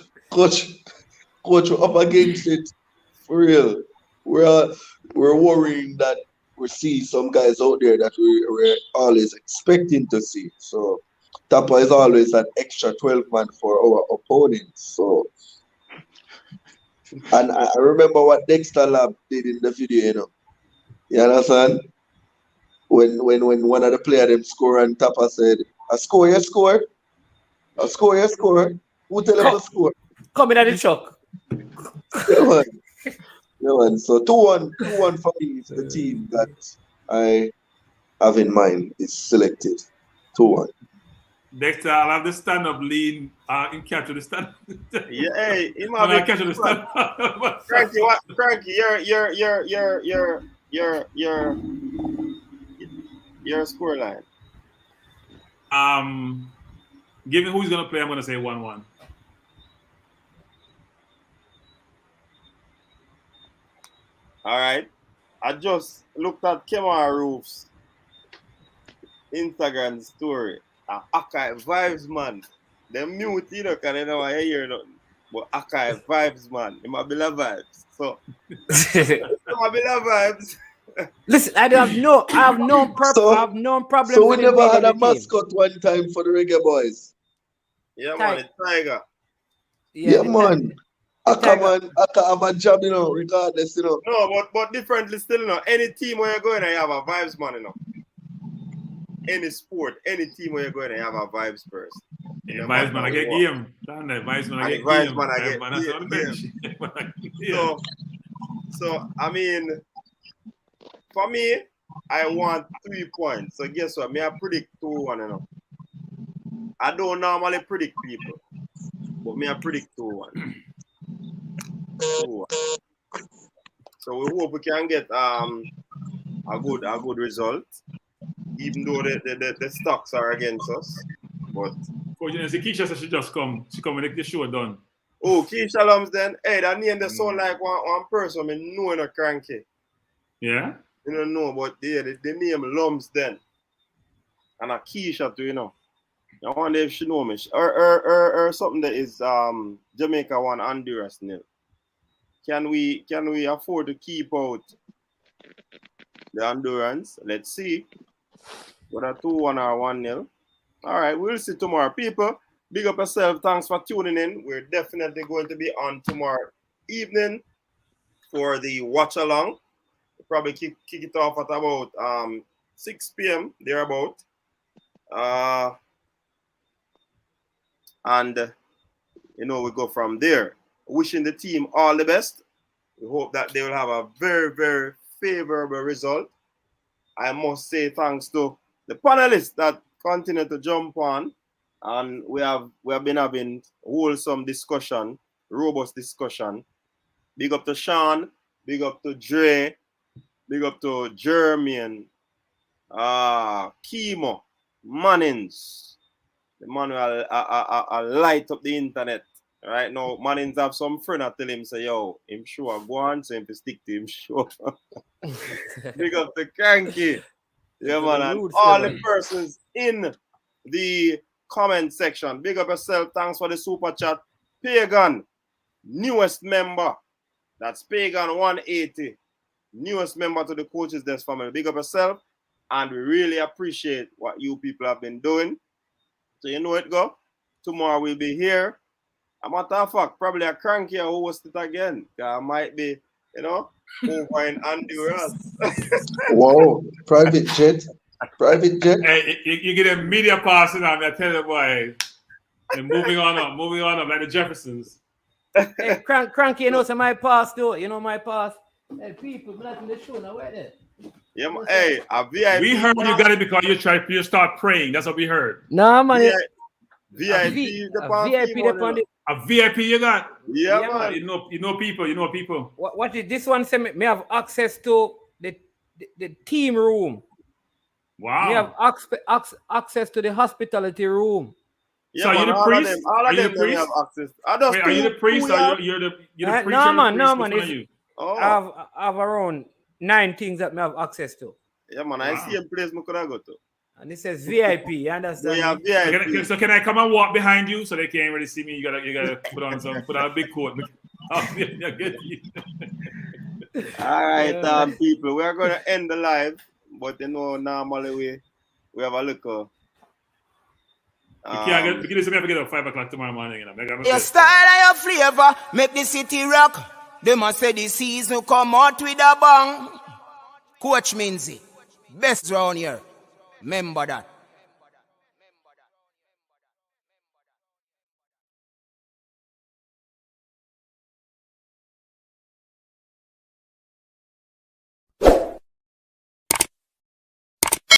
we're up against it for real. We're worrying that we see some guys out there that we're always expecting to see. So Tapa is always an extra 12 man for our opponents. So, and I remember what Dexter Lab did in the video, you know. You understand? When one of the players them score and Tapa said, "A score, you score. A score, you score. Who tell him to score?" Come in at the chuck. Yeah, man. So 2-1 for me is the team that I have in mind is selected. 2-1. Dexter, I'll have the stand-up lean in capture the stand. Yeah, hey, he might catch the stand-up. Frankie, your score line. Given who's gonna play, I'm gonna say 1-1. All right. I just looked at Kemar Roof's Instagram story. Archive vibes, man. They mute, you know, because they don't want to hear nothing. But archive vibes, man. They might be the vibes. So, they might be the vibes. Listen, I have no problem. So we never had a mascot one time for the Reggae Boyz. Yeah, man, it's Tiger. Yeah, man. Aka have a job, you know, regardless, you know. No, but differently still, you know. Any team where you're going, you have a vibes, man, you know. Any sport, any team where you're going, you have a vibes first. Yeah, vibes, man, I get game. Vibes, man, I get game. Vibes, man, I get game. So, I mean, for me, I want 3 points. So guess what? I predict 2-1, you know. I don't normally predict people, but I predict 2-1. So we hope we can get a good result, even though the stocks are against us. But Keisha said she just come. She come and make the show done. Oh, Keisha Lums then. Hey, that name they sound like one person. I know in a cranky. Yeah. You don't know, but the name Lums then. And a Keisha too, you know. I wonder if she know me. Or something that is Jamaica 1, Honduras 0. Can we afford to keep out the Hondurans? Let's see. Whether 2-1 or 1-0. All right, we'll see tomorrow. People, big up yourself. Thanks for tuning in. We're definitely going to be on tomorrow evening for the watch along. We'll probably kick it off at about 6 p.m. thereabout. And we go from there. Wishing the team all the best. We hope that they will have a very, very favorable result. I must say thanks to the panelists that continue to jump on, and we have been having wholesome discussion, robust discussion. Big up to Sean, big up to Dre, big up to Jermaine, Kimo, Mannings. The man will light up the internet. Right now, Mannings have some friend that tell him, say, yo, him sure go on, so him to stick to him sure. Big up to Cranky. Yeah, man, and all the persons in the comment section. Big up yourself. Thanks for the super chat. Pagan, newest member. That's Pagan 180. Newest member to the Coaches Desk family. Big up yourself. And we really appreciate what you people have been doing. So you know it go. Tomorrow we'll be here. A matter of fact, probably a Cranky who host it again. I might be, over in Honduras. Wow, private jet. Hey, you get a media pass on me, I tell you, boy. And moving on up, like the Jeffersons. Hey, Cranky, you know, so my pass too. You know my pass. Hey, people, not in the show now, where there? Yeah, hey, a VIP. We heard you got it because you start praying. That's what we heard. No, man. VIP, a VIP you got? Yeah, man. You know people. What is this one? Say me have access to the team room. Wow. We have access to the hospitality room. Yeah, so man, you're the priest? All of them priest? have access. Wait, are you the priest or you're the preacher? No, man. Oh. I have around 9 things that I have access to. Yeah, man. Wow. I see a place I could go to. And it says VIP, you understand? Yeah, VIP. So can I come and walk behind you so they can't really see me? You gotta put on a big coat. All right, people. We are gonna end the live, but normally we have a look. We can get up 5 o'clock tomorrow morning. Your style and your flavor make the city rock. They must say the season come out with a bang. Coach Minzy, best round here. Remember that.